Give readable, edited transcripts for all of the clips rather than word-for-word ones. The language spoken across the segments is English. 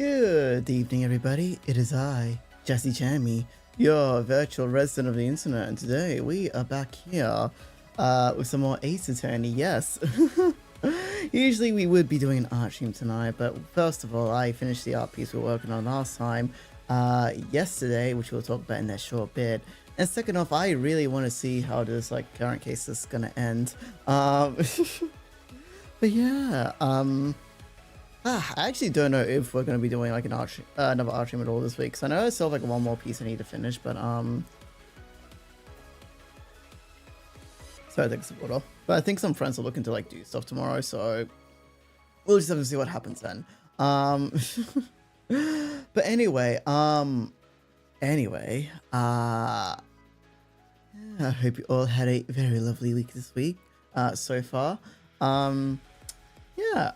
Good evening, everybody. It is I, Jesse Chammy, your virtual resident of the internet, and today we are back here with some more Ace Attorney. Yes, usually we would be doing an art stream tonight, but first of all, I finished the art piece we were working on last time yesterday, which we'll talk about in that short bit. And second off, I really want to see how this current case is gonna end. But yeah, I actually don't know if we're going to be doing like another art stream at all this week. So I know I still have one more piece I need to finish, but so I think some water. But I think some friends are looking to do stuff tomorrow, so we'll just have to see what happens then. But anyway, I hope you all had a very lovely week this week so far. Yeah,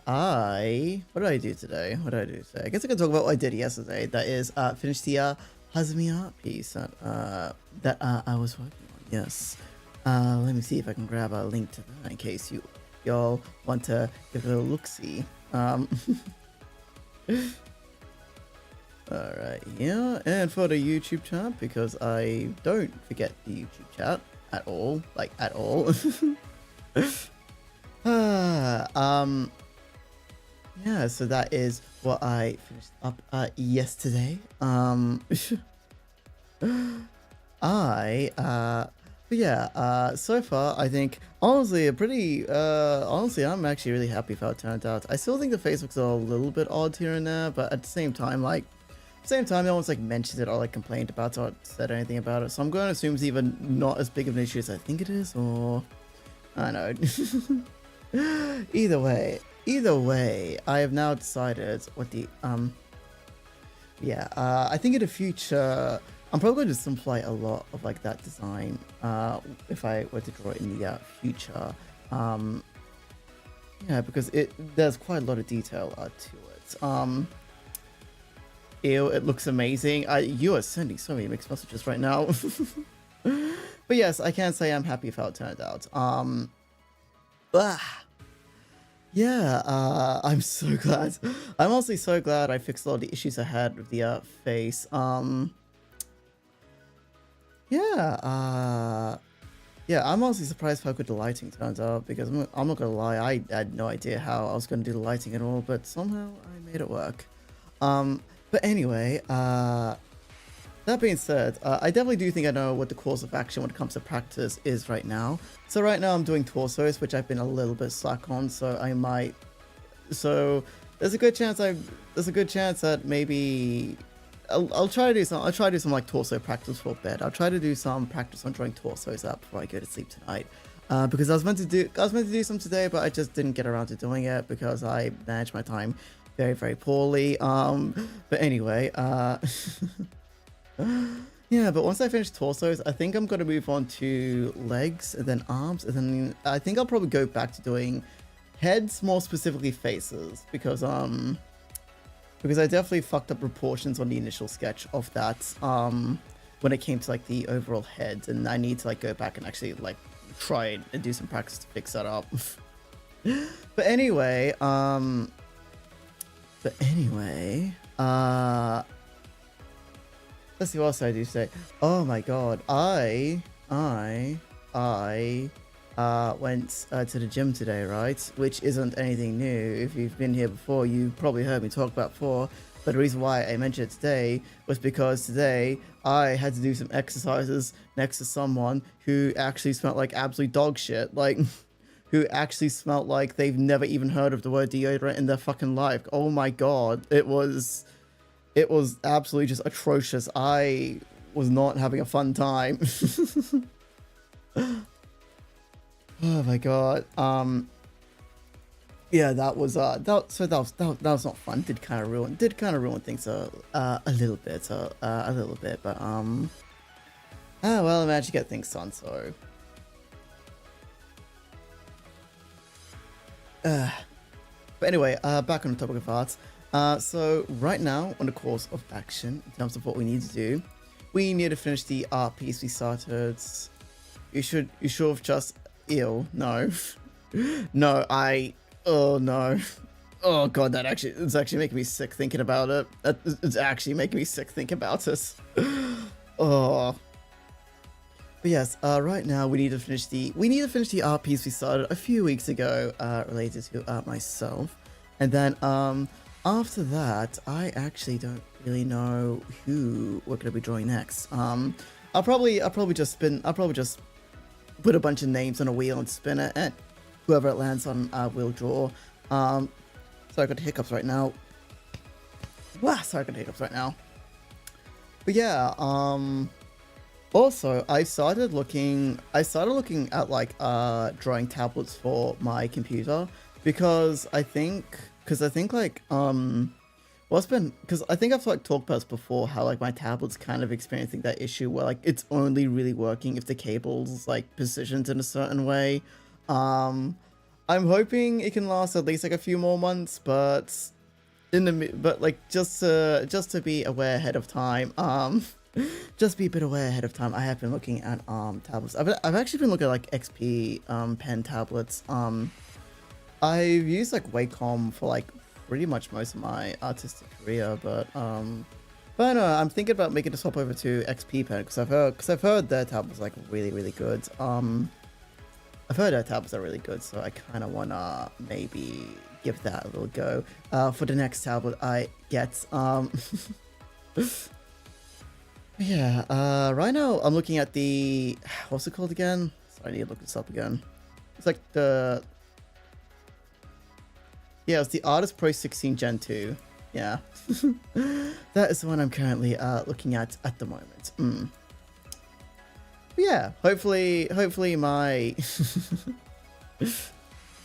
what did I do today? I guess I can talk about what I did yesterday. That is, finish the Hazmi art piece that I was working on. Yes. Let me see if I can grab a link to that in case y'all want to give it a look-see. Alright, yeah, and for the YouTube chat, because I don't forget the YouTube chat at all, at all. Yeah, so that is what I finished up yesterday. But yeah, so far I think honestly I'm actually really happy with how it turned out. I still think the face looks a little bit odd here and there, but at the same time no one's mentioned it or complained about it or said anything about it, so I'm going to assume it's even not as big of an issue as I think it is, or I don't know. Either way, I have now decided what the I think in the future I'm probably going to simplify a lot of that design if I were to draw it in the future. Yeah, because there's quite a lot of detail to it. Ew, it looks amazing. You are sending so many mixed messages right now. But yes, I can say I'm happy with how it turned out. Yeah, I'm so glad. I'm honestly so glad I fixed a lot of the issues I had with the face. Yeah, I'm honestly surprised how good the lighting turns out, because I'm not gonna lie, I had no idea how I was gonna do the lighting at all, but somehow I made it work. But anyway, that being said, I definitely do think I know what the course of action when it comes to practice is right now. So right now I'm doing torsos, which I've been a little bit slack on, so I might... So there's a good chance that maybe... I'll try to do some torso practice for bed. I'll try to do some practice on drawing torsos out before I go to sleep tonight. Because I was meant to do some today, but I just didn't get around to doing it because I managed my time very, very poorly. But anyway, yeah, but once I finish torsos, I think I'm going to move on to legs and then arms, and then I think I'll probably go back to doing heads, more specifically faces, because I definitely fucked up proportions on the initial sketch of that when it came to the overall head, and I need to go back and actually try and do some practice to fix that up. But anyway, let's see what else I do say. Oh my god, I went to the gym today, right? Which isn't anything new. If you've been here before, you've probably heard me talk about before. But the reason why I mentioned it today was because today I had to do some exercises next to someone who actually smelled like absolute dog shit. Who actually smelled like they've never even heard of the word deodorant in their fucking life. Oh my god, it was absolutely just atrocious. I was not having a fun time. Oh my god. Yeah, that was not fun. Did kind of ruin things a little bit, but well, I managed to get things done, so but anyway, back on the topic of arts. So right now, on the course of action, in terms of what we need to do, we need to finish the art piece we started. You should have just... Ew, no. No, oh no. Oh god, it's actually making me sick thinking about it. It's actually making me sick thinking about this. Oh. But yes, right now we need to finish the art piece we started a few weeks ago, related to myself, and then after that, I actually don't really know who we're gonna be drawing next. I'll probably just put a bunch of names on a wheel and spin it, and whoever it lands on, will draw. So I got hiccups right now. Wow, sorry, I got hiccups right now. But yeah, also I started looking at like drawing tablets for my computer because I think like because I think I've like talked about this before, how like my tablet's kind of experiencing that issue where like it's only really working if the cable's like positioned in a certain way. I'm hoping it can last at least like a few more months, but like just to be aware ahead of time, just be a bit aware ahead of time. I have been looking at tablets. I've actually been looking at like XP pen tablets. I've used like Wacom for like pretty much most of my artistic career, but I know I'm thinking about making a swap over to XP pen because I've heard their tablets like really good. I've heard their tablets are really good, so I kind of wanna maybe give that a little go for the next tablet I get. Yeah, right now I'm looking at the, what's it called again? Sorry, I need to look this up again. It's like the, yeah, it's the Artist Pro 16 Gen 2. Yeah, that is the one I'm currently looking at the moment. Yeah, hopefully my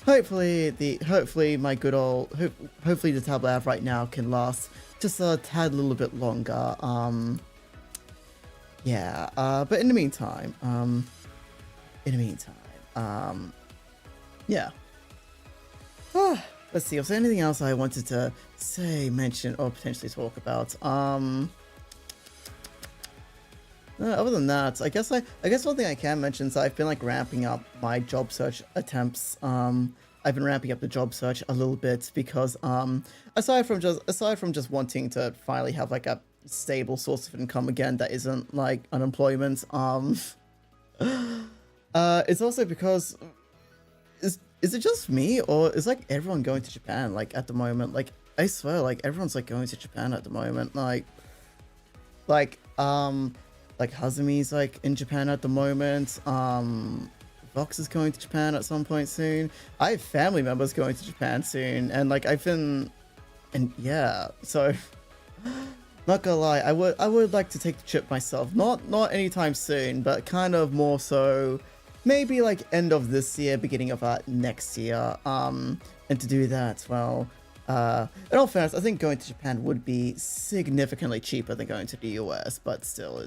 hopefully my good old hopefully the tablet I have right now can last just a tad little bit longer. Yeah, but in the meantime, yeah. Let's see, was there anything else I wanted to say, mention, or potentially talk about? Other than that, I guess one thing I can mention is I've been like ramping up my job search attempts. I've been ramping up the job search a little bit because aside from just wanting to finally have like a stable source of income again that isn't like unemployment, it's also because is it just me, or is like everyone going to Japan like at the moment? Like I swear, like everyone's like going to Japan at the moment. Like Hazumi's like in Japan at the moment. Vox is going to Japan at some point soon. I have family members going to Japan soon, and like yeah. So not gonna lie, I would like to take the trip myself. Not anytime soon, but kind of more so maybe like end of this year, beginning of next year. And to do that, well, in all fairness, I think going to Japan would be significantly cheaper than going to the US, but still,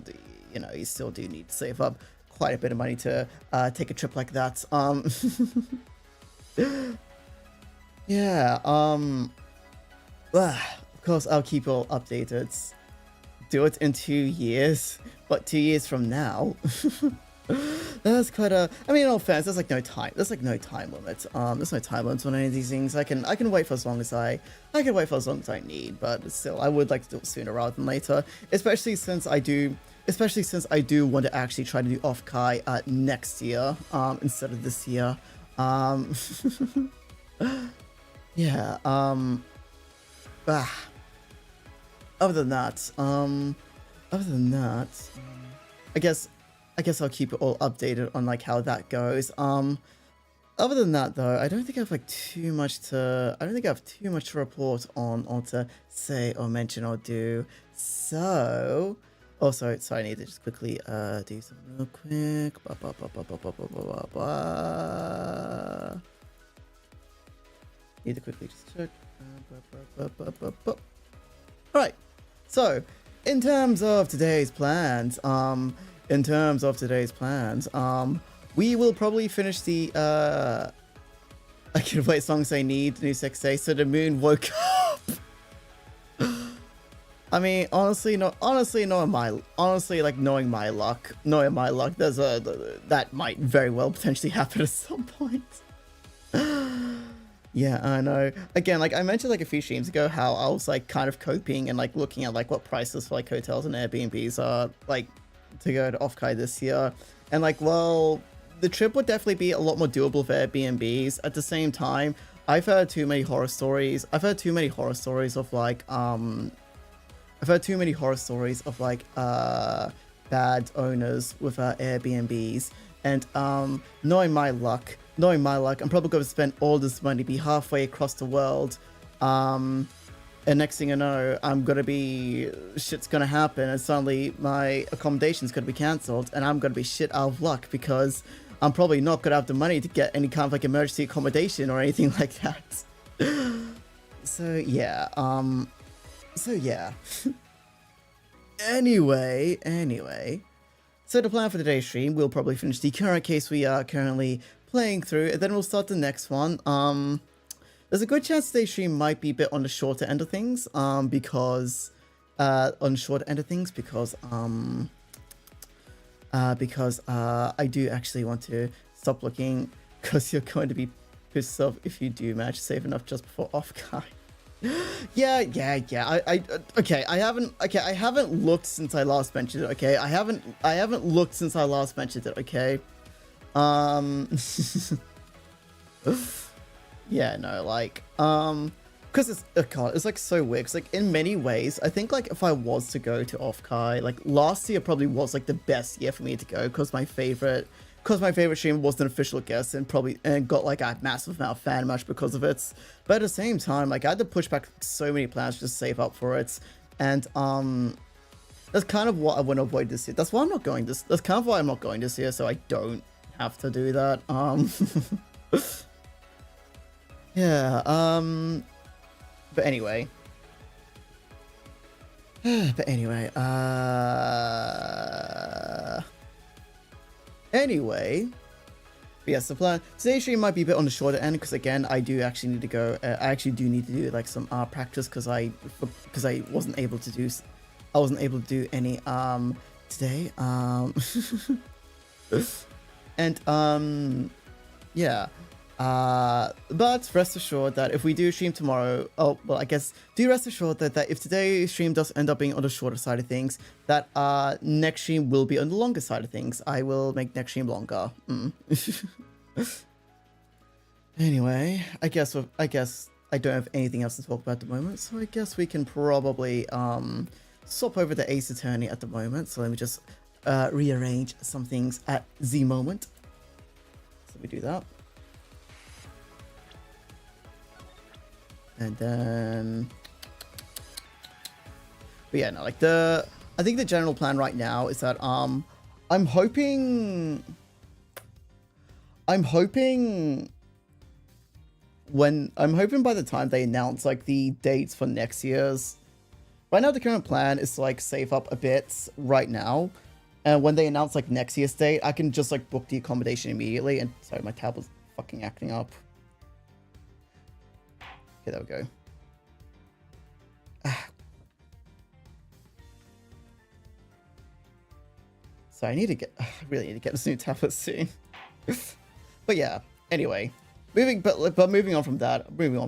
you know, you still do need to save up quite a bit of money to take a trip like that. Yeah, of course, I'll keep you all updated. Do it in 2 years, but 2 years from now. That's quite a. I mean, in all fairness, there's no time limit. There's no time limit on any of these things. I can wait for as long as I need, but still, I would like to do it sooner rather than later. Especially since I do want to actually try to do off-kai next year, instead of this year. Yeah. Other than that, I guess I'll keep it all updated on like how that goes. Other than that though, I don't think I have too much to report on or to say or mention or do. So also, sorry, I need to just quickly do something real quick. Need to quickly just check. Alright, so in terms of today's plans, we will probably finish the I can wait songs I need, new sex day, so the moon woke up. I mean, honestly, knowing my luck, that might very well potentially happen at some point. Yeah, I know. Again, like I mentioned like a few streams ago how I was like kind of coping and like looking at like what prices for like hotels and Airbnbs are like to go to Offkai this year. And like, well, the trip would definitely be a lot more doable for Airbnbs. At the same time, I've heard too many horror stories. I've heard too many horror stories of like bad owners with Airbnbs, and knowing my luck, I'm probably going to spend all this money, be halfway across the world, and next thing I know, shit's gonna happen, and suddenly my accommodation's gonna be cancelled, and I'm gonna be shit out of luck because I'm probably not gonna have the money to get any kind of like emergency accommodation or anything like that. So yeah, Anyway. So the plan for today's stream, we'll probably finish the current case we are currently playing through, and then we'll start the next one. There's a good chance today's stream might be a bit on the shorter end of things, because I do actually want to stop looking, because you're going to be pissed off if you do manage to save enough just before Offkai. Yeah. I haven't looked since I last mentioned it. Okay, I haven't looked since I last mentioned it. Okay. Yeah, no, like, because it's like so weird. Cause like in many ways, I think like if I was to go to Offkai, like last year probably was like the best year for me to go, because my favorite streamer was an official guest and got like a massive amount of fan match because of it. But at the same time, like I had to push back so many plans just to save up for it, and that's kind of what I want to avoid this year. That's kind of why I'm not going this year, so I don't have to do that. Yeah. But anyway. Anyway, yes, the plan today's stream might be a bit on the shorter end, because again, I do actually need to go. I actually do need to do like some practice, because I wasn't able to do any today. And yeah. But rest assured that if we do stream tomorrow, do rest assured that if today's stream does end up being on the shorter side of things, that next stream will be on the longer side of things. I will make next stream longer. Anyway, I guess I don't have anything else to talk about at the moment, so I guess we can probably swap over to Ace Attorney at the moment. So let me just rearrange some things at the moment. So we do that. And then, but yeah, no, like I think the general plan right now is that I'm hoping by the time they announce like the dates for next year's, right now the current plan is to like save up a bit right now, and when they announce like next year's date, I can just like book the accommodation immediately. And sorry, my tablet's fucking acting up. Okay, there we go. So I really need to get this new tablet soon. But yeah, anyway, moving on from that, we're moving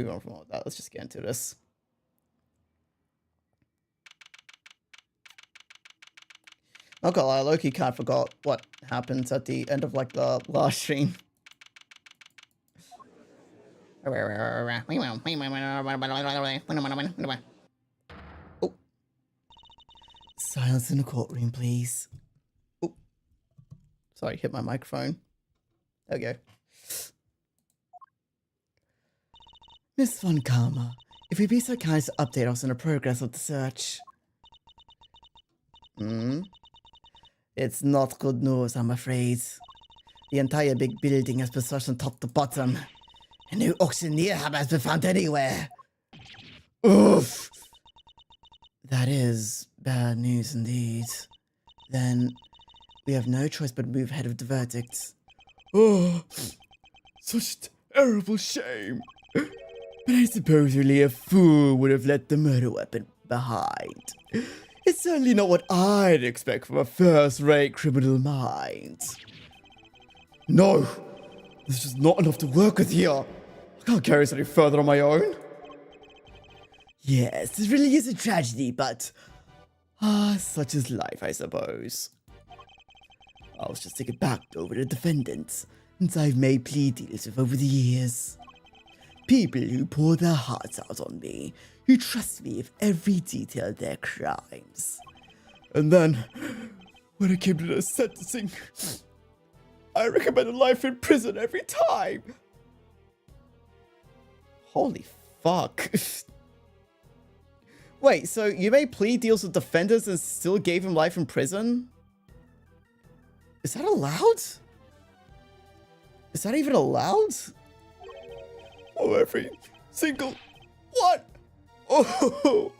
on from all that. Let's just get into this. Not gonna lie, Loki kind of forgot what happened at the end of like the last stream. Oh. Silence in the courtroom, please. Oh. Sorry, hit my microphone. There we go. Miss Von Karma, if you'd be so kind as to update us on the progress of the search. It's not good news, I'm afraid. The entire big building has been searched from top to bottom. A new auctioneer has been found anywhere. Oof. That is bad news indeed. Then we have no choice but move ahead of the verdict. Oh, such terrible shame. But I suppose only a fool would have left the murder weapon behind. It's certainly not what I'd expect from a first-rate criminal mind. No, there's just not enough to work with here. Can't carry this any further on my own. Yes, this really is a tragedy, but such is life, I suppose. I'll just take it back over the defendants, since I've made plea deals with over the years. People who pour their hearts out on me, who trust me with every detail of their crimes. And then, when it came to the sentencing, I recommended life in prison every time. Holy fuck. Wait, so you made plea deals with defendants and still gave him life in prison? Is that allowed? Is that even allowed? Oh, every single one. Oh,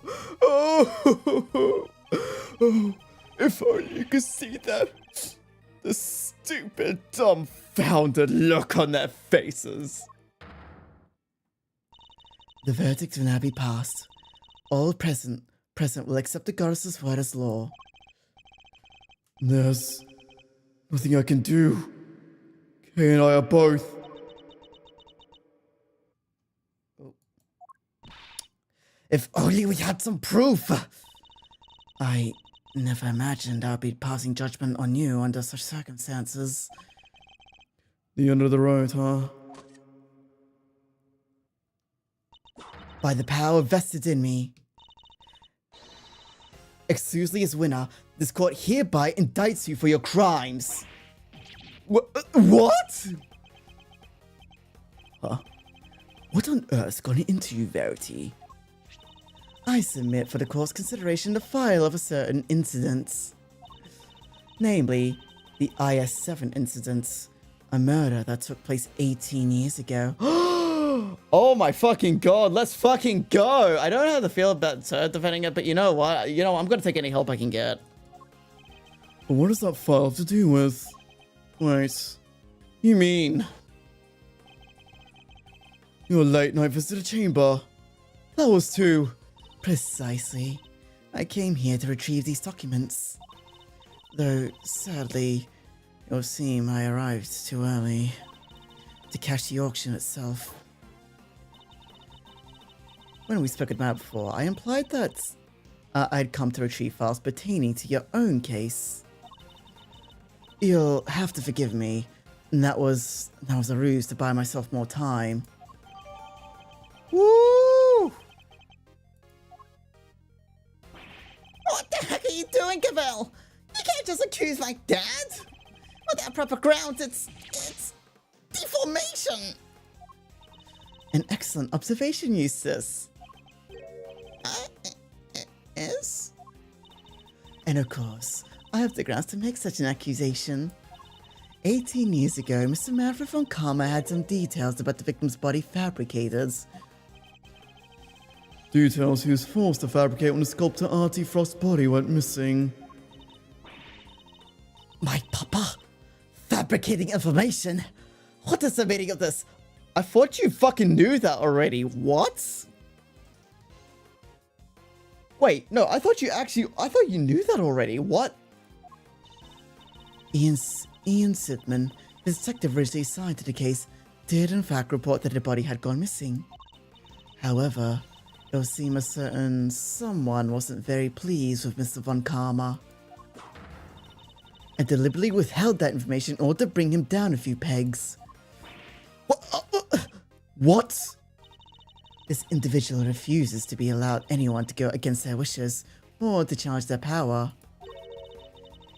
if only you could see that. The stupid, dumbfounded look on their faces. The verdict will now be passed. All present will accept the goddess's word as law. There's nothing I can do. Kay and I are both. If only we had some proof! I never imagined I would be passing judgment on you under such circumstances. The end of the road, huh? By the power vested in me. Exclusively as winner, this court hereby indicts you for your crimes. What? Huh? What on earth's gone into you, Verity? I submit for the court's consideration the file of a certain incident. Namely, the IS-7 incident. A murder that took place 18 years ago. Oh my fucking god, let's fucking go! I don't know how to feel about defending it, but you know what? I'm gonna take any help I can get. But what does that file have to do with? Wait, you mean your late night visit to chamber? That was too... Precisely. I came here to retrieve these documents. Though, sadly, it would seem I arrived too early to catch the auction itself. When we spoke about it before, I implied that I'd come to retrieve files pertaining to your own case. You'll have to forgive me. That was a ruse to buy myself more time. Woo! What the heck are you doing, Cavell? You can't just accuse my dad! Without proper grounds, it's deformation! An excellent observation, Eustace. Is? And of course, I have the grounds to make such an accusation. 18 years ago, Mr. Manfred von Karma had some details about the victim's body fabricated. Details he was forced to fabricate when the sculptor Artie Frost's body went missing. My papa? Fabricating information? What is the meaning of this? I thought you fucking knew that already. What? Wait, no, I thought you knew that already. What? Ian Sidman, the detective originally assigned to the case, did in fact report that the body had gone missing. However, it would seem a certain someone wasn't very pleased with Mr. von Karma and deliberately withheld that information in order to bring him down a few pegs. What? This individual refuses to be allowed anyone to go against their wishes or to challenge their power.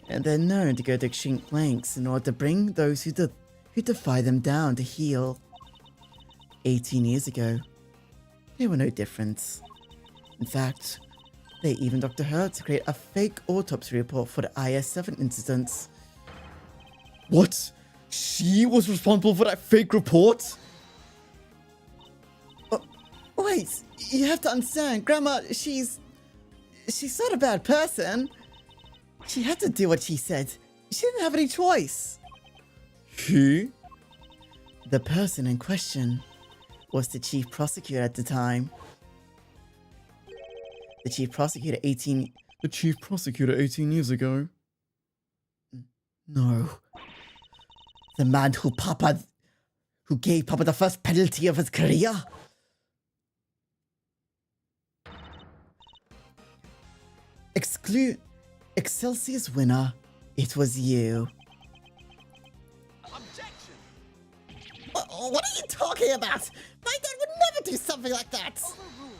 And they're known to go to extreme lengths in order to bring those who defy them down to heel. 18 years ago, they were no different. In fact, they even Dr. her to create a fake autopsy report for the IS-7 incident. What? She was responsible for that fake report? Wait, you have to understand, Grandma, she's not a bad person. She had to do what she said. She didn't have any choice. Who? The person in question was the chief prosecutor at the time. The chief prosecutor 18 years ago? No. The man who Papa... who gave Papa the first penalty of his career. Excelsior's winner, it was you. Objection! What are you talking about? My dad would never do something like that. Overruled.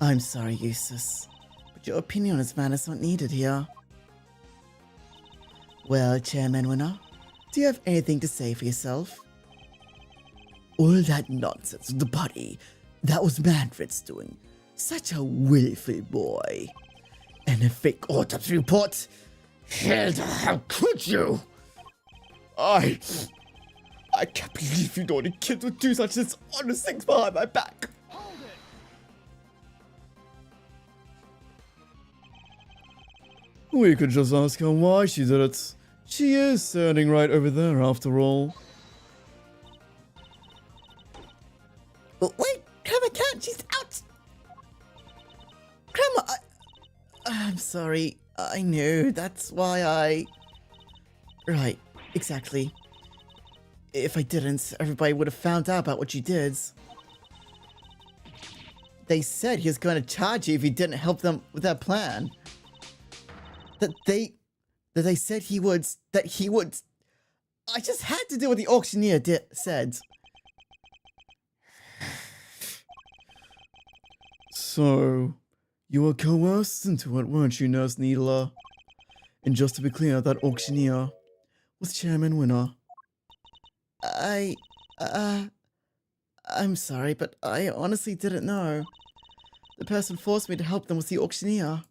I'm sorry, Eustace, but your opinion on this matter is not needed here. Well, Chairman Winner, do you have anything to say for yourself? All that nonsense with the body, that was Manfred's doing. Such a willful boy. And a fake autopsy report? Hilda, how could you? I can't believe you know the kids would do such dishonest things behind my back. Hold it! We could just ask her why she did it. She is standing right over there after all. Oh, wait, Grandma can't, she's out! Grandma, I'm sorry, I knew, that's why I... Right, exactly. If I didn't, everybody would have found out about what you did. They said he was going to charge you if you didn't help them with their plan. That they said he would, I just had to do what the auctioneer said. So, you were coerced into it, weren't you, Nurse Needler? And just to be clear, that auctioneer was Chairman Winner. I'm sorry, but I honestly didn't know. The person forced me to help them was the auctioneer.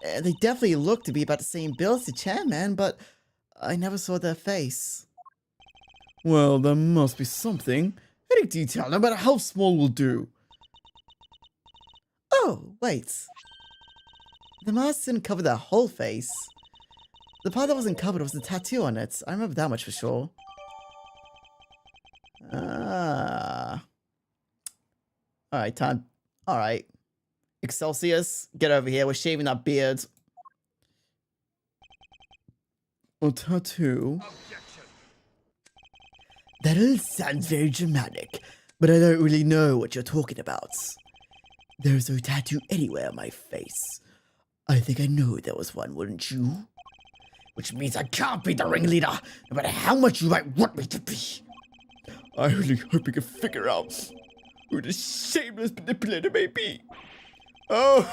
They definitely looked to be about the same build as the chairman, but I never saw their face. Well, there must be something. Any detail, no matter how small, will do. Oh, wait. The mask didn't cover their whole face. The part that wasn't covered was the tattoo on it. I remember that much for sure. Alright, time. Alright. Excelsius, get over here. We're shaving our beards. A tattoo? Objection! That all sounds very dramatic, but I don't really know what you're talking about. There's no tattoo anywhere on my face. I think I know there was one, wouldn't you? Which means I can't be the ringleader, no matter how much you might want me to be. I really hope we can figure out who the shameless manipulator may be. Oh!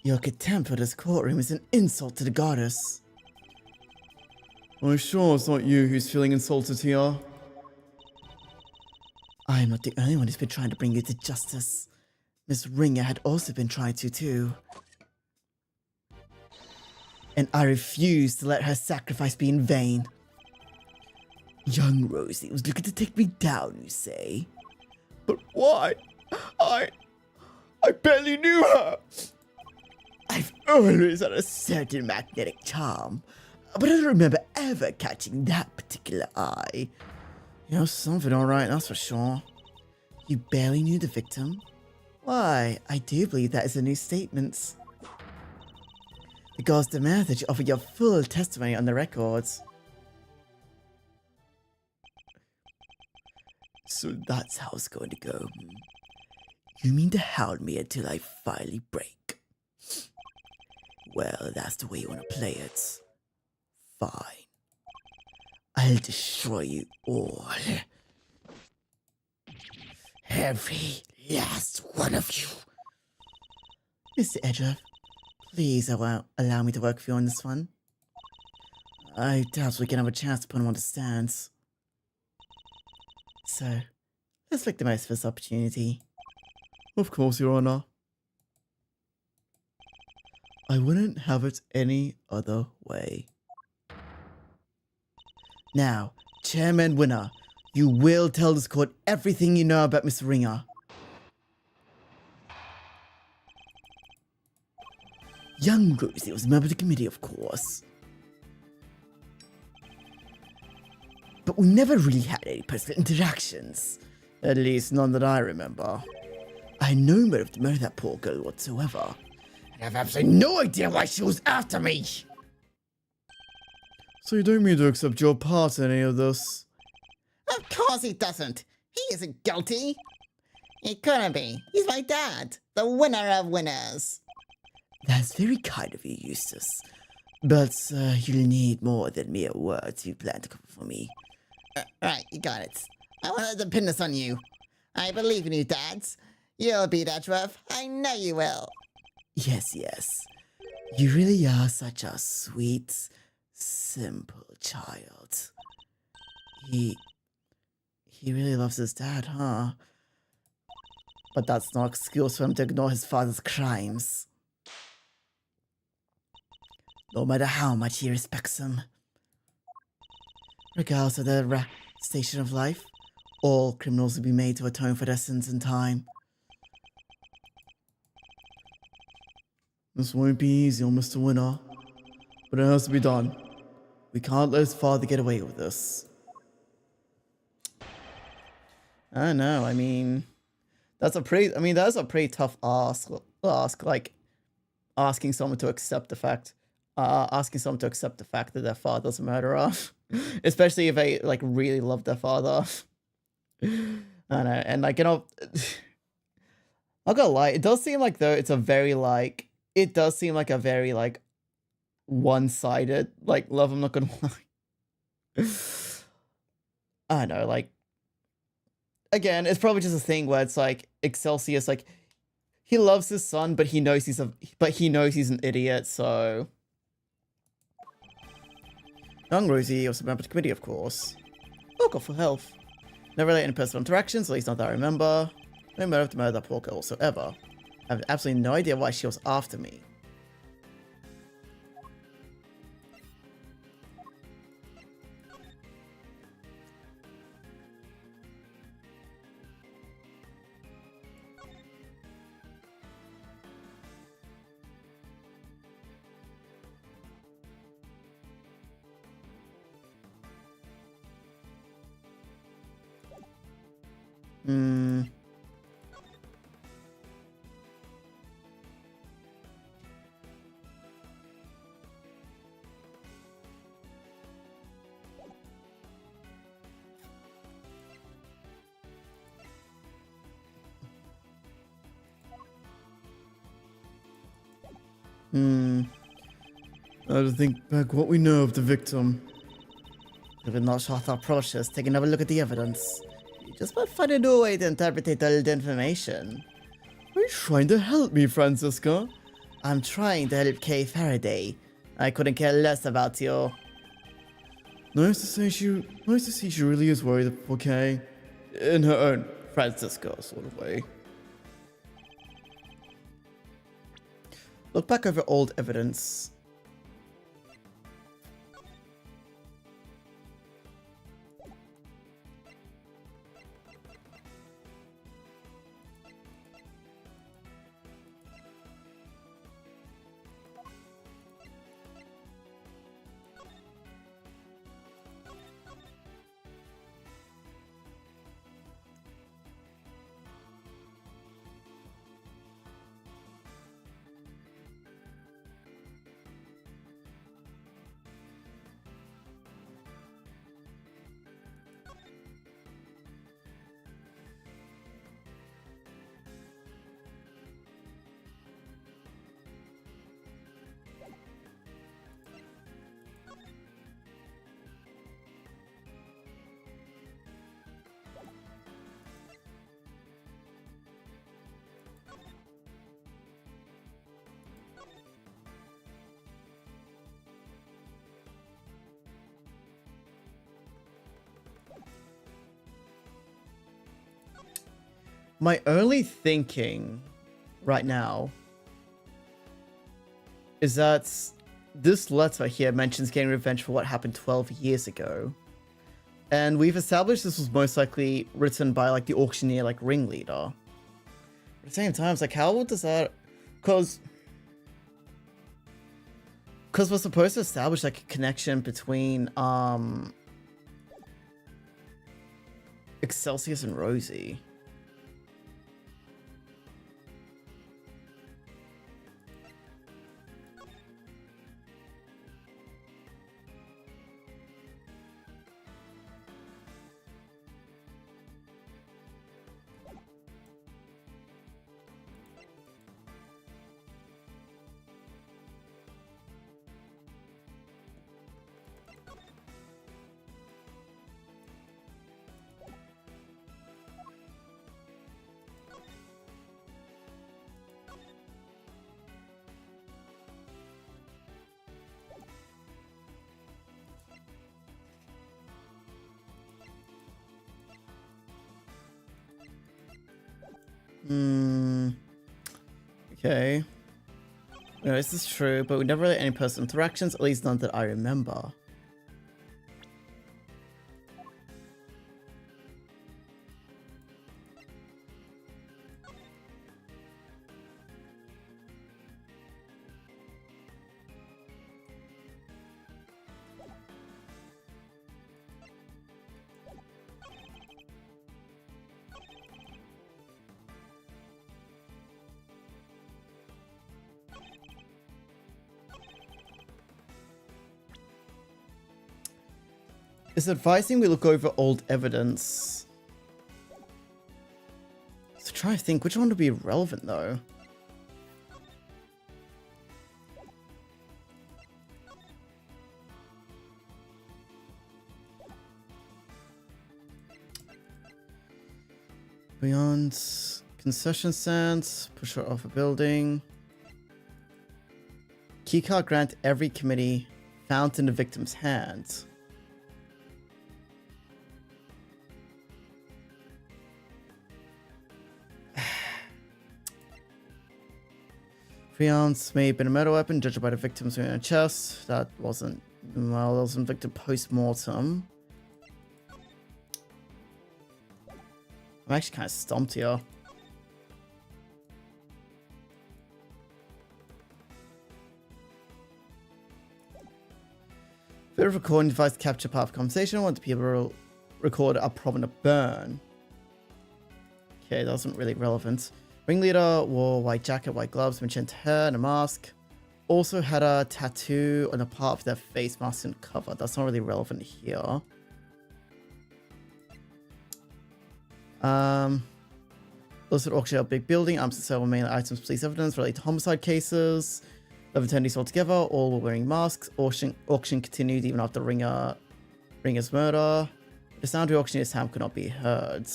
Your contempt for this courtroom is an insult to the goddess. I'm sure it's not you who's feeling insulted here. I am not the only one who's been trying to bring you to justice. Miss Ringer had also been trying to too. And I refuse to let her sacrifice be in vain. Young Rosie was looking to take me down, you say? But why? I barely knew her. I've always had a certain magnetic charm, but I don't remember ever catching that particular eye. You know something alright, that's for sure. You barely knew the victim? Why, I do believe that is a new statement. The gods demand that you offer your full testimony on the records. So that's how it's going to go. You mean to hound me until I finally break? Well, that's the way you want to play it. Fine. I'll destroy you all. Every last one of you. Mr. Edgeworth, please allow me to work for you on this one. I doubt we can have a chance to put him on the stands. So, let's make the most of this opportunity. Of course, Your Honor. I wouldn't have it any other way. Now, Chairman Winner, you will tell this court everything you know about Miss Ringer. Young Rosie was a member of the committee, of course. But we never really had any personal interactions. At least none that I remember. I had no motive to murder that poor girl whatsoever. And I have absolutely no idea why she was after me. So you don't mean to accept your part in any of this? Of course he doesn't. He isn't guilty. He couldn't be. He's my dad, the winner of winners. That's very kind of you, Eustace. But you'll need more than mere words you plan to cover for me. Right, you got it. I wanted to pin this on you. I believe in you, dads. You'll beat Edgeworth. I know you will. Yes, yes. You really are such a sweet, simple child. He really loves his dad, huh? But that's no excuse for him to ignore his father's crimes. No matter how much he respects him. Regardless of their station of life, all criminals will be made to atone for their sins in time. This won't be easy on Mr. Winner, but it has to be done. We can't let his father get away with this. I don't know, I mean, that's a pretty tough ask, like, asking someone to accept the fact that their father's a murderer. Especially if they, like, really love their father. I don't know, and, like, you know, I'm not gonna lie, it does seem like, though, it does seem like a very, like, one-sided, like, love, I'm not gonna lie. I don't know, like, again, it's probably just a thing where it's like Excelsius, like, he loves his son, but he knows he's an idiot, so. Young Rosie was a member of the committee, of course. Oh, God for health. Never related in personal interactions, at least not that I remember. No motive to murder that poor girl whatsoever. I have absolutely no idea why she was after me. Hmm. I have to think back what we know of the victim. If it's not short our process, take another look at the evidence. You just might find a new way to interpret the information. Are you trying to help me, Francisca? I'm trying to help Kay Faraday. I couldn't care less about you. Nice to see she really is worried for Kay. In her own Francisca sort of way. Look back over old evidence. My only thinking right now is that this letter here mentions getting revenge for what happened 12 years ago. And we've established this was most likely written by, like, the auctioneer, like, ringleader. At the same time, it's like, how does that... Because we're supposed to establish, like, a connection between, Excelsius and Rosie. Hmm. Okay. No, this is true, but we never had any personal interactions, at least none that I remember. It's advising we look over old evidence. So try to think which one would be relevant though. Beyond concession stands, push her off a building. Keycard grant every committee found in the victim's hands. Fiance may have been a murder weapon, judged by the victim's wound in her chest. That wasn't, well, that wasn't victim post-mortem. I'm actually kind of stumped here. Bit of recording device to capture part of the conversation. I want the people to record a prominent burn. Okay, that wasn't really relevant. Ringleader wore white jacket, white gloves, magenta hair, and a mask. Also had a tattoo on a part of their face mask and cover. That's not really relevant here. Also auction a big building, arms and several main items, police evidence related to homicide cases. 11 attendees altogether, all were wearing masks. Auction continued even after Ringer's murder. The sound of the auctioneer's hammer could not be heard.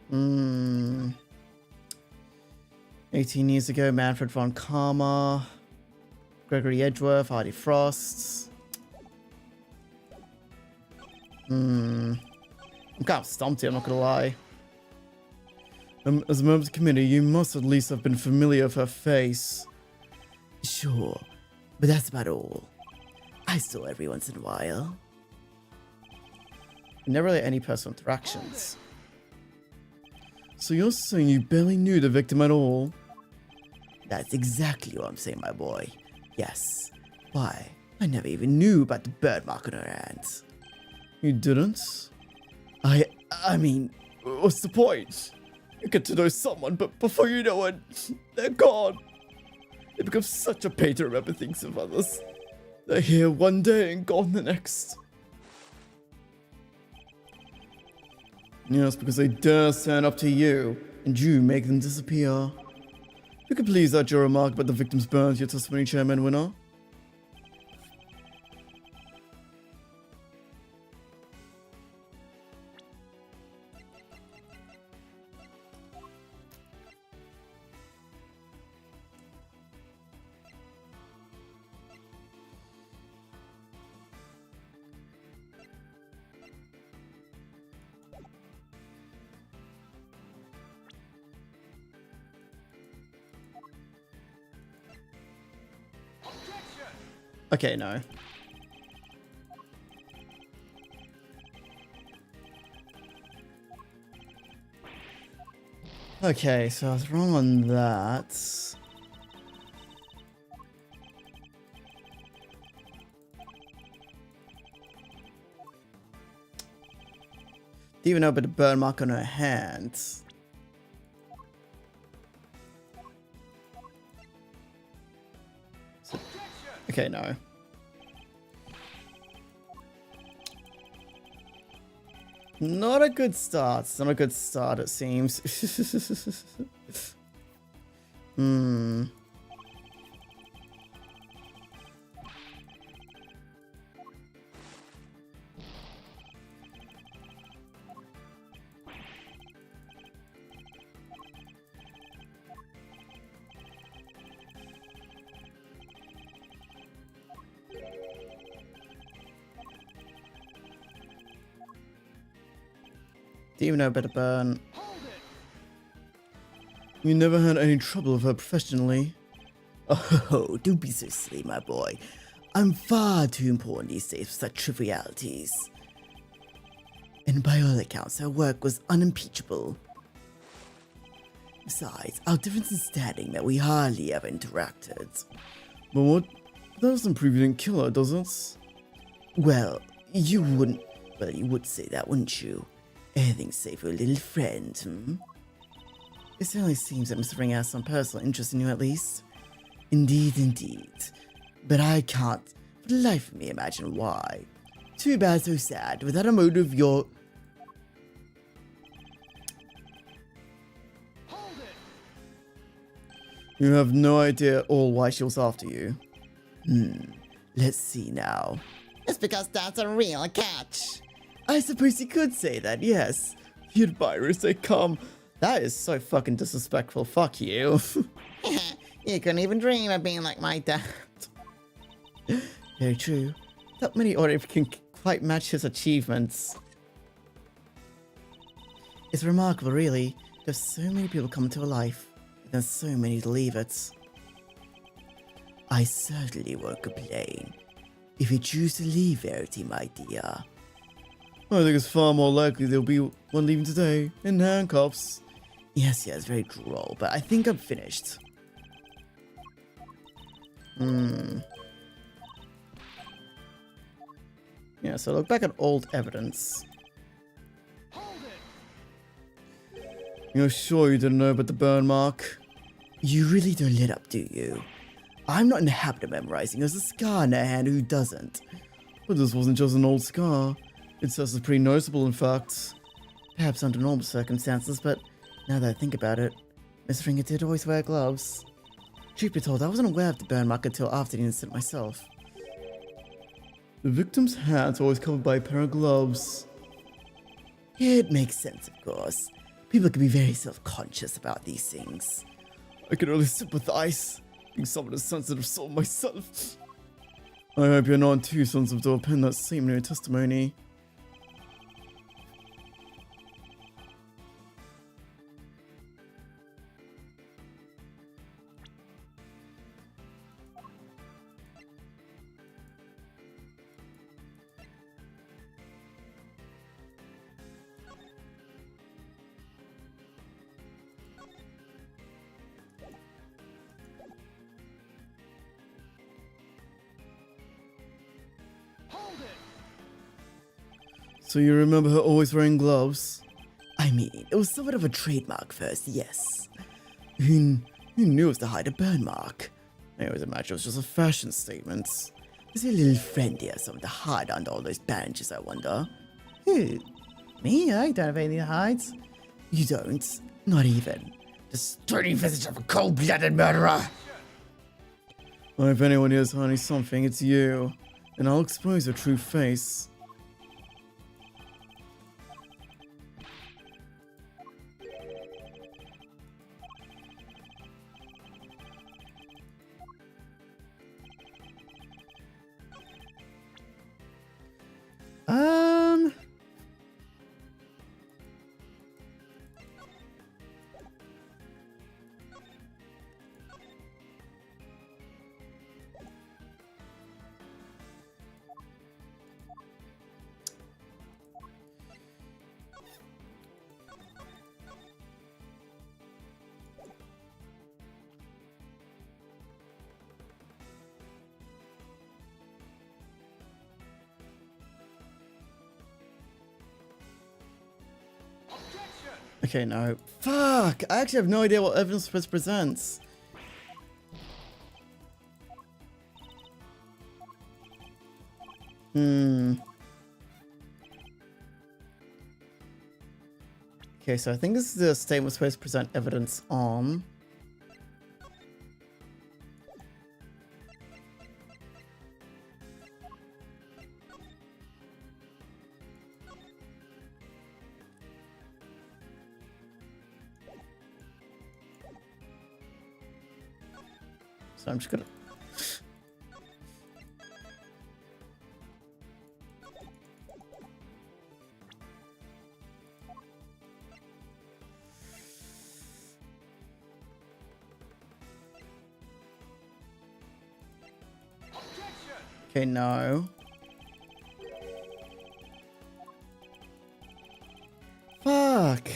Hmm. 18 years ago, Manfred von Karma, Gregory Edgeworth, Hardy Frost. I'm kind of stumped here, I'm not gonna lie. As a member of the committee, you must at least have been familiar with her face. Sure, but that's about all. I saw her every once in a while. Never really any personal interactions. So you're saying you barely knew the victim at all? That's exactly what I'm saying, my boy. Yes. Why? I never even knew about the bird mark on her hands. You didn't? I mean, what's the point? You get to know someone, but before you know it, they're gone. It becomes such a pain to remember things of others. They're here one day and gone the next. Yes, because they dare stand up to you, and you make them disappear. You could please add your remark about the victim's burn to your testimony, Chairman Winner. Okay, no. Okay, so I was wrong on that. Didn't even know about the burn mark on her hands. Okay, no. Not a good start. It's not a good start, it seems. Do you know better burn? You never had any trouble with her professionally. Oh, don't be so silly, my boy. I'm far too important these days for such trivialities. And by all accounts, her work was unimpeachable. Besides, our difference in standing meant we hardly ever interacted. But what? That doesn't prove you didn't kill her, does it? Well, you would say that, wouldn't you? Anything safe for a little friend, hmm? It certainly seems that Mr. Ring has some personal interest in you at least. Indeed, indeed. But I can't, for the life of me, imagine why. Too bad, so sad. Without a motive, you're... You have no idea at all why she was after you. Let's see now. It's because Dad's a real catch. I suppose you could say that, yes. The admirers, they come. That is so fucking disrespectful. Fuck you. You couldn't even dream of being like my dad. Very true. Not many order can quite match his achievements. It's remarkable, really. There's so many people come to a life, and then so many to leave it. I certainly won't complain. If you choose to leave Verity, my dear. I think it's far more likely there'll be one leaving today, in handcuffs. Yes, very droll, but I think I'm finished. Yeah, so look back at old evidence. You're sure you didn't know about the burn mark? You really don't let up, do you? I'm not in the habit of memorizing. There's a scar in her hand, who doesn't? But this wasn't just an old scar. It says it's pretty noticeable, in fact. Perhaps under normal circumstances, but now that I think about it, Miss Ringer did always wear gloves. Truth be told, I wasn't aware of the burn mark until after the incident myself. The victim's hand's always covered by a pair of gloves. It makes sense, of course. People can be very self-conscious about these things. I can only sympathize, being someone as sensitive soul myself. I hope you're not too sensitive to append that same in your testimony. So you remember her always wearing gloves? I mean, it was somewhat of a trademark first, yes. Who knew it was to hide a burn mark? I always imagined it was just a fashion statement. Is your little friend here something to hide under all those bandages, I wonder? Who? Me? I don't have anything to hide. You don't? Not even. The sturdy visage of a cold-blooded murderer. Well, if anyone here's hiding something, it's you. And I'll expose your true face. Okay, no. Fuck! I actually have no idea what evidence this presents. Okay, so I think this is the statement we're supposed to present evidence on. So I'm just gonna... Okay, no. Fuck.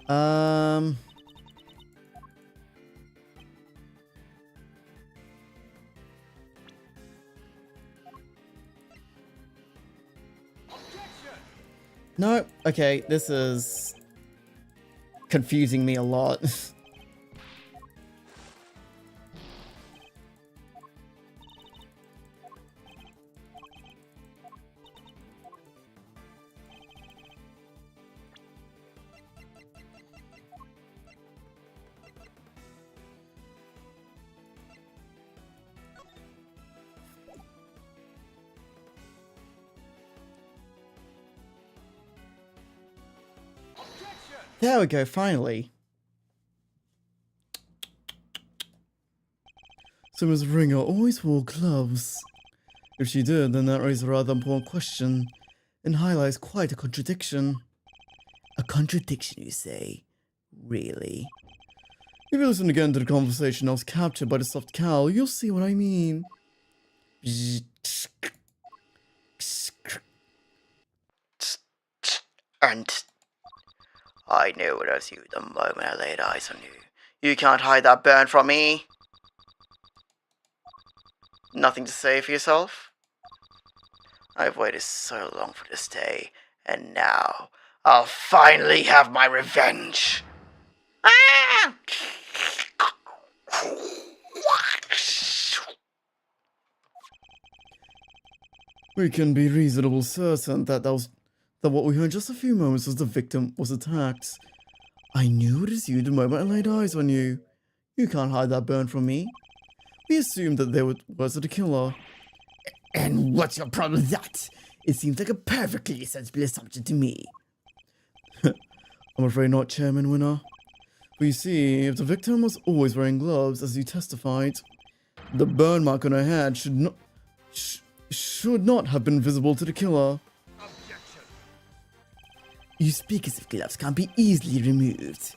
Um... No, okay, this is confusing me a lot. There we go, finally. So Ms. Ringer always wore gloves. If she did, then that raises a rather important question and highlights quite a contradiction. A contradiction, you say? Really? If you listen again to the conversation I was captured by the soft cow, you'll see what I mean. And I knew it was you the moment I laid eyes on you. You can't hide that burn from me. Nothing to say for yourself? I've waited so long for this day, and now I'll finally have my revenge. Ah! We can be reasonably certain that what we heard just a few moments was the victim was attacked. I knew it was you the moment I laid eyes on you. You can't hide that burn from me. We assumed that there was the killer. And what's your problem with that? It seems like a perfectly sensible assumption to me. I'm afraid not, Chairman Winner. But you see, if the victim was always wearing gloves, as you testified, the burn mark on her hand should not have been visible to the killer. You speak as if gloves can't be easily removed.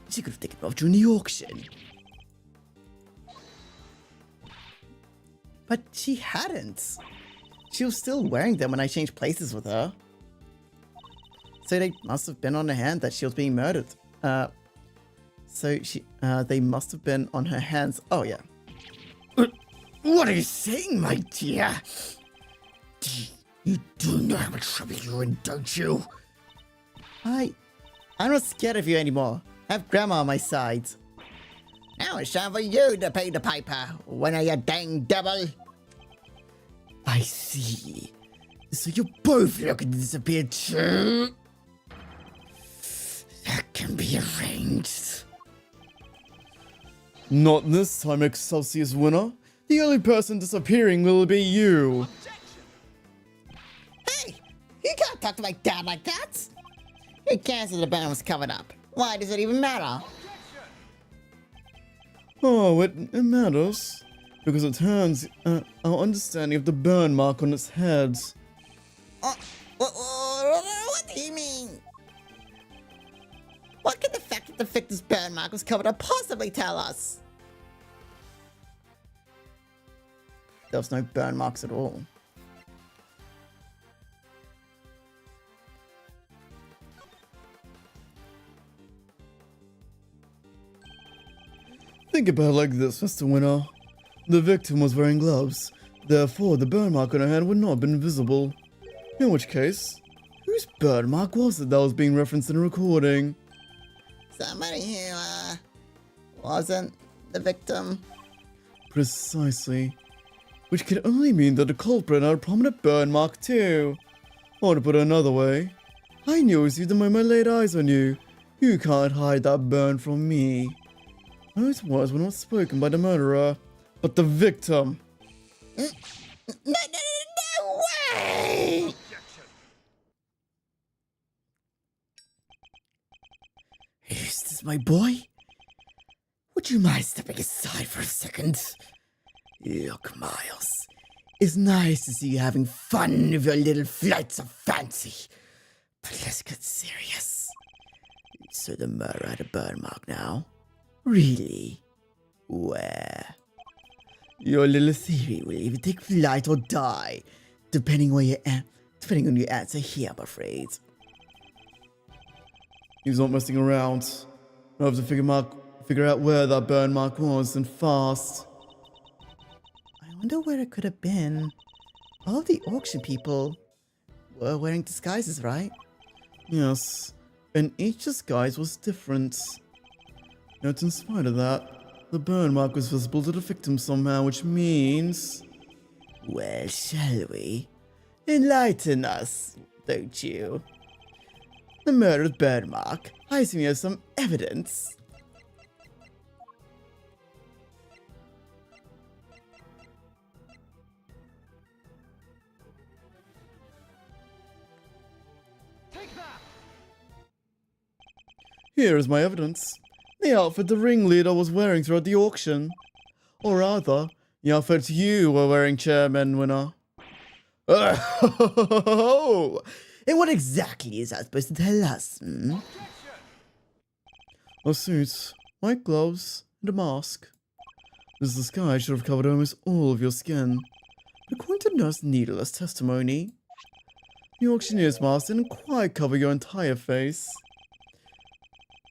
She could have taken them off during the auction. But she hadn't. She was still wearing them when I changed places with her. So they must have been on her hand that she was being murdered. They must have been on her hands. Oh, yeah. What are you saying, my dear? You do know how much trouble you're in, don't you? I'm not scared of you anymore. I have Grandma on my side. Now it's time for you to pay the piper, winner, you dang devil. I see. So you're both looking to disappear too? That can be arranged. Not this time, Excelsius Winner. The only person disappearing will be you. Hey, you can't talk to my dad like that. Who cares if the burn was covered up? Why does it even matter? Oh, it matters. Because it turns our understanding of the burn mark on its head. What do you mean? What could the fact that the victim's burn mark was covered up possibly tell us? There was no burn marks at all. Think about it like this, Mr. Winner. The victim was wearing gloves, therefore the burn mark on her hand would not have been visible. In which case, whose burn mark was it that was being referenced in the recording? Somebody who, wasn't the victim. Precisely. Which can only mean that the culprit had a prominent burn mark too. Or to put it another way, I knew it was you the moment I laid eyes on you. You can't hide that burn from me. Those words were not spoken by the murderer, but the victim. No way! Eustace, my boy? Would you mind stepping aside for a second? Look, Miles. It's nice to see you having fun with your little flights of fancy. But let's get serious. So the murderer had a burn mark now? Really? Where? Your little theory will either take flight or die, depending on your answer here, I'm afraid. He's not messing around. I have to figure out where that burn mark was, and fast. I wonder where it could have been. All of the auction people were wearing disguises, right? Yes, and each disguise was different. Yet in spite of that, the burn mark was visible to the victim somehow, which means... Well, shall we? Enlighten us, don't you? The murdered burn mark. I assume you have some evidence. Here is my evidence. The outfit the ringleader was wearing throughout the auction. Or rather, the outfit you were wearing, Chairman Winner. Oh! And what exactly is that supposed to tell us, hmm? A suit, white gloves, and a mask. This disguise should have covered almost all of your skin. According to Nurse Needler's testimony, the auctioneer's mask didn't quite cover your entire face.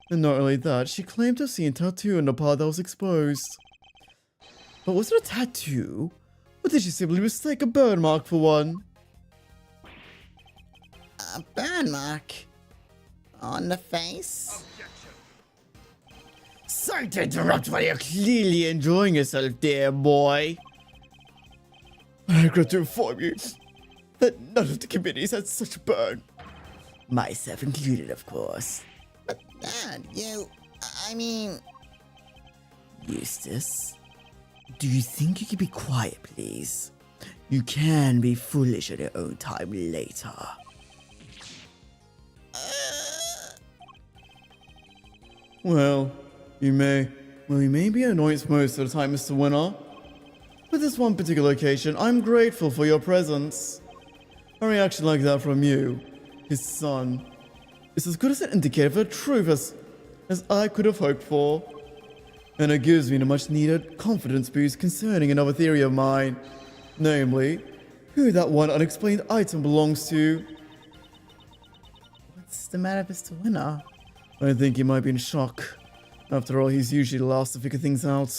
And not only that, she claimed to have seen a tattoo on the part that was exposed. But was it a tattoo? Or did she simply mistake a burn mark for one? A burn mark? On the face? Sorry to interrupt while you're clearly enjoying yourself, dear boy. I regret to inform you that none of the committees had such a burn. Myself included, of course. But Dad, I mean... Eustace, do you think you could be quiet, please? You can be foolish at your own time later. Well, you may be an annoyance most of the time, Mr. Winner. But this one particular occasion, I'm grateful for your presence. A reaction like that from you, his son, is as good as an indicator for the truth as I could have hoped for. And it gives me the much needed confidence boost concerning another theory of mine. Namely, who that one unexplained item belongs to. What's the matter, Mr. Winner? I think he might be in shock. After all, he's usually the last to figure things out.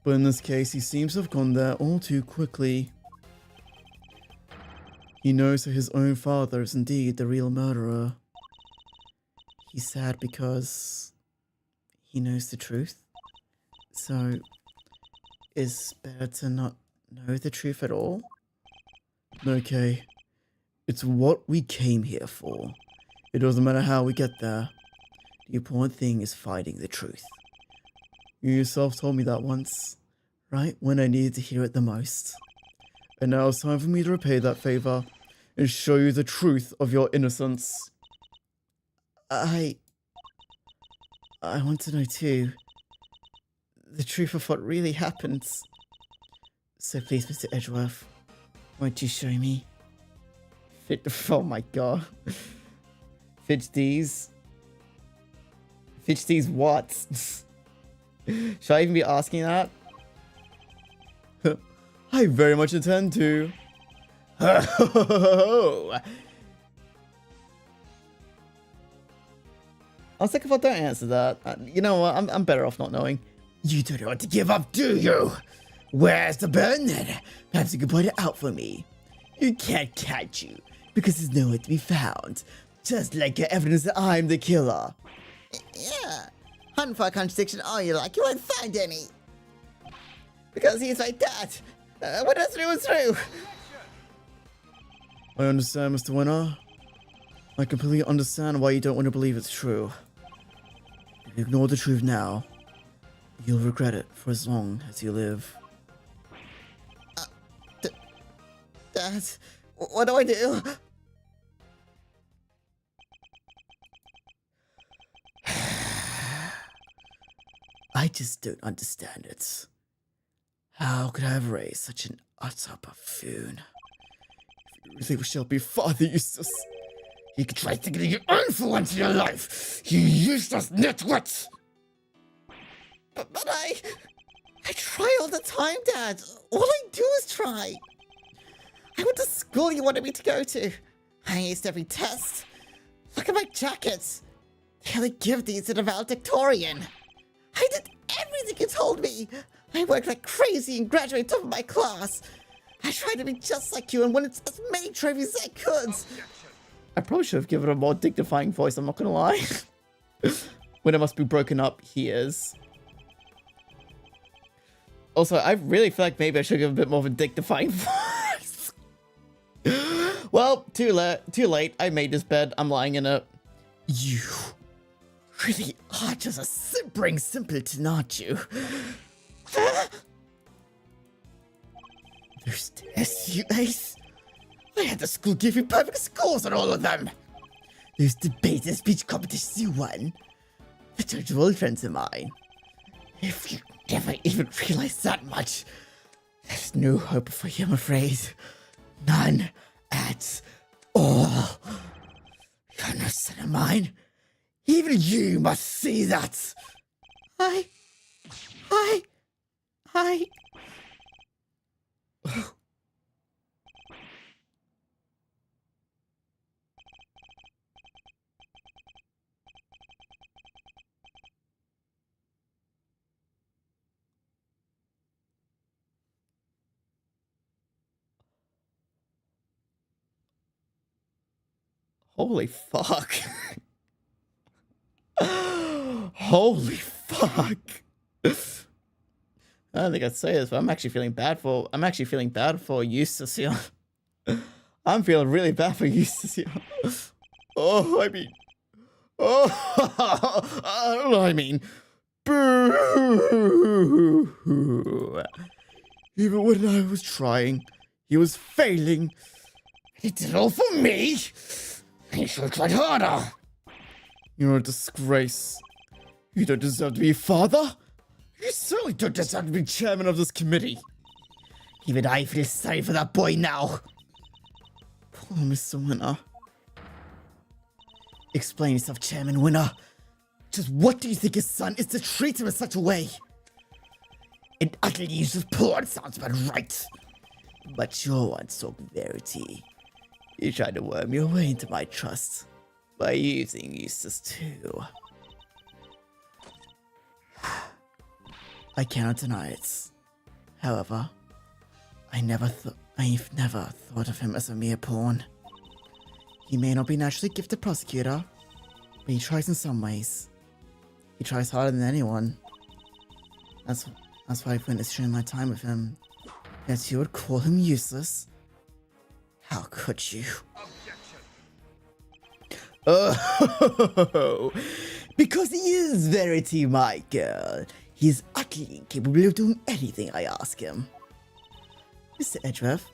But in this case, he seems to have gone there all too quickly. He knows that his own father is indeed the real murderer. He's sad because he knows the truth. So, it's better to not know the truth at all? Okay, it's what we came here for. It doesn't matter how we get there. The important thing is finding the truth. You yourself told me that once, right when I needed to hear it the most. And now it's time for me to repay that favor and show you the truth of your innocence. I want to know too. The truth of what really happens. So please, Mr. Edgeworth, won't you show me? Oh my god. Fitch these what? Should I even be asking that? I very much intend to. I was thinking if I don't answer that, you know what, I'm better off not knowing. You don't want to give up, do you? Where's the burn then? Perhaps you could point it out for me. You can't catch you, because there's nowhere to be found. Just like your evidence that I'm the killer. Yeah. Hunt for a contradiction all you like. You won't find any. Because he's my dad. What else through and through? I understand, Mr. Winner. I completely understand why you don't want to believe it's true. If you ignore the truth now, you'll regret it for as long as you live. Dad, what do I do? I just don't understand it. How could I have raised such an utter buffoon. You really wish I'd be father, Eustace. You could try thinking of your own for once in your life, you useless nitwit! But I try all the time, Dad. All I do is try. I went to school you wanted me to go to. I aced every test. Look at my jackets. They only give these to the valedictorian. I did everything you told me. I worked like crazy and graduated top of my class. I tried to be just like you and won as many trophies as I could. I probably should have given a more dignifying voice, I'm not gonna lie. When it must be broken up, he is. Also, I really feel like maybe I should give a bit more of a dignifying voice. Well, too late. I made this bed. I'm lying in it. You really are just a simpering simpleton, aren't you? Those tests you ace. I had the school give you perfect scores on all of them. Those debate and speech competitions you won. The judge were all friends of mine. If you never even realized that much, there's no hope for you, I'm afraid. None at all. You're no son of mine. Even you must see that. I... Holy fuck. Holy fuck. I don't think I'd say this, but I'm actually feeling bad for Eustace here. I'm feeling really bad for Eustace here. Oh, I mean. Oh, I mean. Boo. Even when I was trying, he was failing. He did it all for me. He should have tried harder. You're a disgrace. You don't deserve to be father. You certainly don't deserve to be chairman of this committee. Even I feel sorry for that boy now. Poor Mr. Winner. Explain yourself, Chairman Winner. Just what do you think his son is to treat him in such a way? An utterly useless pawn sounds about right. But your one spoke verity. You tried to worm your way into my trust by using Eustace too. I cannot deny it. However, I've never thought of him as a mere pawn. He may not be naturally gifted prosecutor, but he tries in some ways. He tries harder than anyone. That's why I've witnessed during my time with him. Yet you would call him useless? How could you? Oh, because he is Verity, my girl. He is utterly incapable of doing anything I ask him. Mr. Edgeworth,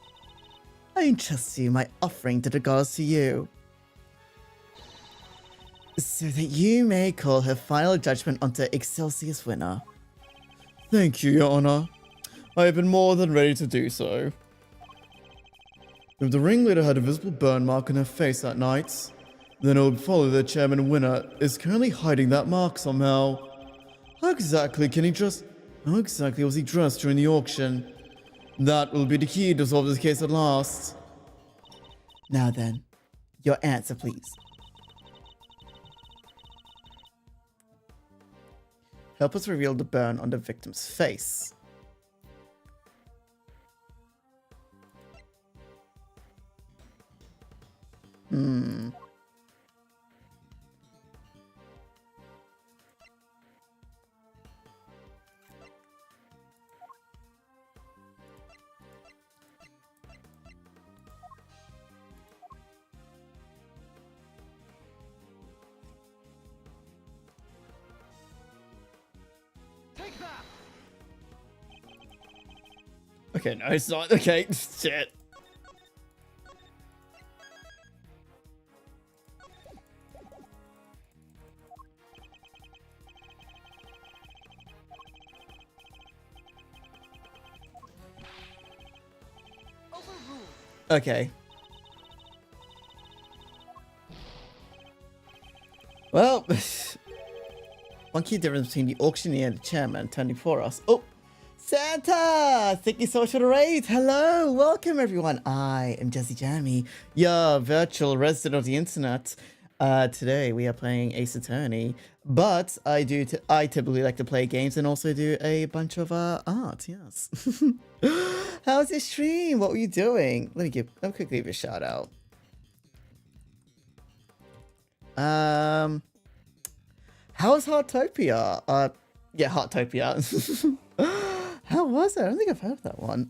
I entrust you my offering to the gods to you, so that you may call her final judgment onto Excelsius Winner. Thank you, Your Honor. I have been more than ready to do so. If the ringleader had a visible burn mark on her face that night, then it would follow that Chairman Winner is currently hiding that mark somehow. How exactly was he dressed during the auction? That will be the key to solve this case at last. Now then, your answer, please. Help us reveal the burn on the victim's face. Okay, no, it's not. Okay, shit. Okay. Well, one key difference between the auctioneer and the chairman turning for us. Oh, Santa! Thank you so much for the raid. Hello, welcome everyone. I am Jesse Jammy, your virtual resident of the internet. Today we are playing Ace Attorney, but I typically like to play games and also do a bunch of art. Yes. How's your stream? What were you doing? Let me quickly give you a shout out. How was Heartopia? Yeah, Heartopia. How was it? I don't think I've heard of that one.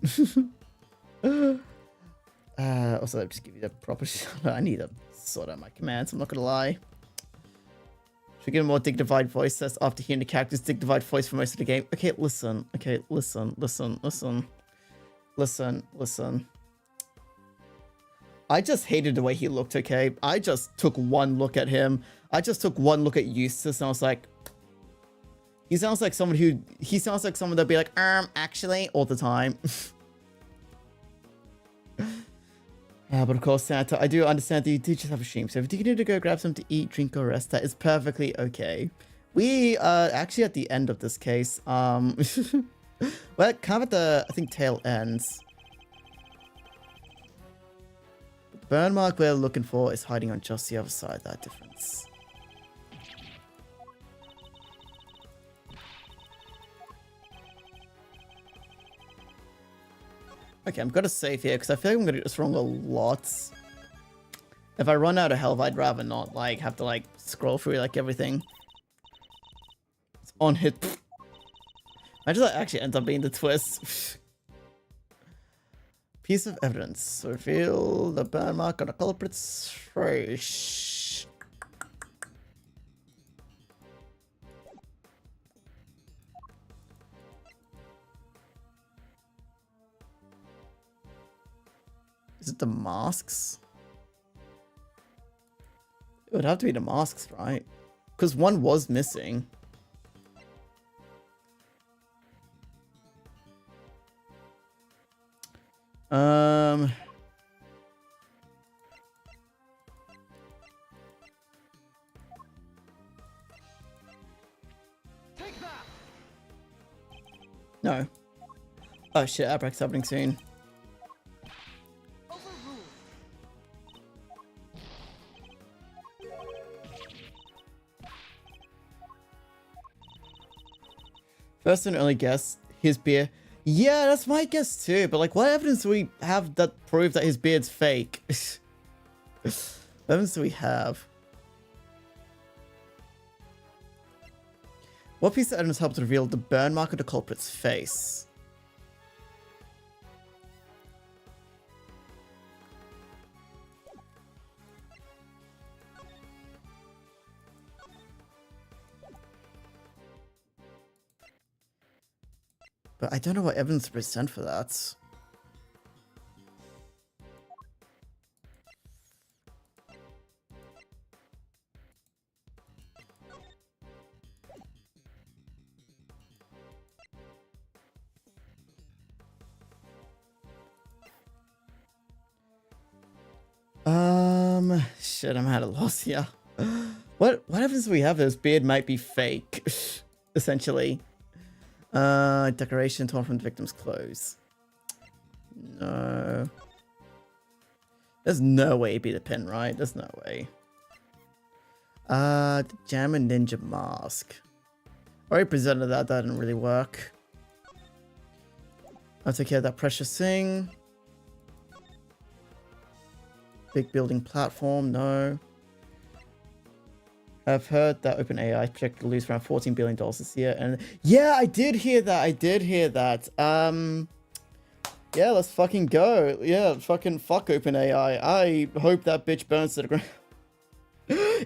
Also, let me just give you the proper shout out. I need to sort out my commands, I'm not gonna lie. Should we get a more dignified voice? That's after hearing the character's dignified voice for most of the game. Okay, listen. Okay, listen. I just hated the way he looked, okay? I just took one look at him. I just took one look at Eustace and I was like, he sounds like someone that'd be like, actually, all the time. But of course, Santa, I do understand that you do just have a stream. So if you need to go grab something to eat, drink, or rest, that is perfectly okay. We are actually at the end of this case. Well, kind of at the, I think, tail ends. The burn mark we're looking for is hiding on just the other side of that difference. Okay, I'm gonna save here because I feel like I'm gonna get this wrong a lot. If I run out of health, I'd rather not like have to like scroll through like everything. It's on hit. Imagine that actually ends up being the twist. Piece of evidence. Reveal the burn mark on a culprit's face. Is it the masks? It would have to be the masks, right? Because one was missing. No. Oh shit, Outbreak's happening soon. First and only guess, his beard. Yeah, that's my guess too, but like what evidence do we have that proves that his beard's fake? What evidence do we have? What piece of evidence helped reveal the burn mark of the culprit's face? But I don't know what evidence to present for that. Shit, I'm at a loss here. What evidence do we have that his beard might be fake? Essentially. Decoration torn from the victim's clothes. No. There's no way it'd be the pin, right? There's no way. The Jammer Ninja mask. Already presented that didn't really work. I'll take care of that precious thing. Big building platform, no. I've heard that OpenAI is projected to lose around $14 billion this year, and yeah, I did hear that. Yeah, let's fucking go. Yeah, fucking fuck OpenAI. I hope that bitch burns to the ground.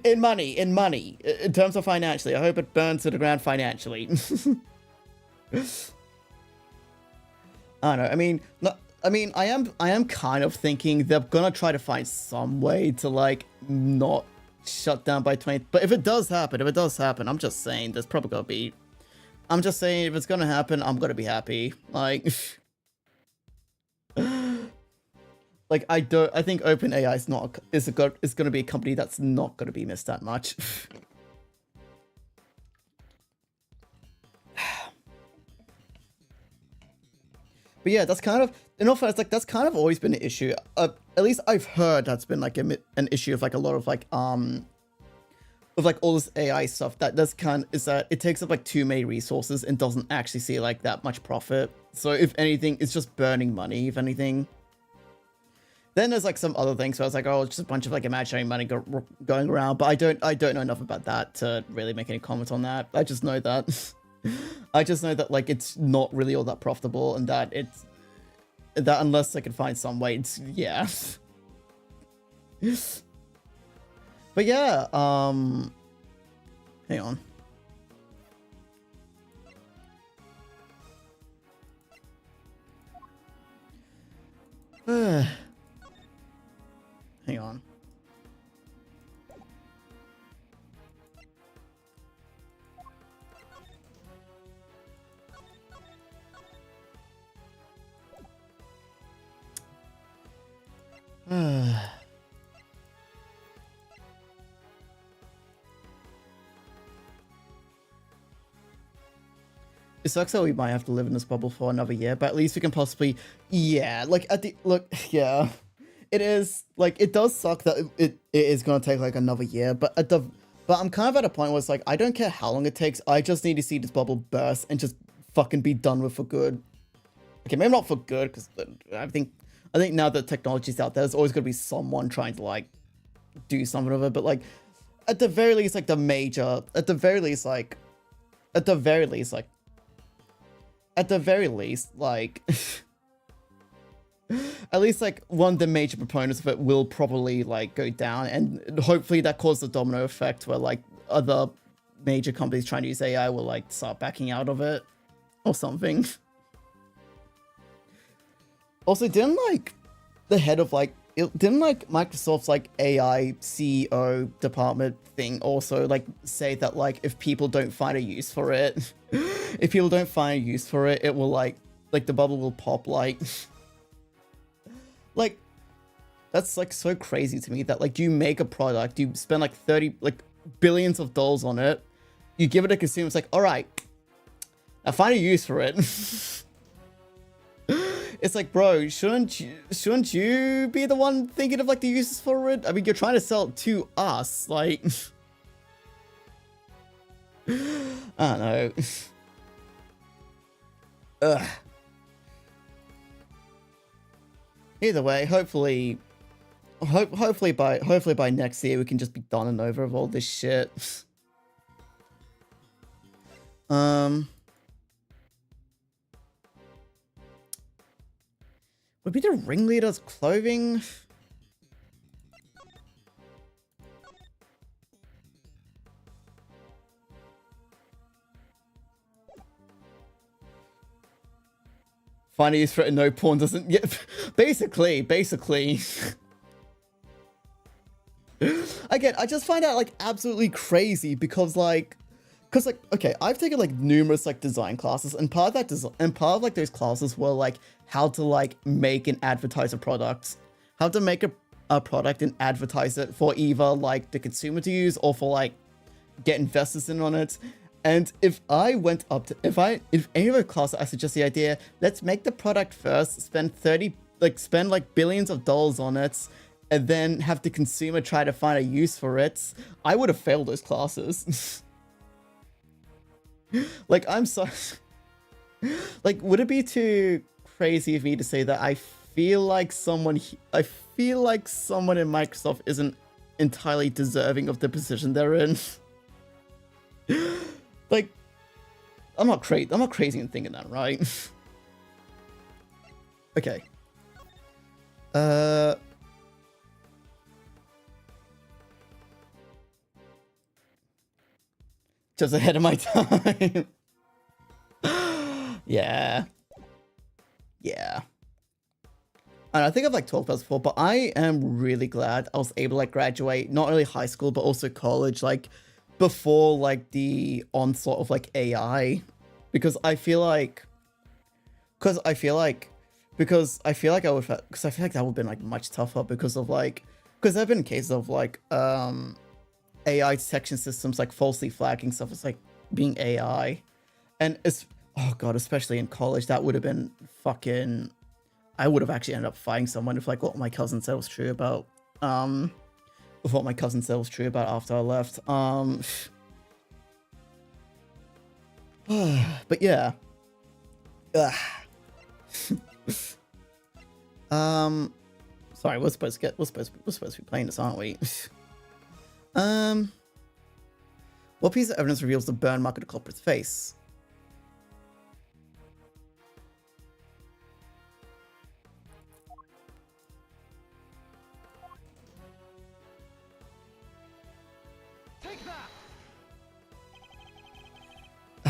in money. In terms of financially, I hope it burns to the ground financially. I don't know. I mean, I am kind of thinking they're gonna try to find some way to like not shut down by 20. But if it does happen, I'm just saying there's probably gonna be. I'm just saying if it's gonna happen, I'm gonna be happy. Like, like I think OpenAI is going to be a company that's not going to be missed that much. But yeah, that's kind of, in all fairness, like that's kind of always been an issue. At least I've heard that's been like an issue of like a lot of like of like all this AI stuff that does is that it takes up like too many resources and doesn't actually see like that much profit. So if anything, it's just burning money. If anything, then there's like some other things where I was like, oh, it's just a bunch of like imaginary money going around. But I don't know enough about that to really make any comment on that. I just know that. I just know that like it's not really all that profitable, and that unless I can find some way, it's yeah. But yeah, hang on. Hang on. It sucks that we might have to live in this bubble for another year, but at least we can possibly, yeah, like yeah, it is like, it does suck that it is going to take like another year, but I'm kind of at a point where it's like, I don't care how long it takes. I just need to see this bubble burst and just fucking be done with for good. Okay, maybe not for good, because I think now that technology's out there, there's always going to be someone trying to like do something with it, but like at the very least, like at the very least, like at least like one of the major proponents of it will probably like go down, and hopefully that causes a domino effect where like other major companies trying to use AI will like start backing out of it or something. Also, didn't like the head of like didn't like Microsoft's like AI CEO department thing also like say that like if people don't find a use for it, it will like the bubble will pop like like that's like so crazy to me that like you make a product, you spend like billions of dollars on it, you give it to consumers, like, all right, now find a use for it. It's like, bro, shouldn't you be the one thinking of like the uses for it? I mean, you're trying to sell it to us, like I don't know. Ugh. Either way, hopefully by next year we can just be done and over with all this shit. Would be the ringleader's clothing? Find a use for it, no porn doesn't. Yeah, basically. Again, I just find out like absolutely crazy because like, okay, I've taken like numerous like design classes, and part of like those classes were like how to like make and advertise a product, how to make a product and advertise it for either like the consumer to use or for like get investors in on it. And if I went up to, if any of the class I suggest the idea, let's make the product first, spend like billions of dollars on it, and then have the consumer try to find a use for it, I would have failed those classes. Like, I'm sorry. Like, would it be too crazy of me to say that I feel like someone in Microsoft isn't entirely deserving of the position they're in? Like, I'm not crazy in thinking that, right? Okay. Just ahead of my time. Yeah. And I think I've like talked about this before, but I am really glad I was able to like graduate not only high school but also college like before like the onslaught of like AI, because I feel like because I feel like I would, because I feel like that would have been like much tougher because of like, because there have been cases of like AI detection systems like falsely flagging stuff as like being AI, and it's, oh god, especially in college, that would have been fucking. I would have actually ended up fighting someone if like what my cousin said was true about, if what my cousin said was true about after I left. But yeah. Ugh. Sorry, we're supposed to be playing this, aren't we? What piece of evidence reveals the burn mark on the culprit's face? Take that!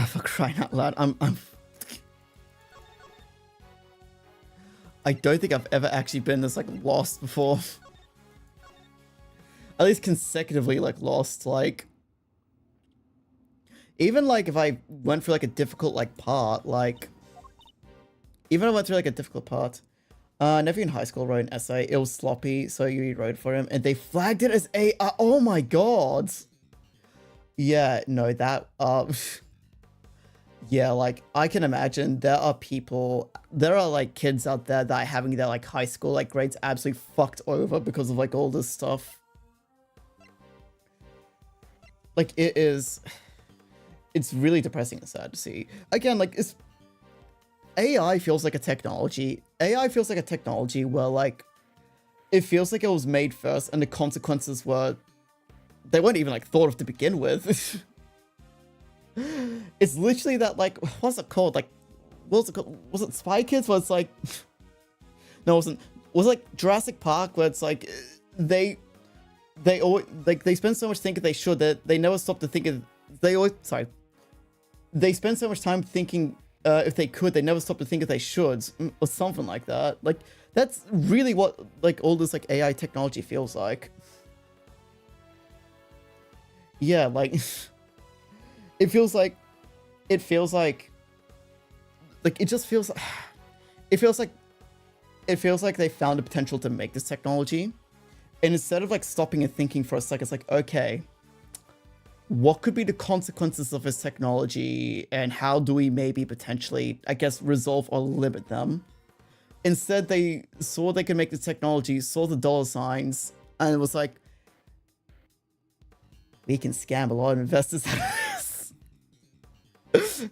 For crying out loud, I don't think I've ever actually been this like lost before. At least consecutively like lost, like even like if I went through like a difficult like part, like even if I went through like a difficult part. Nephew in high school wrote an essay. It was sloppy, so you wrote for him, and they flagged it as a. Oh my god. Yeah, no, that. Yeah, like I can imagine there are like kids out there that are having their like high school like grades absolutely fucked over because of like all this stuff. Like it's really depressing and sad to see. Again, like AI feels like a technology. AI feels like a technology where like it feels like it was made first and the consequences they weren't even like thought of to begin with. It's literally that like, what's it called? Like, what was it called? Was it Spy Kids where it's like, no, it wasn't. Was it like Jurassic Park where it's like they always like they spend so much thinking they should that they never stop to think of they spend so much time thinking if they could, they never stop to think if they should, or something like that. Like that's really what like all this like AI technology feels like. Yeah, like it feels like it just feels like they found the potential to make this technology, and instead of like stopping and thinking for a second, it's like, okay, what could be the consequences of this technology and how do we maybe potentially, I guess, resolve or limit them? Instead, they saw they could make the technology, saw the dollar signs, and it was like, we can scam a lot of investors out of this.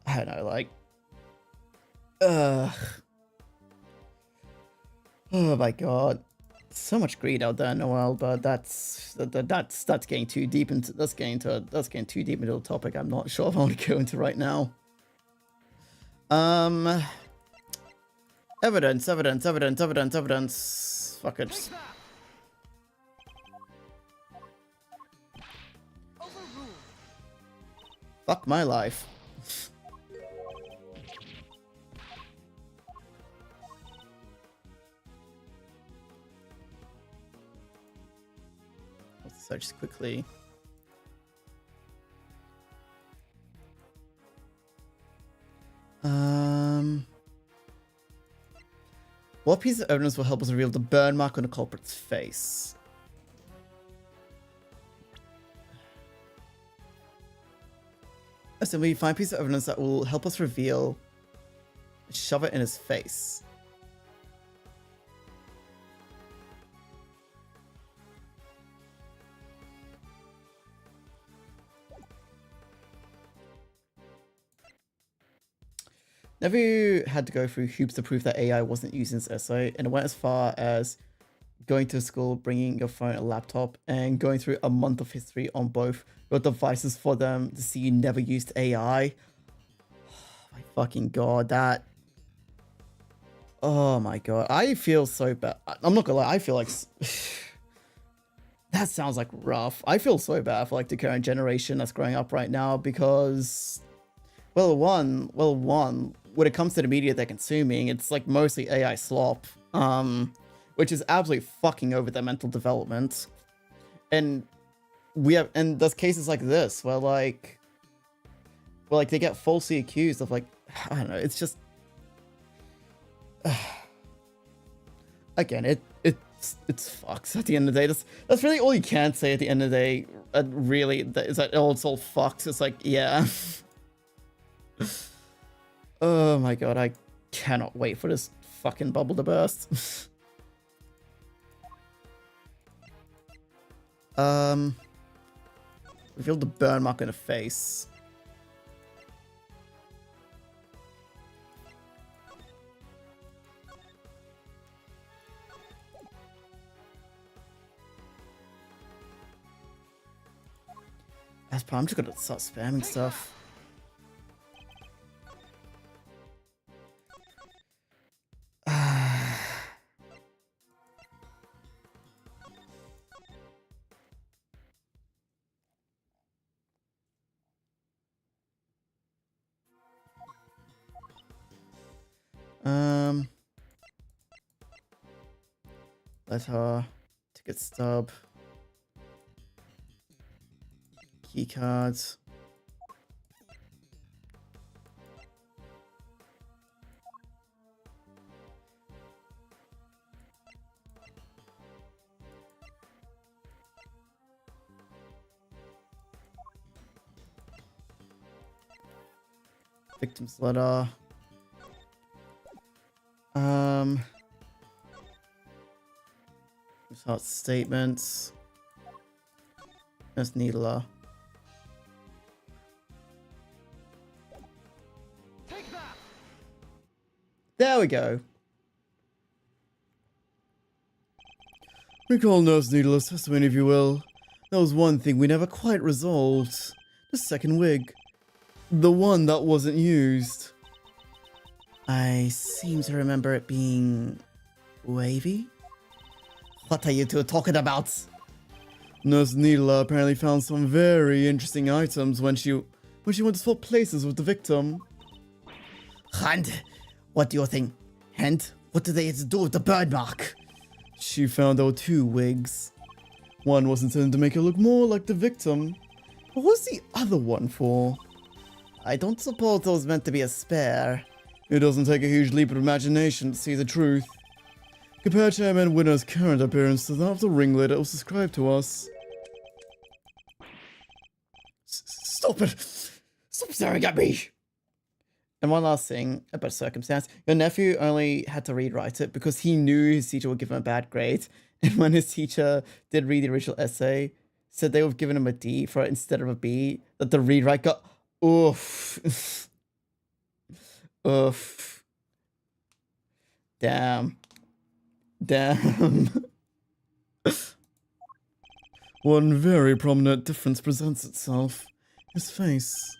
I don't know, like, oh my god. So much greed out there in the world, but that's getting too deep into too deep into the topic I'm not sure if I want to go into right now. Evidence. Fuck it. Fuck my life. Just quickly. What piece of evidence will help us reveal the burn mark on the culprit's face? So we find a piece of evidence that will help us reveal. Shove it in his face. Never had to go through hoops to prove that AI wasn't using this essay, and it went as far as going to school, bringing your phone and laptop, and going through a month of history on both your devices for them to see you never used AI. Oh my fucking god, that... Oh my god, I feel so bad. I'm not gonna lie, I feel like... That sounds like rough. I feel so bad for like the current generation that's growing up right now because... Well, one, when it comes to the media they're consuming, it's like mostly AI slop, which is absolutely fucking over their mental development. And there's cases like this where like they get falsely accused of like, I don't know, it's just, Again, it's fucks at the end of the day. That's really all you can say at the end of the day. Really, is that it's all fucks. It's like, yeah. Oh my god, I cannot wait for this fucking bubble to burst. Reveal the burn mark in the face. That's probably, I'm just gonna start spamming stuff. Letter, ticket stub, key cards. Victim's letter. Start statements. That's Needler. Take that! There we go. Recall Nurse Needler's testimony, if you will. That was one thing we never quite resolved. The second wig. The one that wasn't used. I seem to remember it being wavy. What are you two talking about? Nurse Needler apparently found some very interesting items when she went to swap places with the victim. And what do you think? And what do they have to do with the bird mark? She found out 2 wigs. One was intended to make her look more like the victim. What was the other one for? I don't suppose it was meant to be a spare. It doesn't take a huge leap of imagination to see the truth. Compare Chairman Winner's current appearance to that of the ringleader that was described to us. Stop it! Stop staring at me! And one last thing about circumstance. Your nephew only had to rewrite it because he knew his teacher would give him a bad grade. And when his teacher did read the original essay, said they would have given him a D for it instead of a B, that the rewrite got... Oof. Oof. Damn. One very prominent difference presents itself. His face.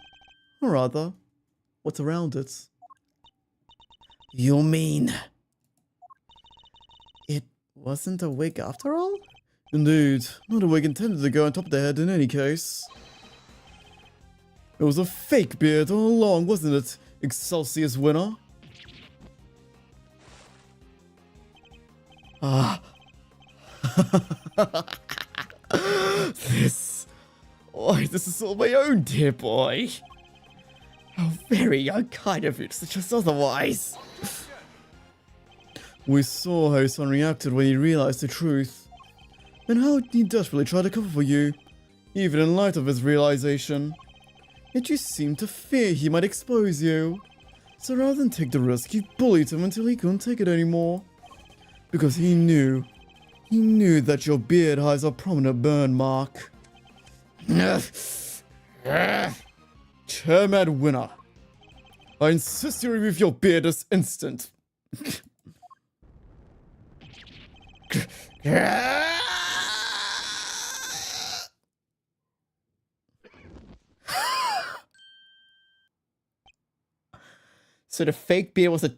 Or rather, what's around it. You mean... it wasn't a wig after all? Indeed, not a wig intended to go on top of the head in any case. It was a fake beard all along, wasn't it, Excelsius Winner? Ah. This is all my own, dear boy. How very unkind of you to suggest otherwise. We saw how your son reacted when he realized the truth, and how he desperately tried to cover for you, even in light of his realization. Yet you seemed to fear he might expose you. So rather than take the risk, you bullied him until he couldn't take it anymore. Because he knew that your beard hides a prominent burn mark. Chairman Winner, I insist you remove your beard this instant. So the fake beard was a...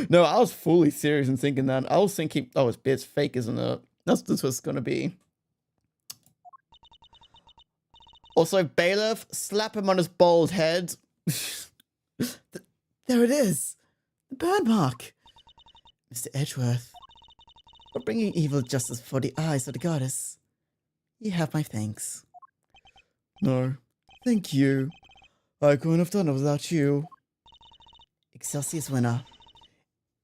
No, I was fully serious in thinking that. I was thinking, oh, his beard's fake, isn't it? That's what it's gonna be. Also, Bailiff, slap him on his bald head. There it is. The bird mark. Mr. Edgeworth, for bringing evil justice before the eyes of the goddess. You have my thanks. No, thank you. I couldn't have done it without you. Excelsius Winner,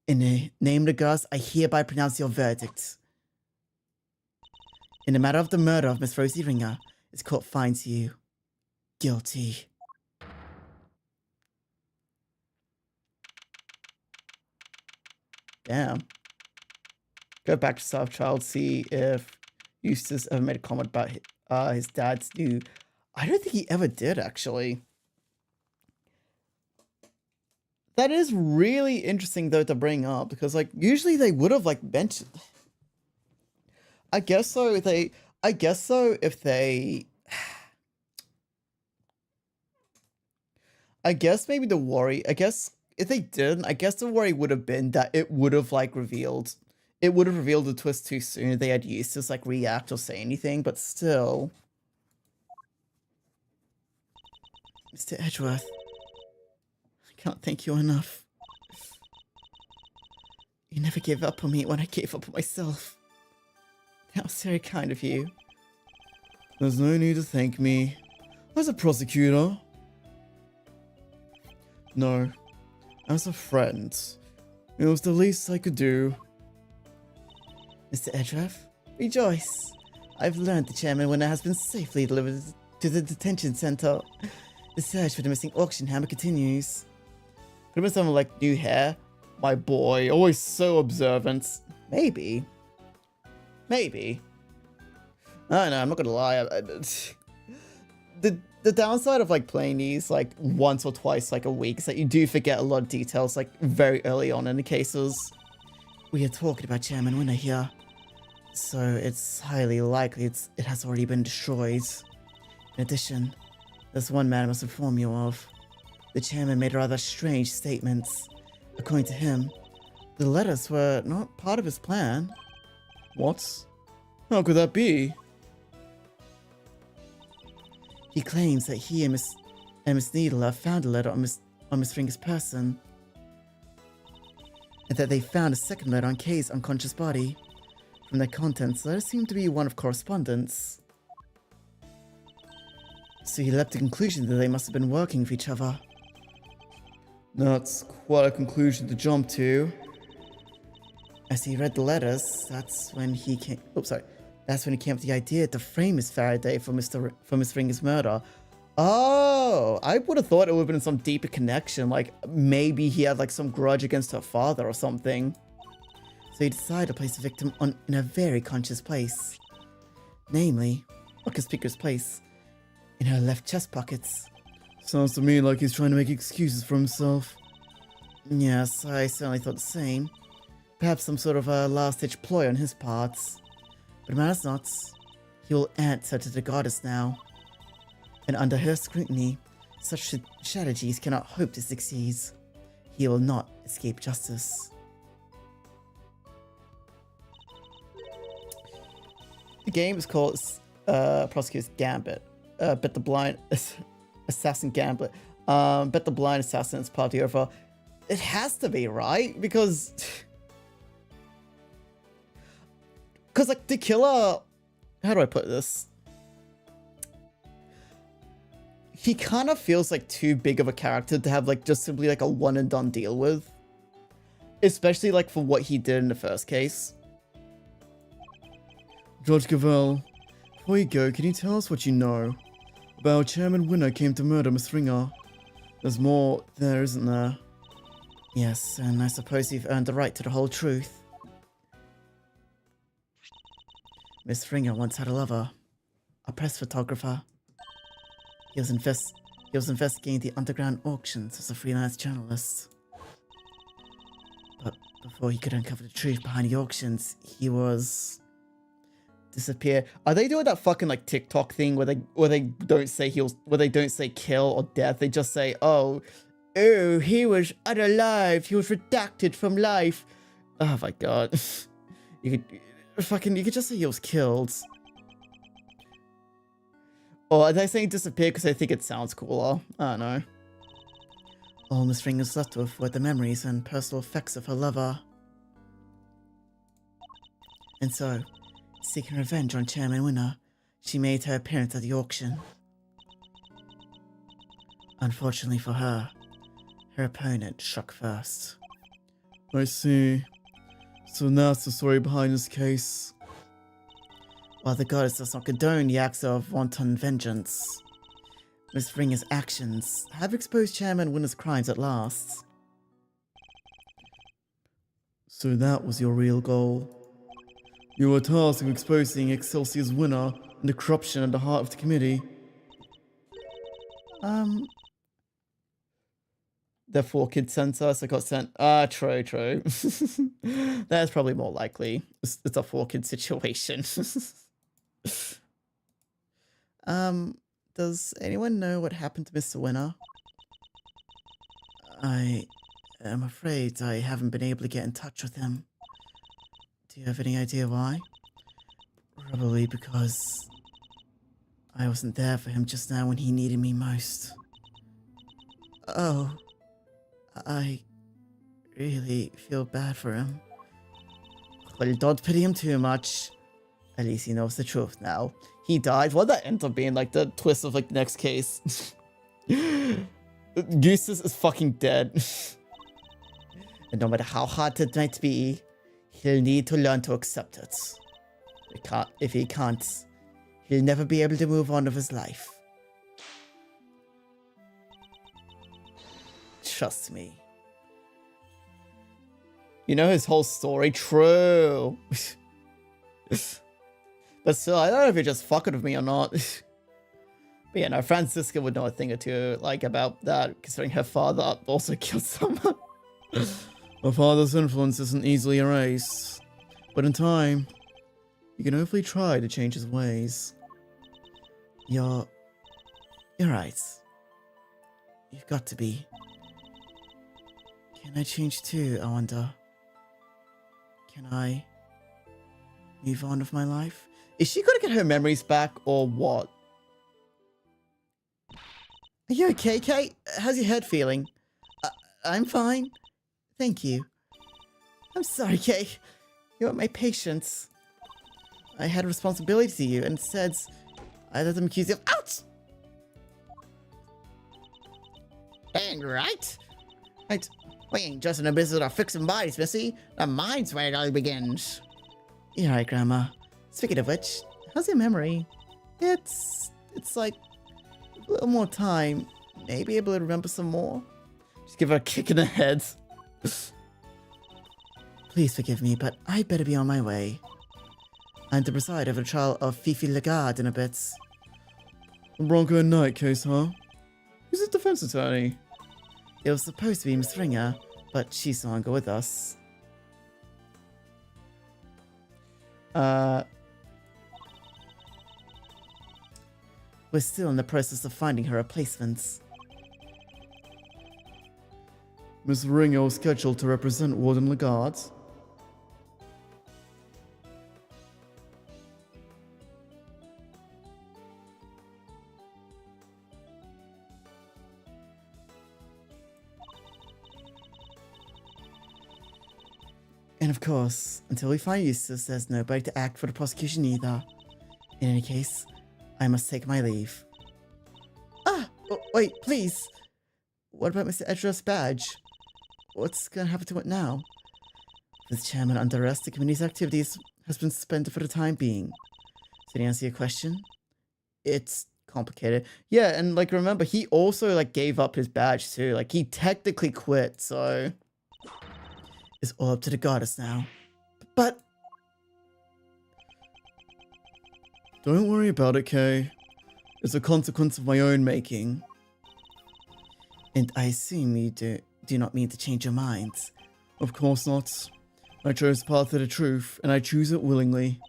In the name of the gods, I hereby pronounce your verdict. In the matter of the murder of Miss Rosie Ringer, this court finds you guilty. Damn. Go back to South Child, see if Eustace ever made a comment about his dad's new. I don't think he ever did, actually. That is really interesting, though, to bring up, because, like, usually they would have, like, mentioned. I guess so if they. I guess so if they. I guess maybe the worry. I guess if they didn't, I guess the worry would have been that it would have, like, revealed. It would have revealed the twist too soon if they had Eustace, like, react or say anything, but still. Mr. Edgeworth, I can't thank you enough. You never gave up on me when I gave up on myself. That was very kind of you. There's no need to thank me. As a prosecutor. No. As a friend. It was the least I could do. Mr. Edgeworth, rejoice. I've learned the chairman winner has been safely delivered to the detention center. The search for the missing auction hammer continues. Could have been someone like new hair. My boy, always so observant. Maybe. Maybe. I don't know, I'm not gonna lie. The downside of like playing these like once or twice like a week is that you do forget a lot of details like very early on in the cases. We are talking about Chairman Winner here, so it's highly likely it has already been destroyed. In addition, there's one matter I must inform you of. The chairman made rather strange statements. According to him, the letters were not part of his plan. What? How could that be? He claims that he and Miss Needle have found a letter on Miss Ringer's person, and that they found a second letter on Kay's unconscious body. From their contents, the letter seemed to be one of correspondence. So he leapt to the conclusion that they must have been working with each other. That's quite a conclusion to jump to. As he read the letters, that's when he came. That's when he came up with the idea to frame Miss Faraday for Miss Ringer's murder. Oh, I would have thought it would have been some deeper connection. Like maybe he had like some grudge against her father or something. So he decided to place the victim in a very conscious place. Namely, a conspicuous place in her left chest pockets. Sounds to me like he's trying to make excuses for himself. Yes, I certainly thought the same. Perhaps some sort of a last-ditch ploy on his part. But it matters not. He will answer to the goddess now. And under her scrutiny, such strategies cannot hope to succeed. He will not escape justice. The game is called Prosecutor's Gambit. Bet the blind assassin gambit. Bet the blind assassin is part of the overall. It has to be, right? Because like the killer, how do I put this? He kind of feels like too big of a character to have like just simply like a one and done deal with. Especially like for what he did in the first case. Judge Cavell, before you go, can you tell us what you know about how Chairman Winner came to murder Miss Ringer? There's more there, isn't there? Yes, and I suppose you've earned the right to the whole truth. Miss Ringer once had a lover, a press photographer. He was investigating the underground auctions as a freelance journalist. But before he could uncover the truth behind the auctions, he was disappear. Are they doing that fucking like TikTok thing where they don't say they don't say kill or death? They just say, oh, he was unalive. He was redacted from life. Oh my god. You could just say he was killed. Or are they saying disappear because they think it sounds cooler? I don't know. All Miss Ringer's left with were the memories and personal effects of her lover. And so, seeking revenge on Chairman Winner, she made her appearance at the auction. Unfortunately for her, her opponent struck first. I see. So that's the story behind this case. While the goddess does not condone the acts of wanton vengeance, Miss Ringer's actions have exposed Chairman Winner's crimes at last. So that was your real goal. You were tasked with exposing Excelsior's Winner and the corruption at the heart of the committee. The 4-kid census I got sent. True. That's probably more likely. It's a 4-kid situation. Does anyone know what happened to Mr. Winner? I am afraid I haven't been able to get in touch with him. Do you have any idea why? Probably because I wasn't there for him just now when he needed me most. Oh, I really feel bad for him. Well, don't pity him too much. At least he knows the truth now. He died. What that ends up being like the twist of like the next case. Eustace is fucking dead. And no matter how hard it might be, he'll need to learn to accept it. If he can't, he'll never be able to move on with his life. Trust me. You know his whole story? True. But still, I don't know if you're just fucking with me or not. But yeah, no, Francisca would know a thing or two, like, about that, considering her father also killed someone. A father's influence isn't easily erased, but in time, you can hopefully try to change his ways. You're right. You've got to be. Can I change too, I wonder? Can I move on with my life? Is she gonna get her memories back, or what? Are you okay, Kate? How's your head feeling? I'm fine. Thank you. I'm sorry, Kate. You're my patience. I had a responsibility to you, and instead, I let them accuse you of— Ouch! Dang right. We ain't just in the business of fixing bodies, Missy. The mind's where it all begins. You're right, Grandma. Speaking of which, how's your memory? It's like a little more time. Maybe able to remember some more. Just give her a kick in the head. Please forgive me, but I'd better be on my way. I'm to preside over the trial of Fifi Lagarde in a bit. A Bronco and Knight case, huh? Who's the defense attorney? It was supposed to be Miss Ringer, but she's no longer with us. We're still in the process of finding her replacements. Miss Ringer was scheduled to represent Warden Lagarde. And of course, until we find Eustace, there's nobody to act for the prosecution either. In any case, I must take my leave. Wait, please. What about Mr. Edgeworth's badge? What's gonna happen to it now? With Chairman under arrest, the committee's activities has been suspended for the time being. So to answer your question, It's complicated. Yeah, and like remember, he also like gave up his badge too. Like he technically quit, so it's all up to the goddess now. but Don't worry about it, Kay. It's a consequence of my own making. And I assume you do not mean to change your mind. Of course not. I chose the path of the truth, and I choose it willingly.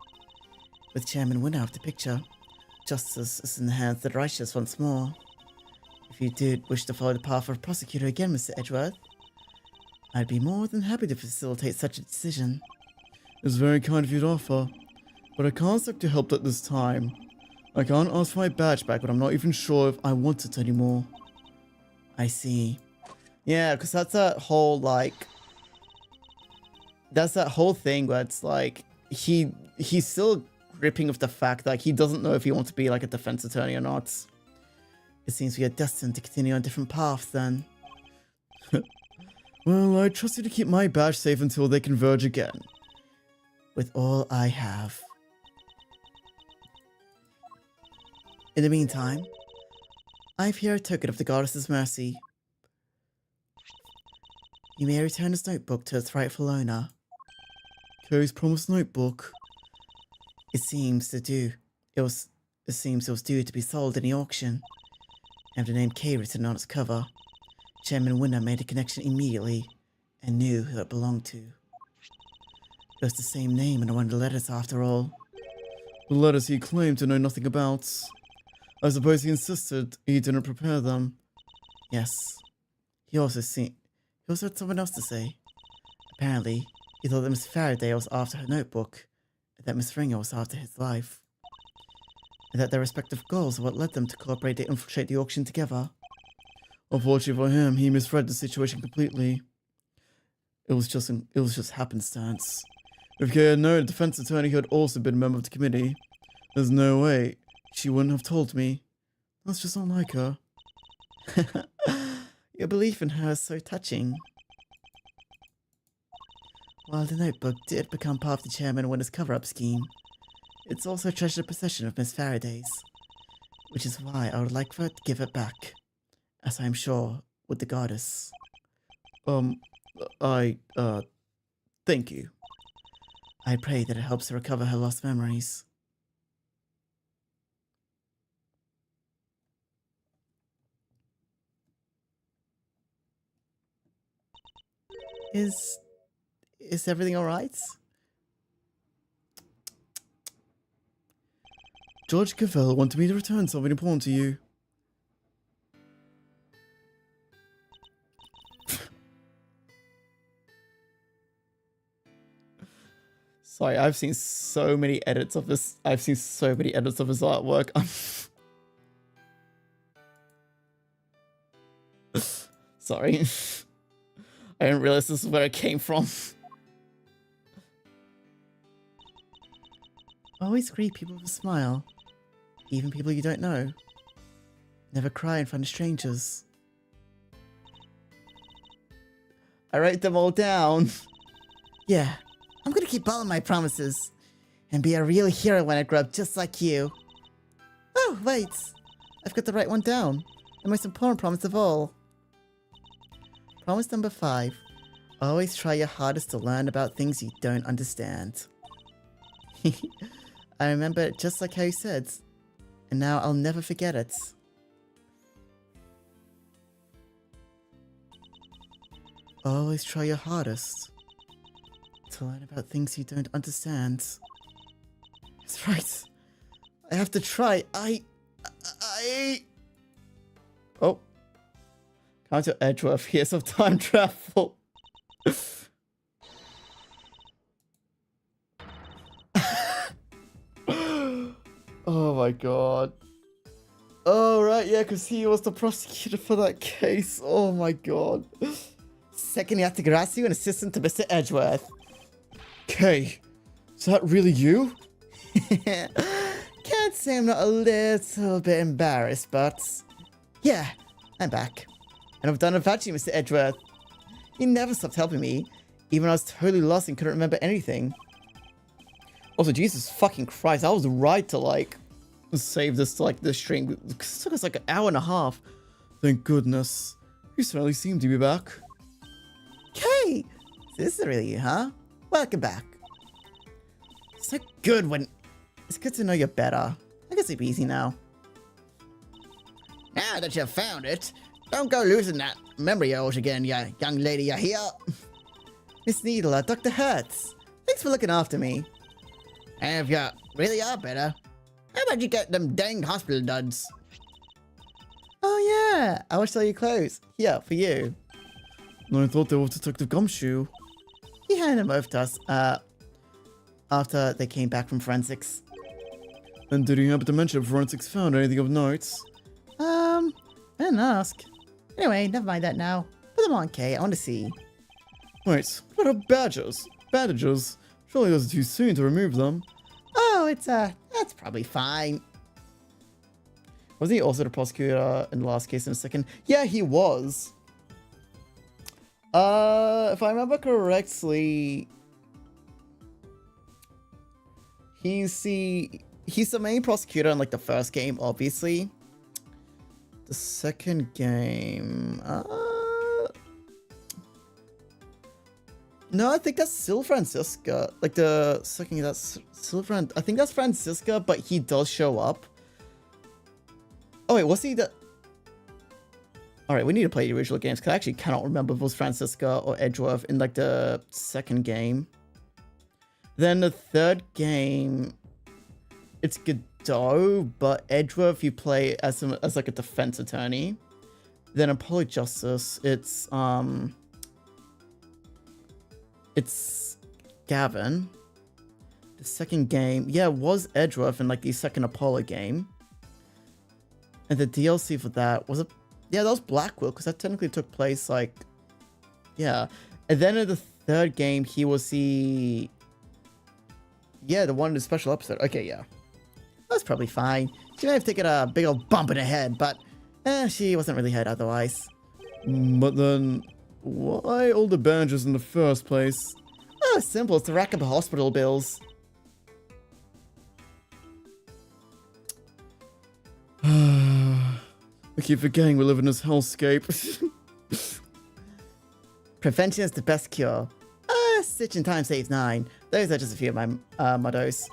With Chairman Winner of the picture, justice is in the hands of the righteous once more. If you did wish to follow the path of prosecutor again, Mr. Edgeworth, I'd be more than happy to facilitate such a decision. It's very kind of you to offer, but I can't accept your help at this time. I can't ask for my badge back, but I'm not even sure if I want it anymore. I see. yeah, because that's that whole like that's that whole thing where it's like he's still gripping with the fact that like, he doesn't know if he wants to be like a defense attorney or not. It seems we are destined to continue on different paths then. Well, I trust you to keep my badge safe until they converge again. With all I have. In the meantime, I've here a token of the goddess's mercy. You may return this notebook to its rightful owner. Carrie's promised notebook. It seems it was due to be sold in the auction, and with the name K written on its cover. Chairman Winner made a connection immediately and knew who it belonged to. It was the same name in one of the letters after all. The letters he claimed to know nothing about. I suppose he insisted he didn't prepare them. Yes. He also had someone else to say. Apparently, he thought that Miss Faraday was after her notebook, and that Miss Ringer was after his life. And that their respective goals were what led them to cooperate to infiltrate the auction together. Unfortunately for him, he misread the situation completely. It was just happenstance. If Kay had known a defense attorney who had also been a member of the committee, there's no way she wouldn't have told me. That's just not like her. Your belief in her is so touching. While the notebook did become part of the Chairman Winner's cover-up scheme, it's also a treasured possession of Miss Faraday's, which is why I would like for her to give it back, as I am sure would the goddess. Thank you. I pray that it helps her recover her lost memories. Is everything alright? George Cavell wanted me to return something important to you. Sorry, I've seen so many edits of this. I've seen so many edits of his artwork. Sorry. I didn't realize this is where it came from. Always greet people with a smile. Even people you don't know. Never cry in front of strangers. I write them all down. Yeah, I'm gonna keep all of my promises. And be a real hero when I grow up just like you. Oh, wait. I've got the right one down. The most important promise of all. Promise number 5. Always try your hardest to learn about things you don't understand. I remember it just like how you said. And now I'll never forget it. Always try your hardest to learn about things you don't understand. That's right. I have to try. Oh. Count your Edgeworth. Years of time travel. Oh my god. Oh, right, yeah, because he was the prosecutor for that case. Oh my god. Second Yatagarasi, an assistant to Mr. Edgeworth. Kay, is that really you? Can't say I'm not a little bit embarrassed, but yeah, I'm back. And I've done without you, Mr. Edgeworth. You never stopped helping me, even when I was totally lost and couldn't remember anything. Also, Jesus fucking Christ, I was right to, like, save this to, like, this stream. It took us, like, an hour and a half. Thank goodness. You certainly seem to be back. Hey! This is really you, huh? Welcome back. It's so good when... It's good to know you're better. I can sleep easy now. Now that you've found it, don't go losing that memory of yours again, you young lady, you hear? Miss Needle, Dr. Hertz. Thanks for looking after me. And if you really are better, how about you get them dang hospital duds? Oh yeah, I will sell you clothes. Here, for you. I thought they were Detective Gumshoe. He handed them over to us, after they came back from forensics. And did you happen to mention if forensics found anything of note? I didn't ask. Anyway, never mind that now. Put them on, Kay. I want to see. Wait, what about badges? Bandages? Surely those are too soon to remove them. Oh, that's probably fine. Was he also the prosecutor in the last case in a second? Yeah, he was. If I remember correctly, he's the main prosecutor in like the first game, obviously. The second game, no, I think that's still Francisca. Like the second, that's still I think that's Francisca, but he does show up. Oh wait, was he the? All right, we need to play the original games because I actually cannot remember if it was Francisca or Edgeworth in like the second game. Then the third game, it's Godot, but Edgeworth you play as like a defense attorney. Then Apollo Justice, it's Gavin. The second game, yeah, it was Edgeworth in like the second Apollo game. And the DLC for that was yeah, that was Blackwell, because that technically took place, like, yeah. And then in the third game, he was the one in the special episode. Okay, yeah. That's probably fine. She may have taken a big old bump in her head, but she wasn't really hurt otherwise. But then, why all the bandages in the first place? Oh, simple. It's to rack up hospital bills. I keep forgetting we live in this hellscape. Prevention is the best cure. Stitch in time saves 9. Those are just a few of my mottos.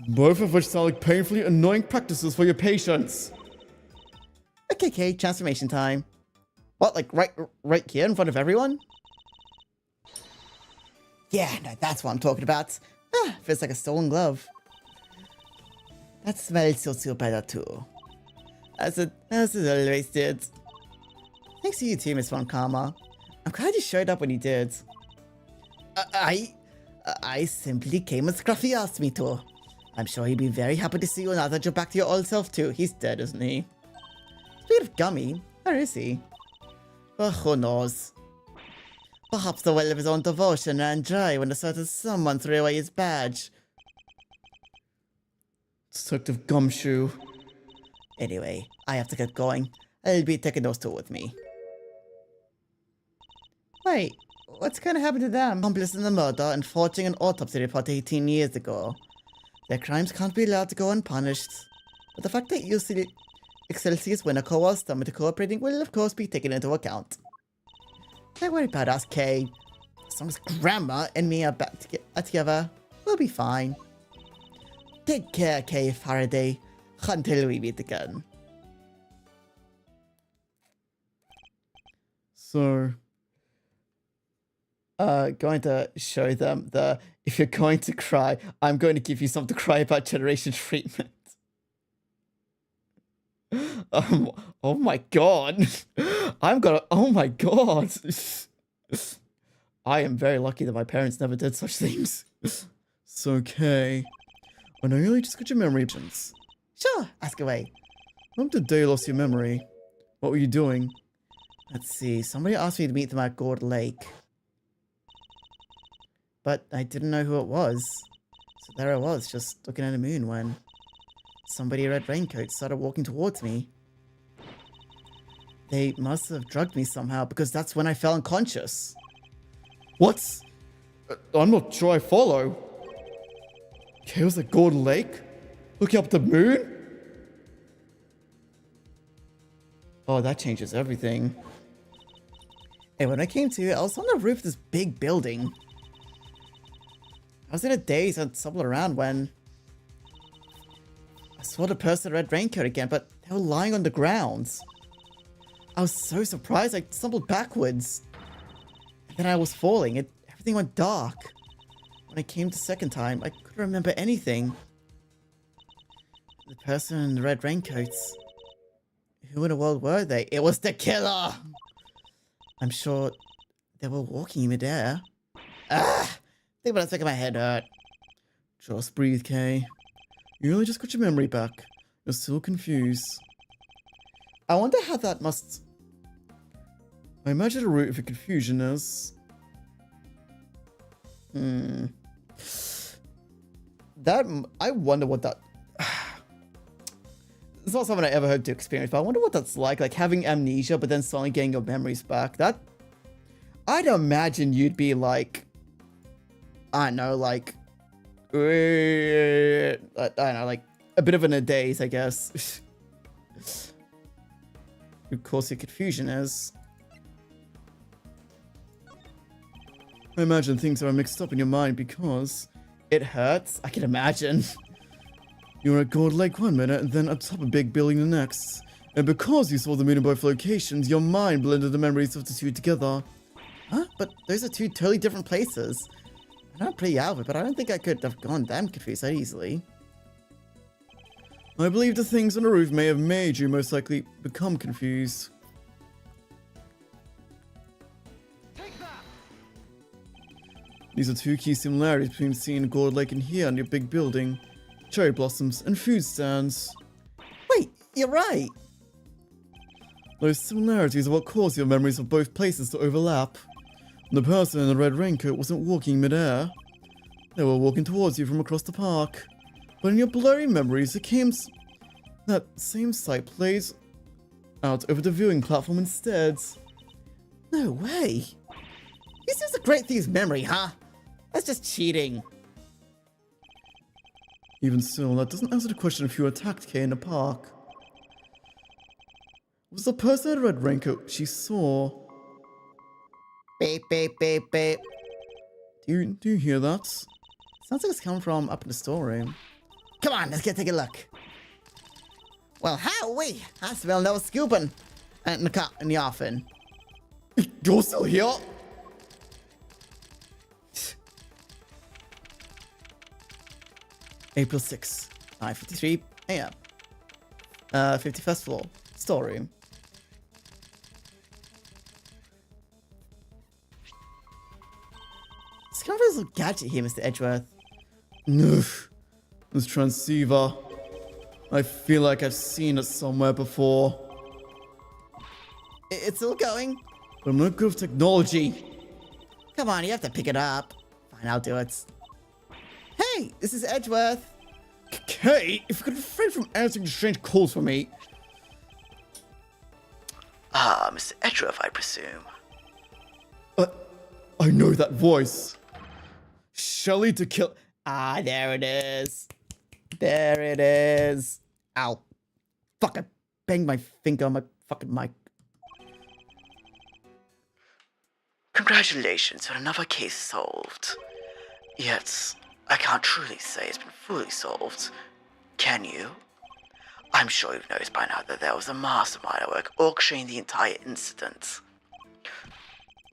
Both of which sound like painfully annoying practices for your patients. Okay, transformation time. What, like right here in front of everyone? Yeah, no, that's what I'm talking about. Feels like a stolen glove. That smells so better too. As it always did. Thanks to you too, Miss Von Karma. I'm glad you showed up when you did. I simply came as Scruffy asked me to. I'm sure he'd be very happy to see you now that you're back to your old self too. He's dead, isn't he? Speaking of Gummy, where is he? Oh, who knows? Perhaps the well of his own devotion ran dry when a certain someone threw away his badge. Detective Gumshoe. Anyway, I have to get going. I'll be taking those two with me. Wait, what's gonna happen to them? Accomplice in the murder and forging an autopsy report 18 years ago. Their crimes can't be allowed to go unpunished. But the fact that Excelsius Winoco was summoned to cooperating will of course be taken into account. Don't worry about us, Kay. As long as Grandma and me are back together, we'll be fine. Take care, Kay Faraday, until we meet again. So, going to show them if you're going to cry, I'm going to give you something to cry about generation treatment. Oh my god. Oh my god. I am very lucky that my parents never did such things. so Kay, I know you only just got your memory options. Sure, ask away. When the day you lost your memory, what were you doing? Let's see, somebody asked me to meet them at Gourd Lake. But I didn't know who it was. So there I was, just looking at the moon when somebody in a red raincoat started walking towards me. They must have drugged me somehow because that's when I fell unconscious. What? I'm not sure I follow. Kay was at Golden Lake? Looking up at the moon? Oh, that changes everything. Hey, when I came to, I was on the roof of this big building. I was in a daze and stumbled around when I saw the person in the red raincoat again, but they were lying on the ground. I was so surprised I stumbled backwards. And then I was falling. Everything went dark. When I came the second time, I couldn't remember anything. The person in the red raincoats. Who in the world were they? It was the killer! I'm sure they were walking in midair. Think about it, making my head hurt. Just breathe, Kay. You only just got your memory back. You're still confused. I wonder how that must... I imagine the root of your confusion is... I wonder what that... It's not something I ever heard to experience, but I wonder what that's like having amnesia, but then suddenly getting your memories back. That I'd imagine you'd be like, I don't know, like, I don't know, like a bit of an a daze, I guess. Of course, your confusion is. I imagine things are mixed up in your mind because it hurts. I can imagine. You're at Gold Lake one minute and then atop a big building the next. And because you saw the moon in both locations, your mind blended the memories of the two together. Huh? But those are two totally different places. I know I'm pretty out of it, but I don't think I could have gone damn confused that easily. I believe the things on the roof may have made you most likely become confused. Take that! These are two key similarities between seeing Gold Lake and here in your big building. Cherry blossoms and food stands. Wait, you're right. Those similarities are what cause your memories of both places to overlap. The person in the red raincoat wasn't walking midair. They were walking towards you from across the park. But in your blurry memories, that same sight plays out over the viewing platform instead. No way. He seems a great thief's memory, huh? That's just cheating. Even so, that doesn't answer the question if you attacked Kay in the park. Was the person in the red raincoat she saw? Beep, beep, beep, beep. Do you hear that? Sounds like it's coming from up in the storeroom. Come on, let's take a look. Well, howdy! I smell no scooping in the oven. You're still here? April 6th, 9:53 a.m. 51st floor, storeroom. It's kind of a little gadget here, Mr. Edgeworth. Oof. This transceiver. I feel like I've seen it somewhere before. It's still going. But I'm not good with technology. Come on, you have to pick it up. Fine, I'll do it. Hey, this is Edgeworth. Kay, if you could refrain from answering strange calls for me. Ah, Mr. Edgeworth, I presume. I know that voice. Shelly to kill. Ah, there it is. There it is. Ow. Fuck, I banged my finger on my fucking mic. Congratulations on another case solved. Yet, I can't truly say it's been fully solved. Can you? I'm sure you've noticed by now that there was a mastermind at work orchestrating the entire incident.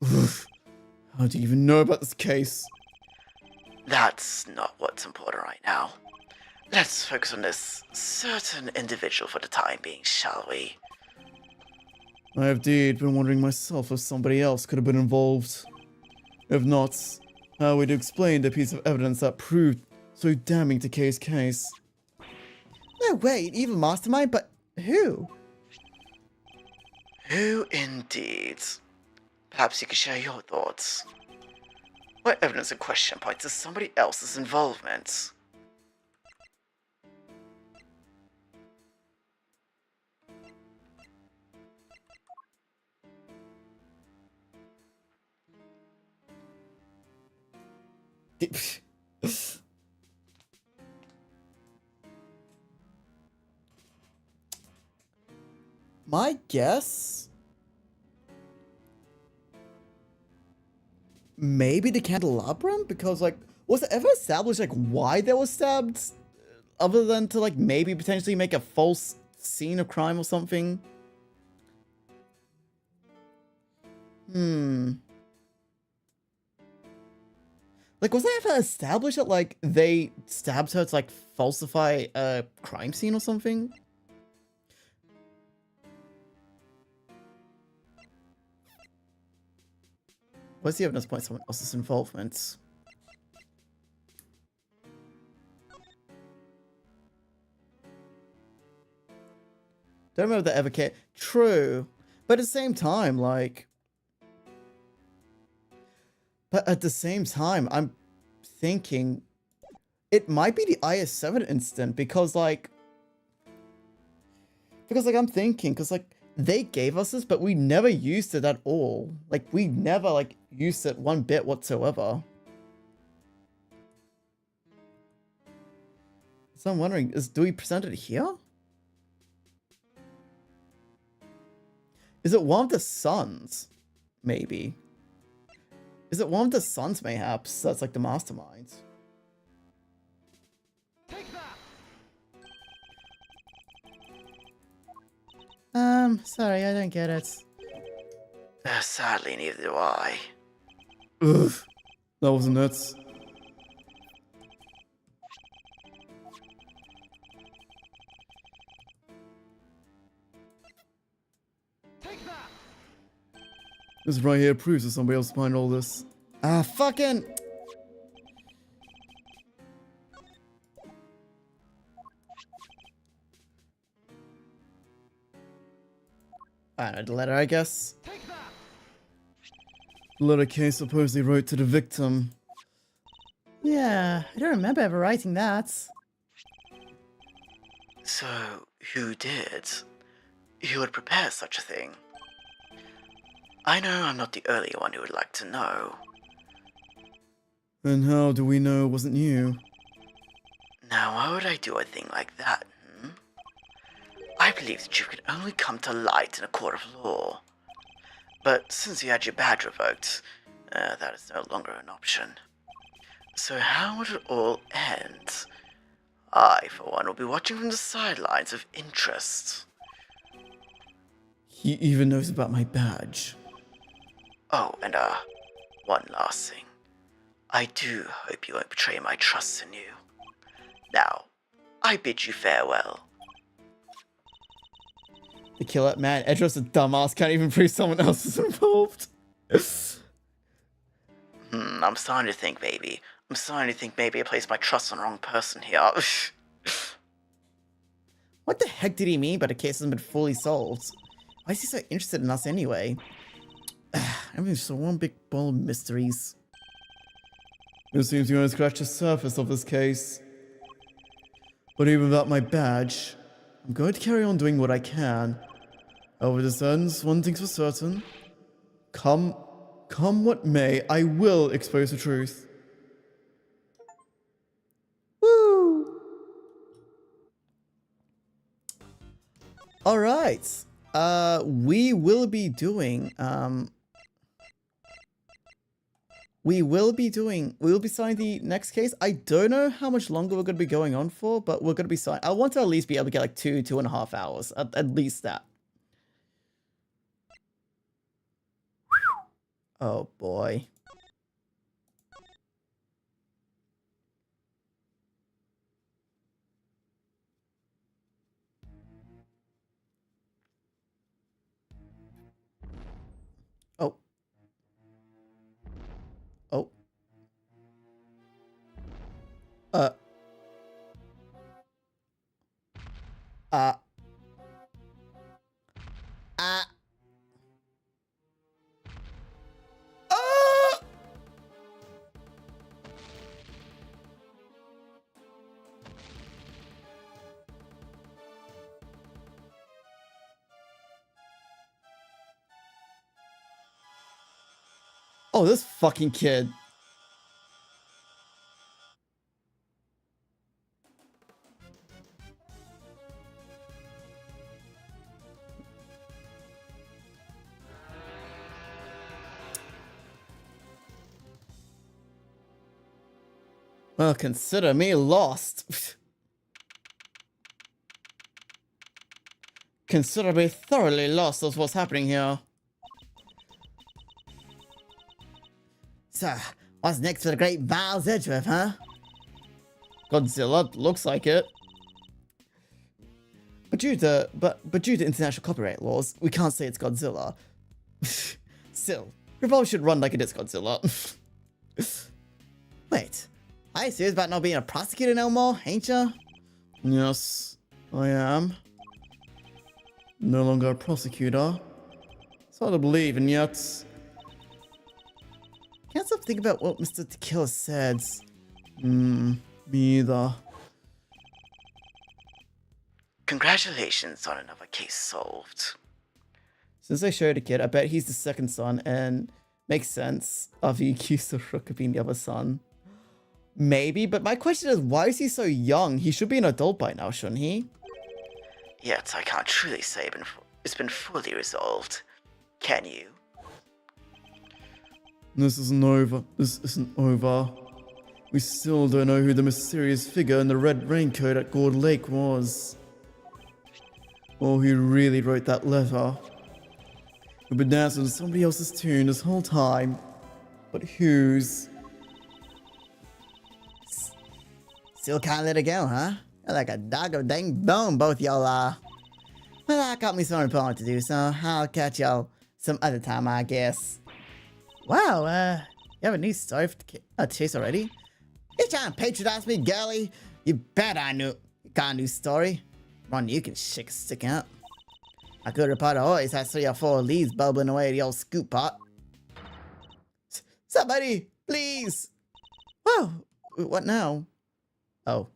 Oof. How do you even know about this case? That's not what's important right now. Let's focus on this certain individual for the time being, shall we? I have indeed been wondering myself if somebody else could have been involved. If not, how would you explain the piece of evidence that proved so damning to Kay's case? No, wait, evil mastermind, but who? Who indeed? Perhaps you could share your thoughts. What evidence in question points to somebody else's involvement? My guess? Maybe the candelabrum? Because, like, was it ever established, like, why they were stabbed? Other than to, like, maybe potentially make a false scene of crime or something? Like, was that ever established that, like, they stabbed her to, like, falsify a crime scene or something? What's the evidence point someone else's involvement? Don't remember that ever came. True. But at the same time, like... But at the same time, I'm thinking... It might be the IS-7 incident, because, like... Because, like, I'm thinking, because, like, they gave us this, but we never used it at all. Like, we never, like, used it one bit whatsoever. So I'm wondering, do we present it here? Is it one of the sons? Maybe. Is it one of the sons, mayhaps? That's like the mastermind. Take that. Sorry, I don't get it. Sadly, neither do I. Ugh. That was nuts. Take that. This right here proves that somebody else behind all this. Ah, fucking... I don't know, the letter, I guess. Take that. The letter K supposedly wrote to the victim. Yeah, I don't remember ever writing that. So, who did? Who would prepare such a thing? I know I'm not the only one who would like to know. And how do we know it wasn't you? Now, why would I do a thing like that, hmm? I believe the truth can only come to light in a court of law. But since you had your badge revoked, that is no longer an option. So how would it all end? I, for one, will be watching from the sidelines with interest. He even knows about my badge. Oh, and one last thing. I do hope you won't betray my trust in you. Now, I bid you farewell. The killer, man, Edros a dumbass, can't even prove someone else is involved. I'm starting to think, baby. I'm starting to think maybe I placed my trust on the wrong person here. What the heck did he mean by the case hasn't been fully solved? Why is he so interested in us anyway? Everything's just one big ball of mysteries. It seems you only scratched the surface of this case. But even without my badge, I'm going to carry on doing what I can. However this ends, one thing's for certain. Come what may, I will expose the truth. Woo! Alright. We will be signing the next case. I don't know how much longer we're going to be going on for, but we're going to be signing. I want to at least be able to get like 2.5 hours. At least that. Oh boy. Oh. Oh. Uh. Ah. Ah. Oh, this fucking kid. Well, consider me lost. Consider me thoroughly lost as what's happening here. So, what's next for the great Miles Edgeworth, huh? Godzilla, looks like it. But due to international copyright laws, we can't say it's Godzilla. Still, we probably should run like it is Godzilla. Wait, are you serious about not being a prosecutor no more, ain't ya? Yes, I am. No longer a prosecutor. It's hard to believe, and yet... Can't stop thinking about what Mr. Tequila said. me either. Congratulations on another case solved. Since they showed a kid, I bet he's the second son, and makes sense after you accused the Rook of being the other son. Maybe, but my question is, why is he so young? He should be an adult by now, shouldn't he? Yet I can't truly say it's been fully resolved. Can you? This isn't over. This isn't over. We still don't know who the mysterious figure in the red raincoat at Gourd Lake was. Or who really wrote that letter. We've been dancing to somebody else's tune this whole time. But whose? Still can't let it go, huh? You're like a dog of dang bone, both y'all are. Well, I got me something important to do, so I'll catch y'all some other time, I guess. Wow, you have a new story for Chase already? You trying to patronize me, girlie? You bet I got a new story. One you can shake a stick out. A good reporter always has 3 or 4 leads bubbling away the old scoop pot. Somebody, please! Wow, what now? Oh.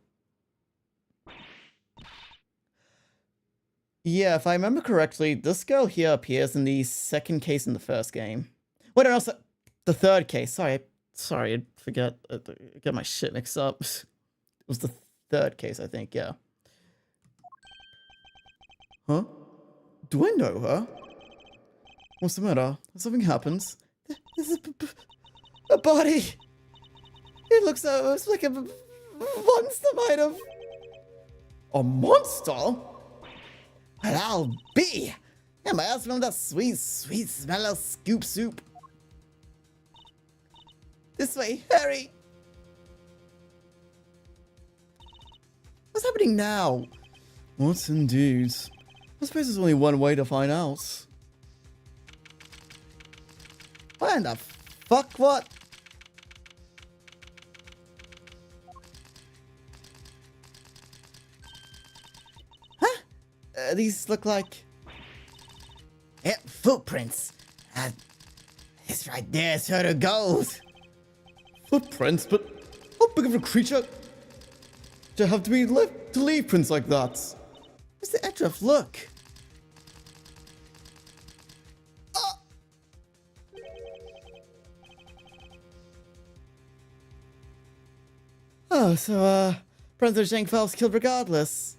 Yeah, if I remember correctly, this girl here appears in the second case in the first game. Wait, no, the third case. Sorry, I forget. I get my shit mixed up. It was the third case, I think, yeah. Huh? Do I know her? What's the matter? Something happens. There's a body. It looks like a monster might have. A monster? Well, I'll be. Yeah, my husband, that sweet, sweet smell of scoop soup. This way, hurry. What's happening now? What indeed? I suppose there's only one way to find out. What in the fuck? What? Huh? These look like... Yeah, footprints. This right there is where it goes. Footprints? But how big of a creature to have to be left to leave prints like that? Where's the address? Look. Oh, so, Princess Zhang was killed regardless.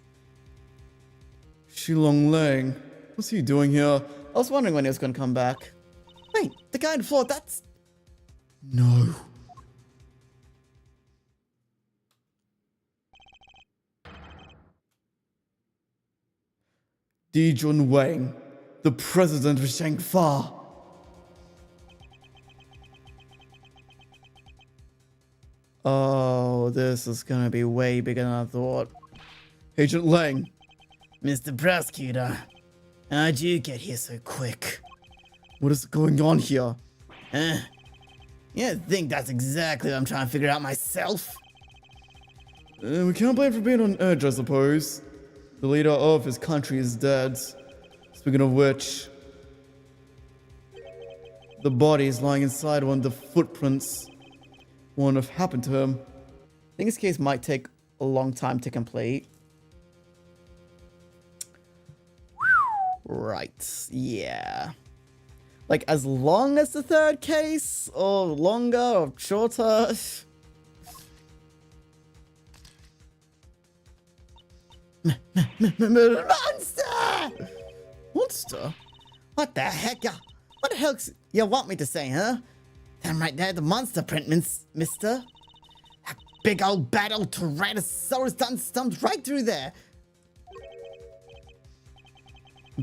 Shilong Lang. What's he doing here? I was wondering when he was going to come back. Wait, the guy on the floor, that's... No. Dijun Wang, the president of Shangfa. Oh, this is gonna be way bigger than I thought. Agent Lang. Mr. Prosecutor, how'd you get here so quick? What is going on here? You think that's exactly what I'm trying to figure out myself? We can't blame him for being on edge, I suppose. The leader of his country is dead. Speaking of which, the body is lying inside one of the footprints. Wouldn't have happened to him. I think this case might take a long time to complete. Right, yeah. Like, as long as the third case, or longer, or shorter. Monster! Monster? What the heck? What the hell you want me to say, huh? Them right there, the monster print, mister. That big old bad old Tyrannosaurus done stumped right through there.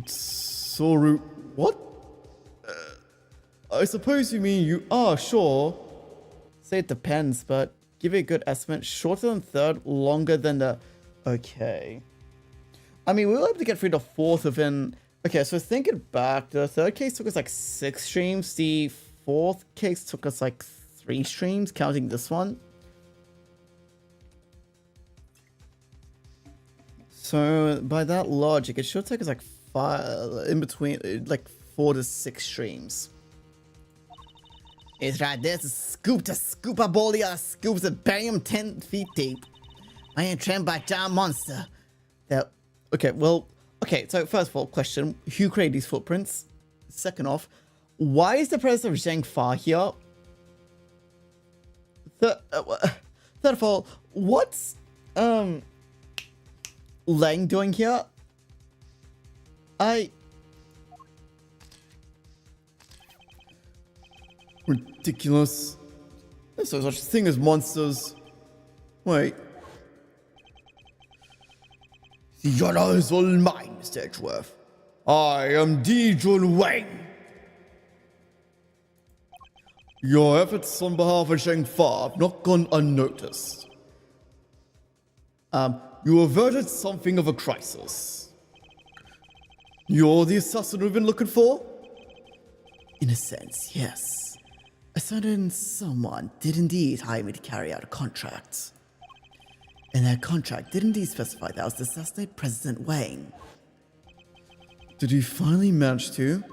Soru. What? I suppose you mean you are sure. Say it depends, but give it a good estimate. Shorter than third, longer than the... Okay. I mean, we were able to get through the fourth within... Okay, so thinking back, the third case took us like 6 streams. The fourth case took us like 3 streams, counting this one. So by that logic, it should take us like 5, in between, like 4 to 6 streams. It's right there's a scoop to scoop a ball of scoops of barium 10 feet deep. I am trained by John Monster. Yeah. Okay, well, okay, so first of all, question, who created these footprints? second off, why is the presence of Zheng Fa here? Third of all, what's Lang doing here? Ridiculous. There's no such thing as monsters. Wait. The honor is all mine, Mr. Edgeworth. I am Dijun Wang. Your efforts on behalf of Sheng Fa have not gone unnoticed. You averted something of a crisis. You're the assassin we've been looking for? In a sense, yes. A certain someone did indeed hire me to carry out a contract. And that contract did indeed specify that I was to assassinate President Wang. Did he finally manage to?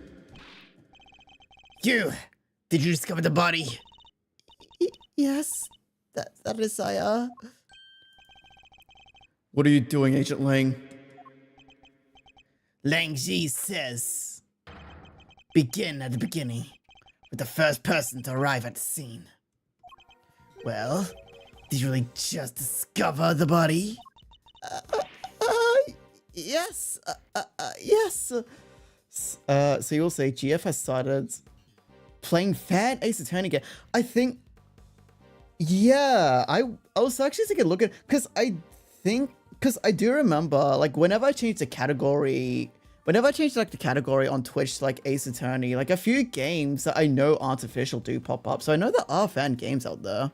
You! Did you discover the body? Yes, that is What are you doing, Agent Lang? Lang Ji says, begin at the beginning, with the first person to arrive at the scene. Well, did you really just discover the body? yes, yes. So you'll say GF has started playing fan Ace Attorney again. I think, yeah, I was actually taking a look at, because I do remember, like, whenever I changed the category on Twitch to, like, Ace Attorney, like, a few games that I know aren't official do pop up, so I know there are fan games out there.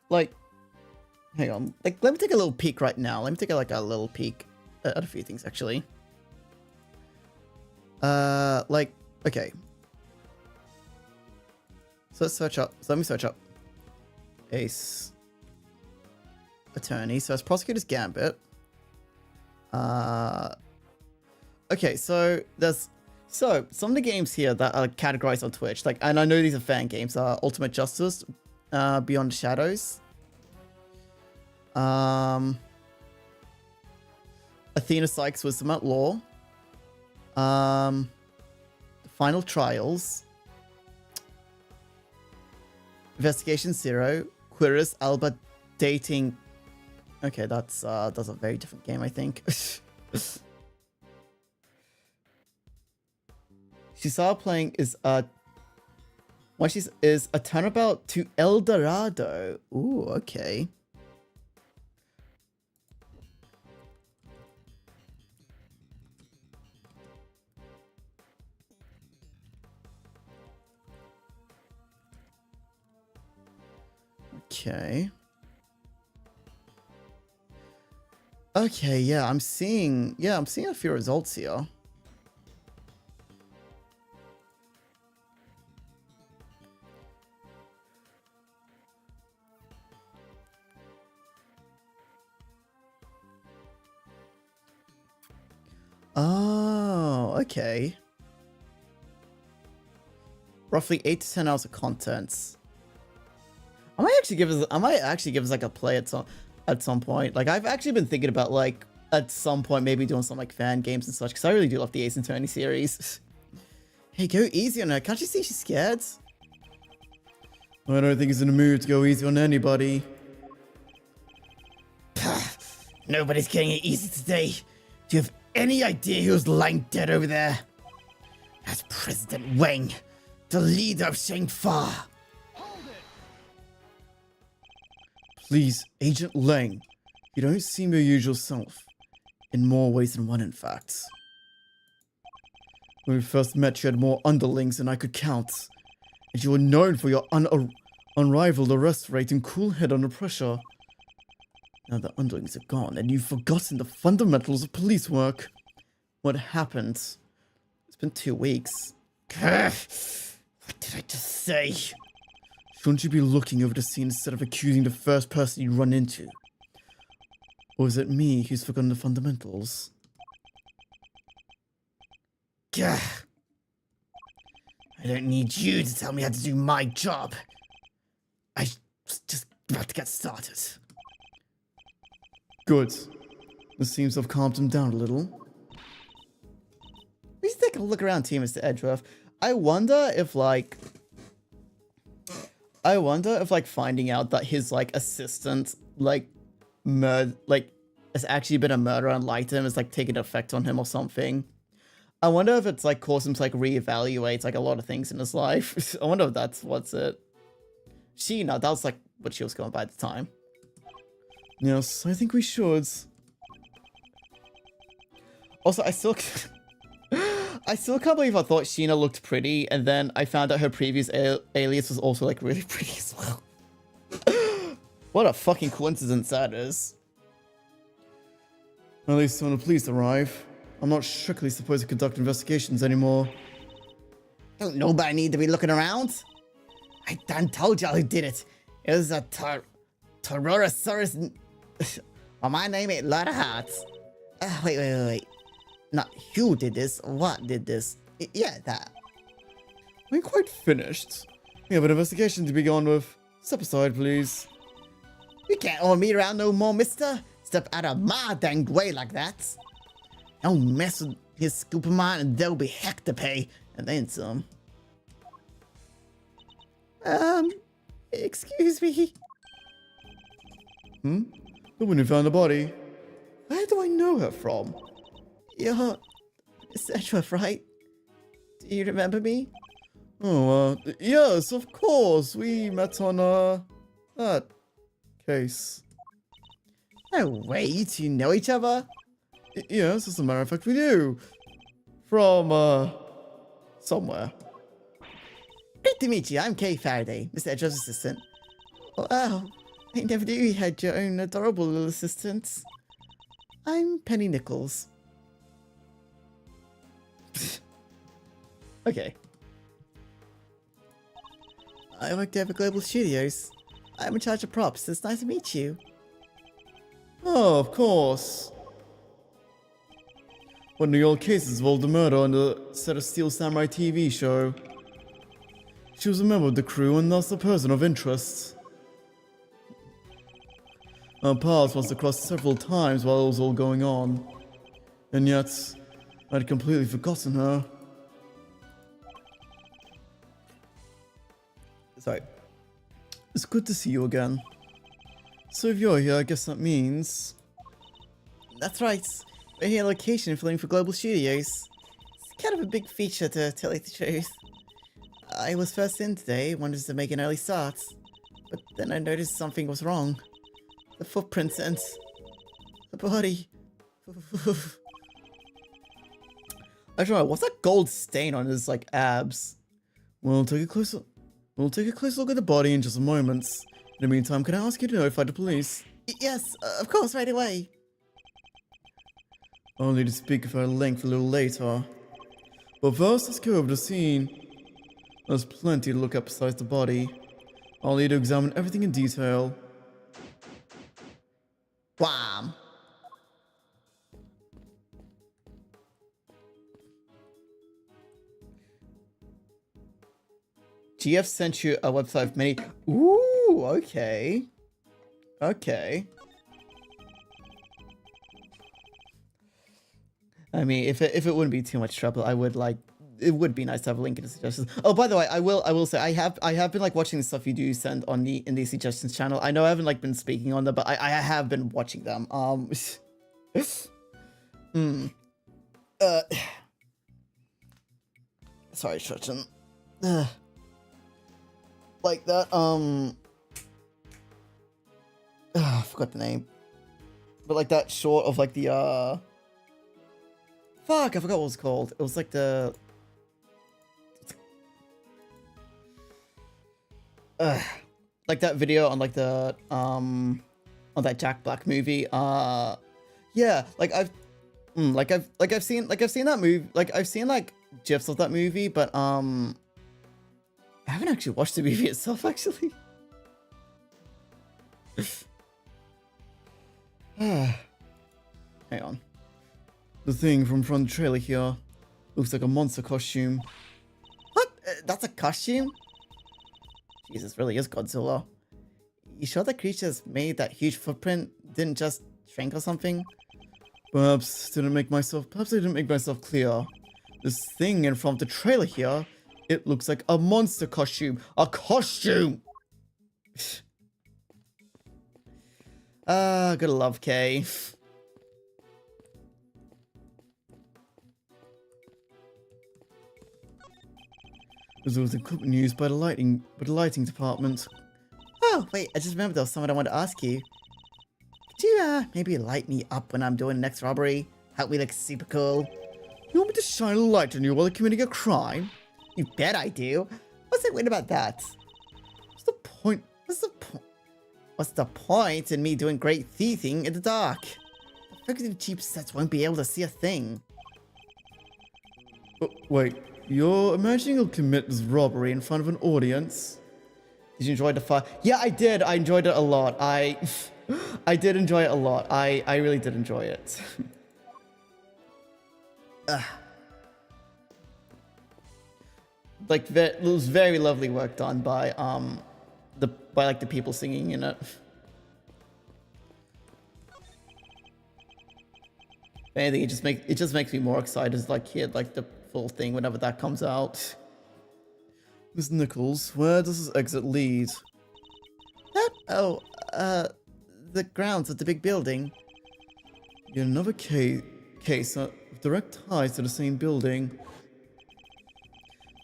Like, hang on. Like, let me take a little peek right now. Let me take, a little peek at a few things, actually. Like, okay. So let me search up Ace Attorney. So it's Prosecutor's Gambit. Okay, so some of the games here that are categorized on Twitch, like, and I know these are fan games, are Ultimate Justice, Beyond the Shadows, Athena Sykes Wisdom at Law, Final Trials, Investigation Zero, Quiris Alba Dating. Okay, that's a very different game, I think. She saw playing is a turnabout to El Dorado. Ooh, okay. Okay. Okay, yeah, I'm seeing a few results here. Oh, okay. Roughly 8 to 10 hours of contents. I might actually give us like a play at some point. Like, I've actually been thinking about, like, at some point maybe doing some like fan games and such, because I really do love the Ace Attorney series. Hey, go easy on her. Can't you see she's scared? I don't think he's in the mood to go easy on anybody. Nobody's getting it easy today. Do you have any idea who's lying dead over there? That's President Wang, the leader of Sheng Fa. Please, Agent Lang, you don't seem your usual self. In more ways than one, in fact. When we first met, you had more underlings than I could count. And you were known for your unrivaled arrest rate and cool head under pressure. Now the underlings are gone, and you've forgotten the fundamentals of police work. What happened? It's been 2 weeks. What did I just say? Shouldn't you be looking over the scene instead of accusing the first person you run into? Or is it me who's forgotten the fundamentals? Gah. I don't need you to tell me how to do my job. I was just about to get started. Good. This seems to have calmed him down a little. We should take a look around too, Mr. Edgeworth. I wonder if like finding out that his like assistant has actually been a murderer and lied to him is like taking effect on him or something. I wonder if it's like caused him to like reevaluate like a lot of things in his life. I wonder if that's what's it. Sheena, that was like what she was going by at the time. Yes, I think we should. Also, I still can't believe I thought Sheena looked pretty, and then I found out her previous alias was also like really pretty as well. What a fucking coincidence that is. At least when the police arrive, I'm not strictly supposed to conduct investigations anymore. Don't nobody need to be looking around. I done told y'all who did it. It was a Taurosaurus. Well, my name ain't Lot of Hearts. Wait. Not who did this, what did this. Yeah, that. I ain't quite finished. We have an investigation to be gone with. Step aside, please. You can't all meet around no more, mister. Step out of my dang way like that. Don't mess with his scoop of mine and there'll be heck to pay. And then some. Excuse me. The one who found the body. Where do I know her from? You're Miss Edgeworth, right? Do you remember me? Oh, yes, of course. We met on, that case. No way, you two know each other? Yes, as a matter of fact, we do. From, somewhere. Great to meet you. I'm Kay Faraday, Mr. Edgeworth's assistant. Wow, I never knew you had your own adorable little assistant. I'm Penny Nichols. Okay. I work there for Global Studios. I'm in charge of props. It's nice to meet you. Oh, of course. One of the old cases involved a murder on the set of Steel Samurai TV show. She was a member of the crew and thus a person of interest. Our paths must have crossed several times while it was all going on. And yet, I'd completely forgotten her. Sorry. It's good to see you again. So if you're here, I guess that means... That's right. We're here on location filming for Global Studios. It's kind of a big feature to tell you the truth. I was first in today, wanted to make an early start. But then I noticed something was wrong. The footprints and the body. I don't know, what's that gold stain on his like abs? We'll take a closer look at the body in just a moment. In the meantime, can I ask you to notify the police? Yes, of course, right away. I'll need to speak of her length a little later. But first, let's go over the scene. There's plenty to look at besides the body. I'll need to examine everything in detail. Wham! GF sent you a website of many. Ooh, okay. Okay. I mean, if it wouldn't be too much trouble, I would like. It would be nice to have a link in the suggestions. Oh, by the way, I will say I have been like watching the stuff you do send on the in the suggestions channel. I know I haven't like been speaking on them, but I have been watching them. Sorry, Shochin. Like that, I forgot the name. But like that short of like the, fuck, I forgot what it was called. It was like the, like that video on like the, on that Jack Black movie. Yeah, like I've seen that movie, like I've seen like GIFs of that movie, but, I haven't actually watched the movie itself, actually. Hang on. The thing from front trailer here looks like a monster costume. What? That's a costume? Jesus, really is Godzilla. You sure the creatures made that huge footprint didn't just shrink or something? Perhaps I didn't make myself clear. This thing in front of the trailer here, it looks like a monster costume. A costume! Ah, gotta love Kay. This was equipment used by the lighting department. Oh, wait, I just remembered there was someone I wanted to ask you. Could you, maybe light me up when I'm doing the next robbery? Help me look super cool? You want me to shine a light on you while you're committing a crime? You bet I do. What's so weird about that? What's the point? What's the point in me doing great thieving in the dark? The freaking cheap sets won't be able to see a thing. Oh, wait, you're imagining you'll commit this robbery in front of an audience? Did you enjoy the fire? Yeah, I did. I enjoyed it a lot. I did enjoy it a lot. I really did enjoy it. Like, it was very lovely work done by the people singing in it. If anything, it just makes me more excited to like hear like the full thing whenever that comes out. Miss Nichols, where does this exit lead? The grounds of the big building. Yet another case of direct ties to the same building.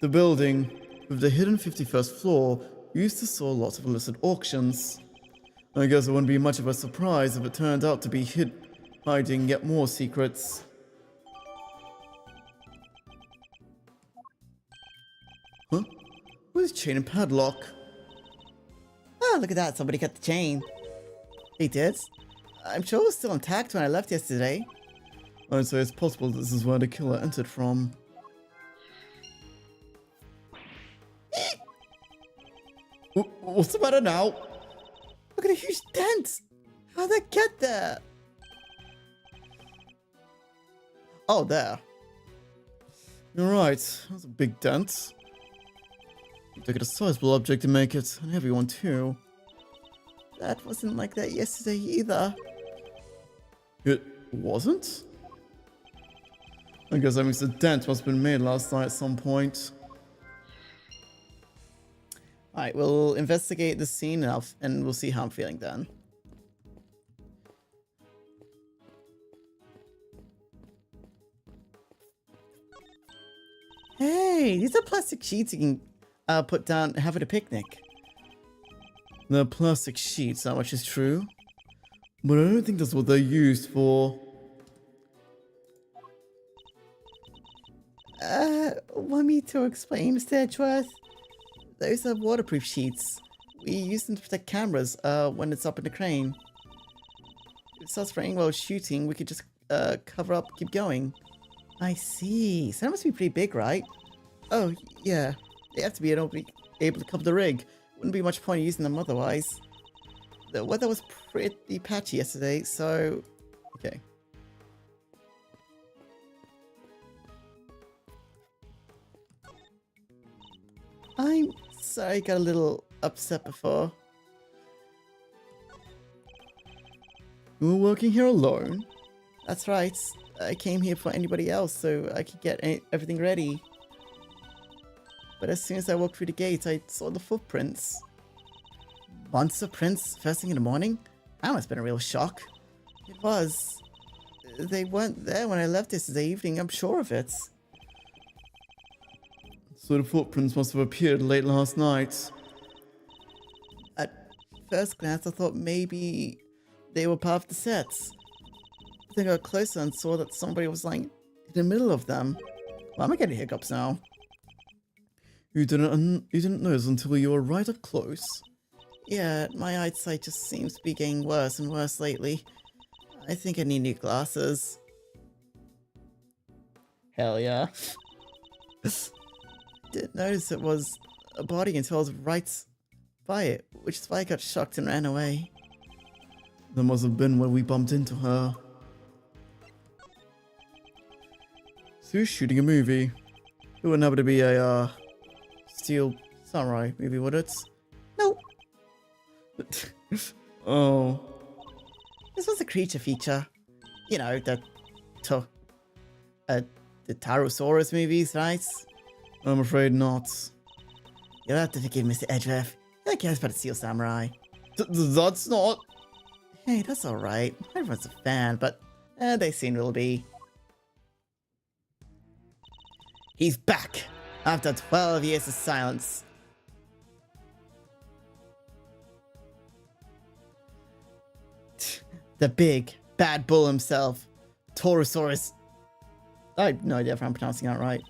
The building, with the hidden 51st floor, used to sell lots of illicit auctions. I guess it wouldn't be much of a surprise if it turned out to be hiding yet more secrets. Huh? Where's chain and padlock? Oh, look at that. Somebody cut the chain. They did? I'm sure it was still intact when I left yesterday. I'd say it's possible this is where the killer entered from. What's the matter now? Look at a huge dent. How'd that get there? Oh, there. You're right. That's a big dent. You took it a sizable object to make it, and heavy one too. That wasn't like that yesterday either. It wasn't? I guess that means the dent must have been made last night at some point. Alright, we'll investigate the scene enough and we'll see how I'm feeling then. Hey, these are plastic sheets you can put down and have at a picnic. They're plastic sheets, that much is true. But I don't think that's what they're used for. Want me to explain, Mr. Edgeworth? Those are waterproof sheets. We use them to protect cameras when it's up in the crane. If it starts raining while shooting, we could just cover up, keep going. I see. So that must be pretty big, right? Oh, yeah. They have to be able to cover the rig. Wouldn't be much point using them otherwise. The weather was pretty patchy yesterday, so... Okay. I'm sorry I got a little upset before. You were working here alone? That's right. I came here for anybody else so I could get everything ready. But as soon as I walked through the gate, I saw the footprints. Monster prints first thing in the morning? That must have been a real shock. It was. They weren't there when I left yesterday evening, I'm sure of it. So the footprints must have appeared late last night. At first glance, I thought maybe they were part of the sets. Then I got closer and saw that somebody was lying in the middle of them. Why am I getting hiccups now? You didn't notice until you were right up close. Yeah, my eyesight just seems to be getting worse and worse lately. I think I need new glasses. Hell yeah. Didn't notice it was a body until I was right by it, which is why I got shocked and ran away. That must have been when we bumped into her. So you're shooting a movie. It wouldn't happen to be a Steel Samurai movie, would it? Nope. Oh. This was a creature feature. You know, to, the Tyrannosaurus movies, right? I'm afraid not. You'll have to forgive Mr. Edgeworth. He cares about a Seal Samurai. That's not... Hey, that's alright. Everyone's a fan, but they soon will be. He's back! After 12 years of silence. The big, bad bull himself. Taurosaurus. I have no idea if I'm pronouncing that right.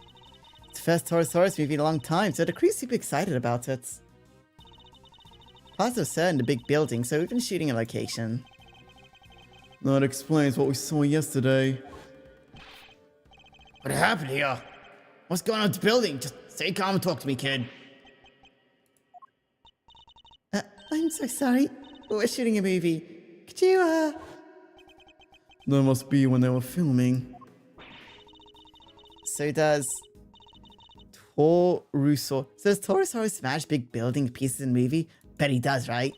It's the first Taurosaurus movie in a long time, so the crew's super excited about it. Pilots are set in the big building, so we've been shooting a location. That explains what we saw yesterday. What happened here? What's going on with the building? Just stay calm and talk to me, kid. I'm so sorry. We're shooting a movie. Could you, That must be when they were filming. So does Taurosaurus. So does Taurosaurus smash big building pieces in the movie? Bet he does, right?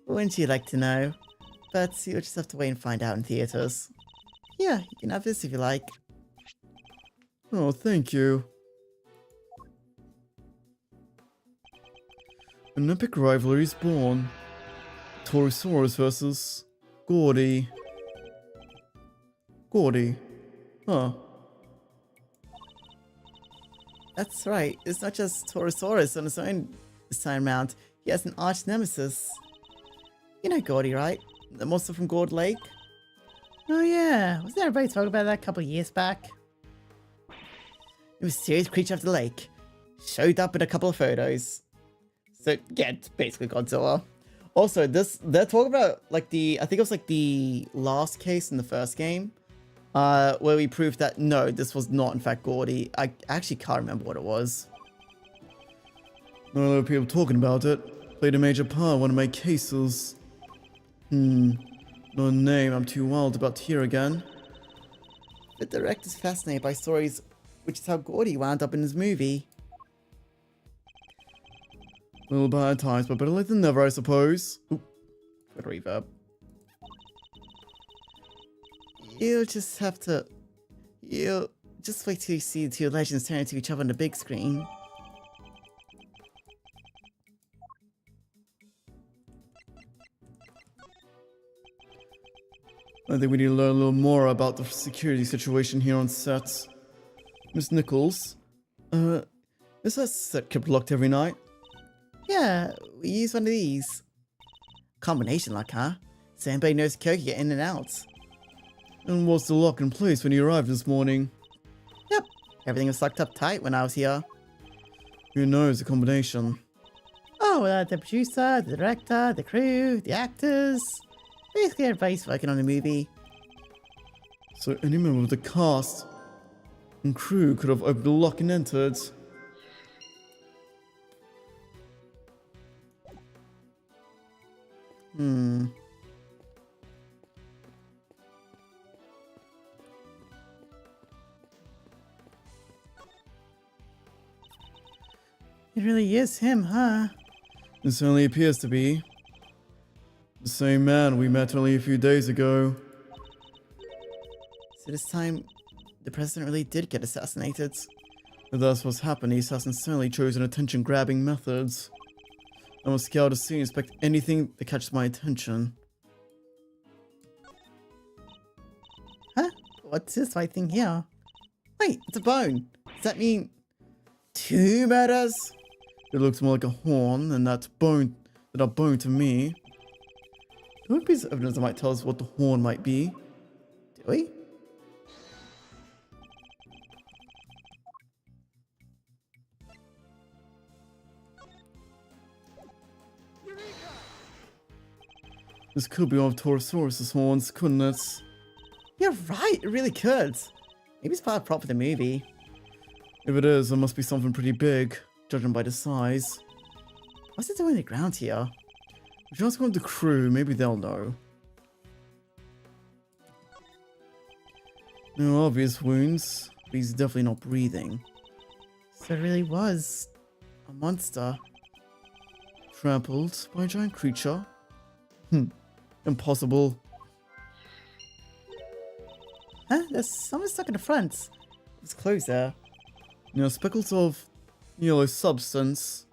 Wouldn't you like to know? But you'll just have to wait and find out in theaters. Yeah, you can have this if you like. Oh, thank you. An epic rivalry is born. Taurosaurus versus Gordy. Gordy. Huh. That's right. It's not just Taurosaurus on his own this time round. He has an arch nemesis. You know Gordy, right? The monster from Gord Lake? Oh yeah, wasn't everybody talking about that a couple of years back? The mysterious creature of the lake. Showed up in a couple of photos. So, yeah, it's basically Godzilla. Also, they're talking about, like, I think it was, like, the last case in the first game, where we proved that, no, this was not, in fact, Gordy. I actually can't remember what it was. Not a lot of people talking about it. Played a major part in one of my cases. No name I'm too wild about to hear again. The director's fascinated by stories, which is how Gordy wound up in his movie. Little bad times, but better late than never, I suppose. Oop, Good reverb. You'll just have to... You'll just wait till you see the two legends turn into each other on the big screen. I think we need to learn a little more about the security situation here on set. Miss Nichols, is that set kept locked every night? Yeah, we use one of these. Combination lock, huh? So anybody knows Coke get in and out. And was the lock in place when you arrived this morning? Yep, everything was locked up tight when I was here. Who knows the combination? Oh, the producer, the director, the crew, the actors. Basically everybody's working on the movie. So any member of the cast and crew could have opened the lock and entered. It really is him, huh? It certainly appears to be. The same man we met only a few days ago. So this time, the president really did get assassinated. If that's what's happened, the assassin certainly chosen attention-grabbing methods. I must scout the scene and inspect anything that catches my attention. Huh? What's this white thing here? Wait, it's a bone. Does that mean 2 murders? It looks more like a horn, and that's bone that are bone to me. There would be some evidence that might tell us what the horn might be. Do we? This could be one of Taurosaurus' horns, couldn't it? You're right, it really could. Maybe it's part of prop for the movie. If it is, it must be something pretty big, judging by the size. What's it doing on the ground here? If you ask one of the crew, maybe they'll know. No obvious wounds, but he's definitely not breathing. So it really was. A monster. Trampled by a giant creature? Impossible. Huh? There's someone stuck in the front. It's closer. Speckles of yellow substance.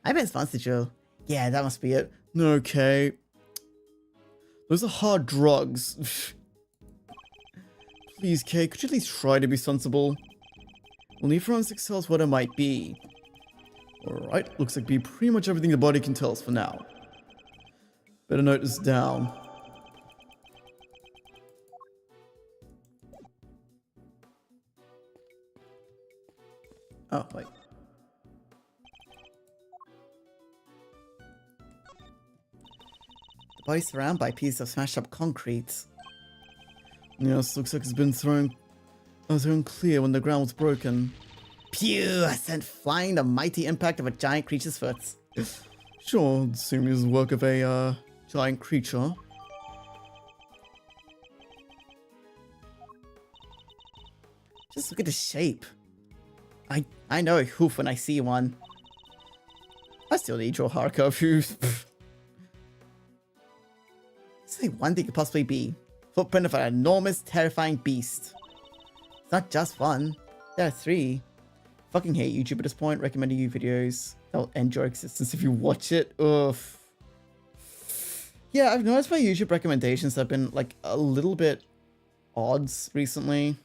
I bet it's Monster Drill. Yeah, that must be it. Okay. Those are hard drugs. Please, Kay, could you at least try to be sensible? We'll need forensics tell us what it might be. Alright, looks like be pretty much everything the body can tell us for now. Better note this down. Oh, wait. The body's surrounded by pieces of smashed up concrete. Yes, looks like it's been thrown clear when the ground was broken. Pew! I sent flying the mighty impact of a giant creature's foot. Sure, assume it was the work of a giant creature. Just look at the shape. I know a hoof when I see one. I still need your hardcore shoes. It's only one thing it could possibly be. Footprint of an enormous, terrifying beast. It's not just one. There are 3. Fucking hate YouTube at this point. Recommending you videos. They'll end your existence if you watch it. Oof. Yeah, I've noticed my YouTube recommendations have been like a little bit odds recently.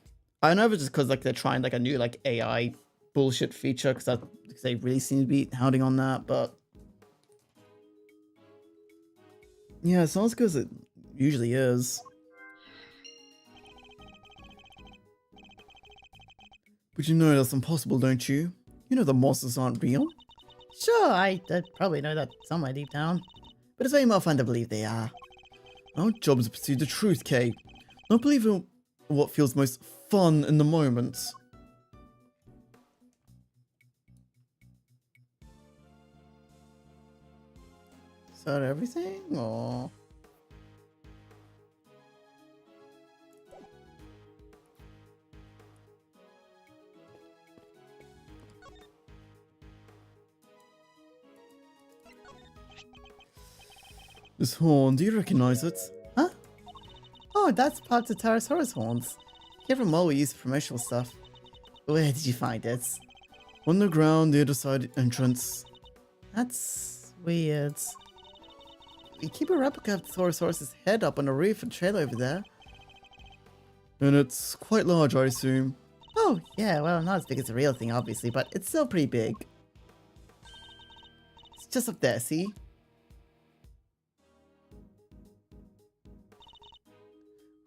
I don't know if it's just because like they're trying like a new like AI bullshit feature because they really seem to be hounding on that, but yeah, it's not as good as it usually is. But you know that's impossible, don't you? You know the monsters aren't real. Sure, I probably know that somewhere deep down. But it's way more fun to believe they are. Our job is to pursue the truth, Kay. Not believe in what feels most fun in the moment. Is that everything, or? This horn, do you recognize it? Huh? Oh, that's part of the Pterosaurus horns. Here from all we use for promotional stuff. Where did you find it? On the ground, the other side entrance. That's weird. We keep a replica of the Pterosaurus' head up on the roof and trail over there. And it's quite large, I assume. Oh, yeah, well, not as big as the real thing, obviously, but it's still pretty big. It's just up there, see?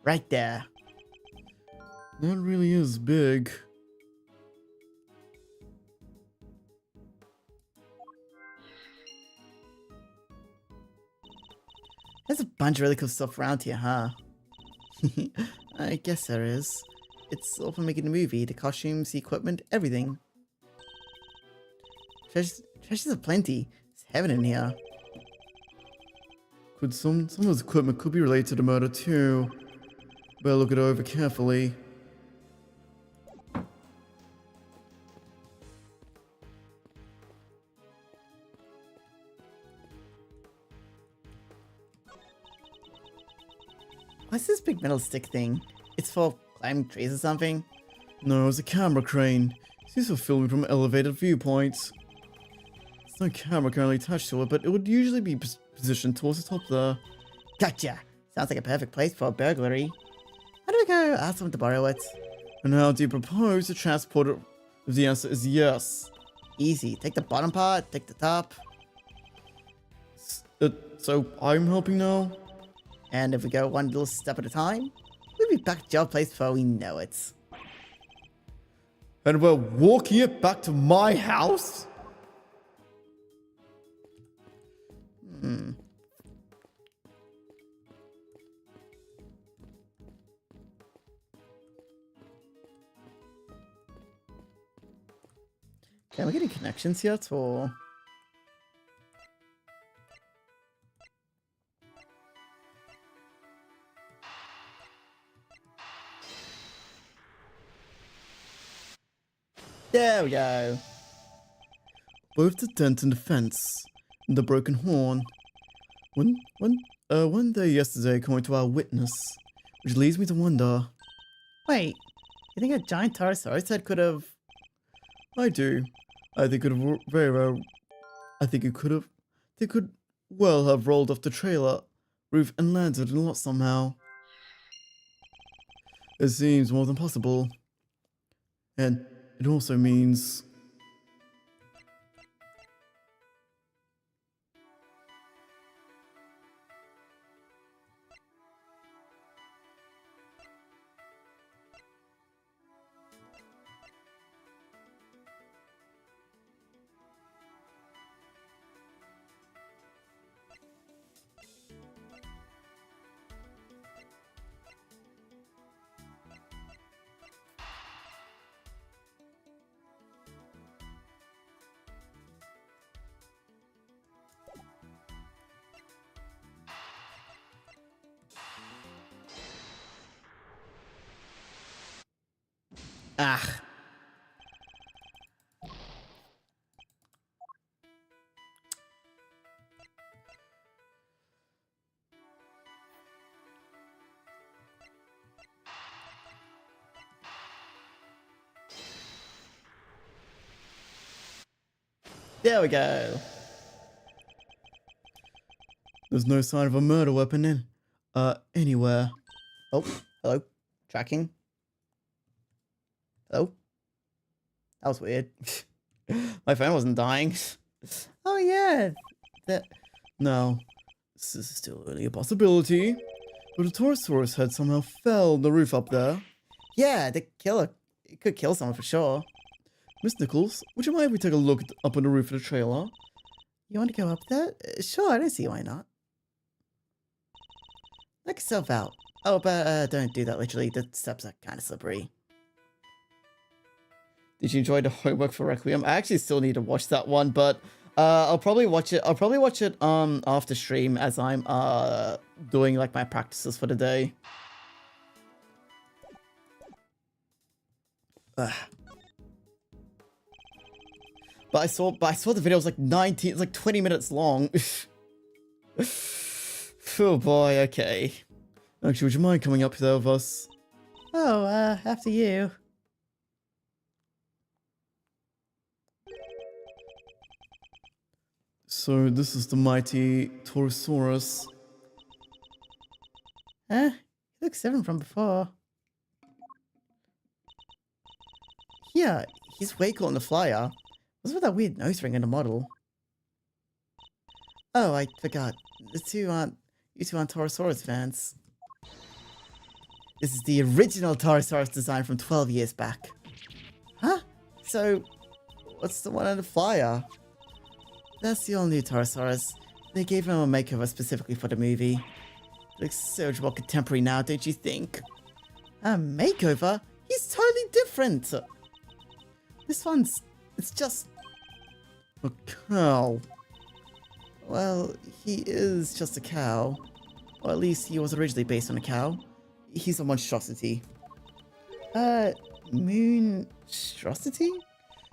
Right there. That really is big. There's a bunch of really cool stuff around here, huh? I guess there is. It's all for making the movie, the costumes, the equipment, everything. Treasures aplenty. It's heaven in here. Could some of this equipment could be related to the murder too. Better look it over carefully. What's this big metal stick thing? It's for climbing trees or something? No, it's a camera crane. It's used for filming from elevated viewpoints. There's no camera currently attached to it, but it would usually be positioned towards the top there. Gotcha! Sounds like a perfect place for a burglary. How do we go ask someone to borrow it? And how do you propose to transport it if the answer is yes? Easy. Take the bottom part, take the top. So I'm helping now? And if we go one little step at a time, we'll be back at your place before we know it. And we're walking it back to my house? Can we get any connections yet, or? There we go. Both the dent in the fence and the broken horn. One day yesterday, according to our witness, which leads me to wonder. Wait, you think a giant Taurosaurus head could have... I do. I think it could very well. I think it could have. They could well have rolled off the trailer roof and landed in a lot somehow. It seems more than possible. And it also means. Ah. There we go. There's no sign of a murder weapon anywhere. Oh, hello. Tracking. Hello. That was weird. My phone wasn't dying. Oh yeah, Now, this is still only a possibility, but a Taurosaurus head somehow fell on the roof up there. Yeah, the killer. It could kill someone for sure. Miss Nichols, would you mind if we take a look up on the roof of the trailer? you want to go up there? Sure, I don't see why not. Knock yourself out. Oh, but don't do that literally. The steps are kind of slippery. Did you enjoy the homework for Requiem? I actually still need to watch that one, but I'll probably watch it. I'll probably watch it after stream as I'm doing like my practices for the day. Ugh. But I saw the video was like 19, it's like 20 minutes long. Oh boy, okay. Actually, would you mind coming up there with us? Oh, after you. So, this is the mighty Taurosaurus. Huh? He looks different from before. Yeah, he's way cool in the flyer. What's with that weird nose ring in the model? Oh, I forgot. You two aren't Taurosaurus fans. This is the original Taurosaurus design from 12 years back. Huh? So, what's the one on the flyer? That's the all-new Taurosaurus. They gave him a makeover specifically for the movie. Looks so much more contemporary now, don't you think? A makeover? He's totally different! This one's... it's just... A cow. well, he is just a cow. Or at least he was originally based on a cow. He's a monstrosity. Monstrosity?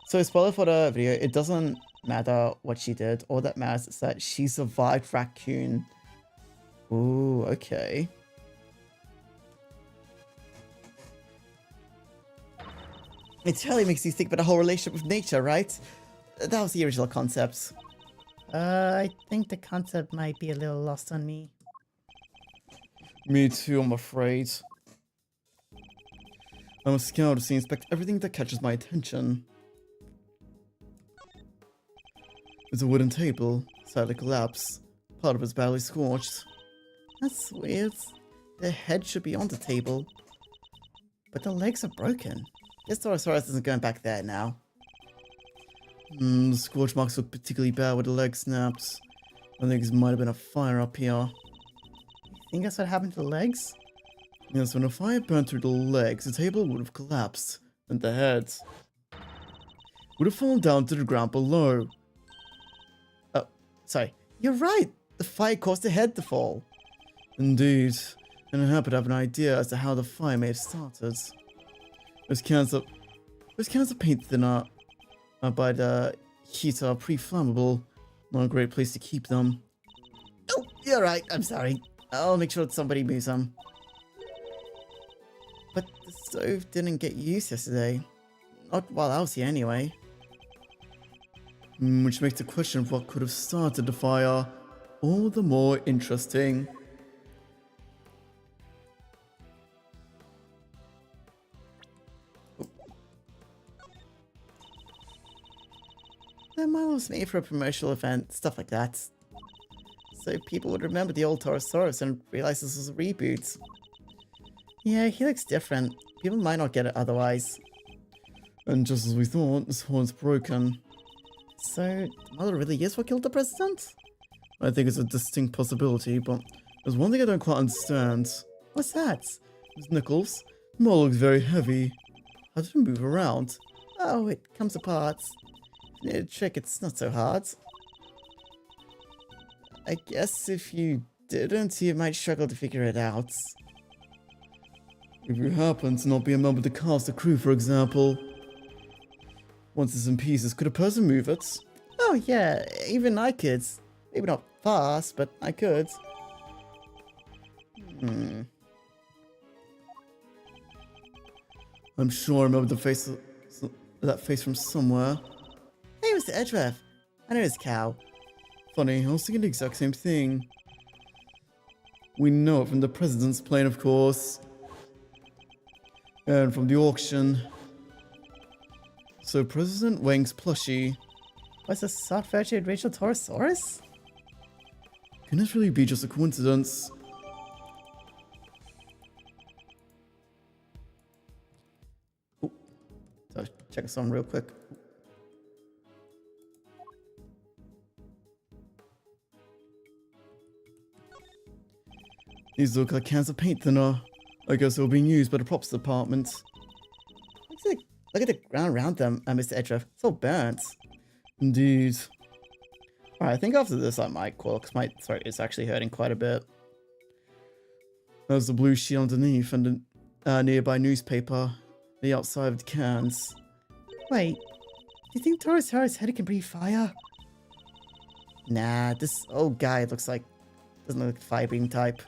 So, spoiler for the video, it doesn't matter what she did. All that matters is that she survived raccoon. Ooh, okay. It totally makes you think about the whole relationship with nature, right? That was the original concept. I think the concept might be a little lost on me. Me too, I'm afraid. I'm a scout to inspect everything that catches my attention. There's a wooden table, sadly collapsed. Part of it's badly scorched. That's weird. The head should be on the table. But the legs are broken. Guess Taurosaurus isn't going back there now. The scorch marks look particularly bad with the leg snapped. I think it might have been a fire up here. You think that's what happened to the legs? Yes, when a fire burned through the legs, the table would have collapsed, and the head would have fallen down to the ground below. Oh, sorry. You're right. The fire caused the head to fall. Indeed, and I happen to have an idea as to how the fire may have started. Those cans of paint thinner by the heat are pretty flammable. Not a great place to keep them. Oh, You're right, I'm sorry. I'll make sure that somebody moves them. But the stove didn't get used yesterday. Not while I was here anyway. Which makes the question of what could have started the fire all the more interesting. The model was made for a promotional event, stuff like that. So people would remember the old Taurosaurus and realize this was a reboot. Yeah, he looks different. People might not get it otherwise. And just as we thought, this horn's broken. So, the model really is what killed the president? I think it's a distinct possibility, but there's one thing I don't quite understand. What's that? Ms. Nichols, the model looks very heavy. How did it move around? Oh, it comes apart. If you need a trick, it's not so hard. I guess if you didn't, you might struggle to figure it out. If you happen to not be a member of the cast or crew, for example. Once it's in pieces, could a person move it? Oh yeah, even I could. Maybe not fast, but I could. I'm sure I remember that face from somewhere. Hey, Mr. Edgeworth. I know his cow. Funny, I was thinking the exact same thing. We know it from the president's plane, of course. And from the auction. So President Wang's plushie. Was the soft virtued Rachel Taurosaurus? Can this really be just a coincidence? So check this on real quick. These look like cans of paint thinner. I guess they were being used by the props department. Look at the ground around them, Mr. Edgeworth. It's all burnt. Indeed. Alright, I think after this I might call, because my throat is actually hurting quite a bit. There's the blue sheet underneath and the nearby newspaper. The outside of the cans. Wait, do you think Taurosaurus head can breathe fire? Nah, this old guy looks like... doesn't look like a fire-breathing type.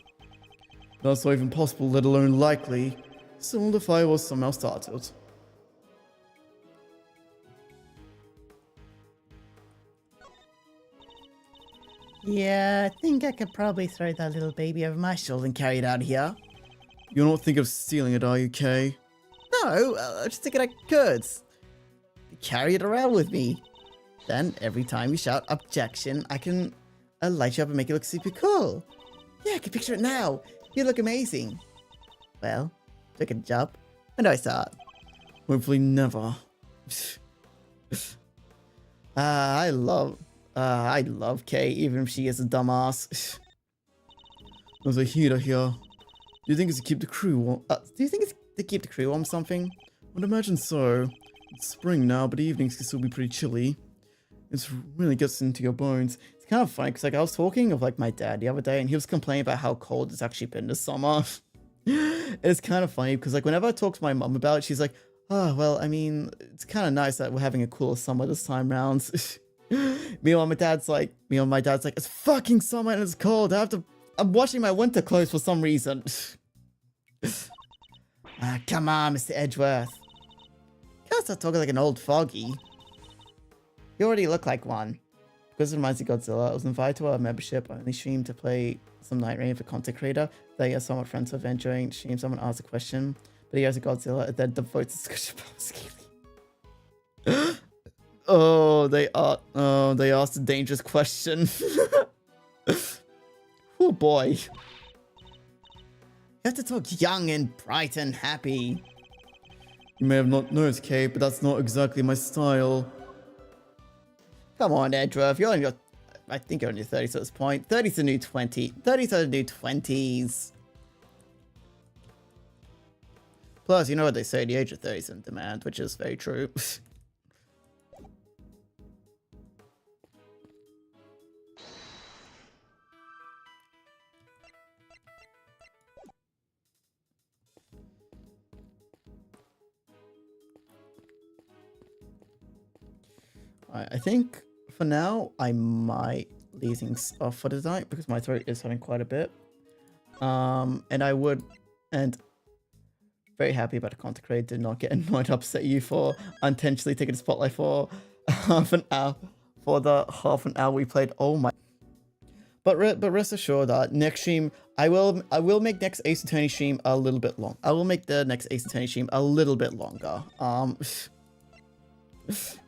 That's not even possible, let alone likely. Still, the fire was somehow started. Yeah, I think I could probably throw that little baby over my shoulder and carry it out of here. You're not thinking of stealing it, are you, Kay? No, I just thinking I could. Carry it around with me. Then, every time you shout objection, I can light you up and make it look super cool. Yeah, I can picture it now. You look amazing. Well, took a job. When do I start? Hopefully never. I love Kay, even if she is a dumbass. There's a heater here. Do you think it's to keep the crew warm? Do you think it's to keep the crew warm something? I'd imagine so. It's spring now, but evenings can still be pretty chilly. It really gets into your bones. It's kind of funny, because like, I was talking of like my dad the other day, and he was complaining about how cold it's actually been this summer. It's kind of funny, because like whenever I talk to my mum about it, she's like, oh, well, I mean, it's kind of nice that we're having a cooler summer this time round. Meanwhile, my dad's like, it's fucking summer and it's cold. I'm washing my winter clothes for some reason. Come on, Mr. Edgeworth. Can't start talking like an old foggy. You already look like one. Because it reminds me of Godzilla, I was invited to a membership only stream to play some Night Rain for content creator. They are somewhat friends with enjoying stream. Someone asked a question, but he has a Godzilla and then devotes discussion about scaling. Oh, they asked a dangerous question. Oh boy. You have to talk young and bright and happy. You may have not noticed, Kay, but that's not exactly my style. Come on, Edgeworth, you're in your... I think you're in your 30s at this point. 30's the new 20. 30's are the new 20s. Plus, you know what they say, the age of 30 is in demand, which is very true. I think for now I might leasings off for the night because my throat is hurting quite a bit. And very happy about the content creator. Did not get annoyed, upset you for unintentionally taking the spotlight for half an hour. For the half an hour we played. Oh my. But rest assured that next stream, I will make next Ace Attorney stream a little bit long. I will make the next Ace Attorney stream a little bit longer.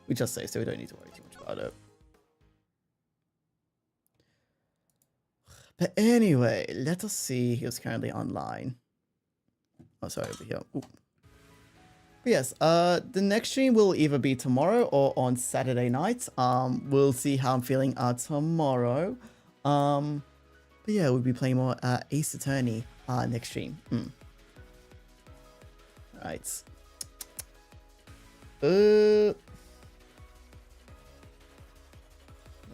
We just say so we don't need to worry too much about it. But anyway, let us see who's currently online. Oh, sorry, over here. Ooh. But yes, the next stream will either be tomorrow or on Saturday night. We'll see how I'm feeling tomorrow. But yeah, we'll be playing more Ace Attorney next stream. Right. Let's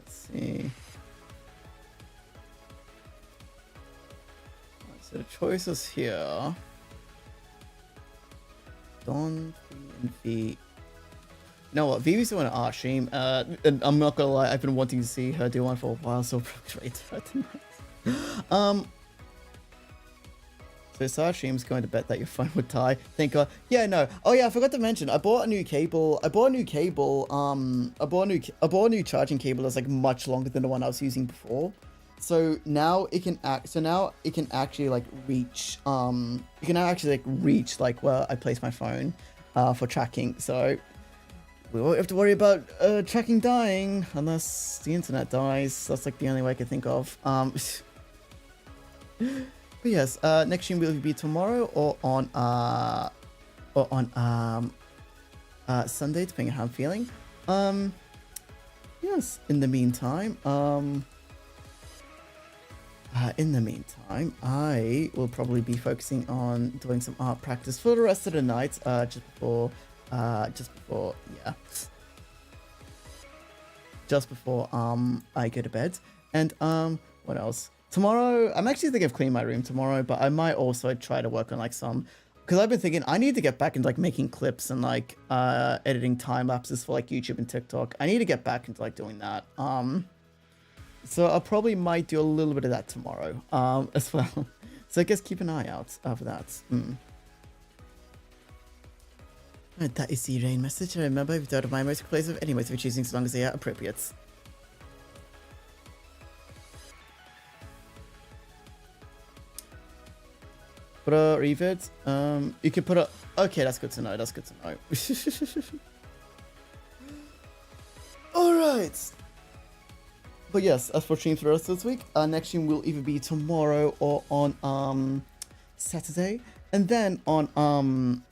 see. So the choices here. Don, V, and V. You know what? Vivi's doing an art stream. And I'm not gonna lie, I've been wanting to see her do one for a while, so probably try tonight. So this art stream's going to bet that your phone would die. Thank God. Yeah, no. Oh yeah, I forgot to mention. I bought a new cable. I bought a new charging cable that's like much longer than the one I was using before. So now it can actually like reach like where I place my phone for tracking. So we won't have to worry about tracking dying unless the internet dies. That's like the only way I can think of. But yes, next stream will be tomorrow or on Sunday, depending on how I'm feeling. Yes. In the meantime, I will probably be focusing on doing some art practice for the rest of the night, just before I go to bed. And what else? Tomorrow, I'm actually thinking of cleaning my room tomorrow, but I might also try to work on like some, because I've been thinking I need to get back into like making clips and like editing time lapses for like YouTube and TikTok. I need to get back into like doing that. So I probably might do a little bit of that tomorrow as well. So I guess keep an eye out for that. Right, that is the rain message. I remember if you thought of my most place of any ways of choosing as long as they are appropriate. Put a revid. You can put a. Okay, that's good to know. That's good to know. All right. But yes, as for streams for the rest of this week, next stream will either be tomorrow or on Saturday, and then on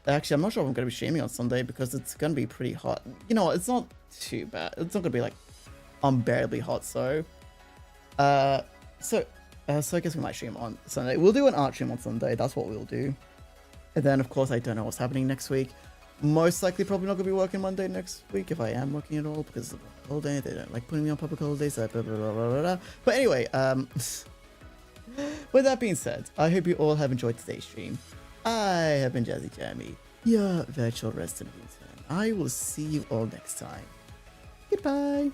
actually I'm not sure if I'm gonna be streaming on Sunday because it's gonna be pretty hot. You know, it's not too bad. It's not gonna be like unbearably hot. So I guess we might stream on Sunday. We'll do an art stream on Sunday. That's what we'll do. And then of course I don't know what's happening next week. Most likely probably not going to be working Monday next week if I am working at all because it's a public holiday. They don't like putting me on public holidays. Blah, blah, blah, blah, blah, blah. But anyway, with that being said, I hope you all have enjoyed today's stream. I have been Jazzy Jeremy, your virtual resident intern. I will see you all next time. Goodbye.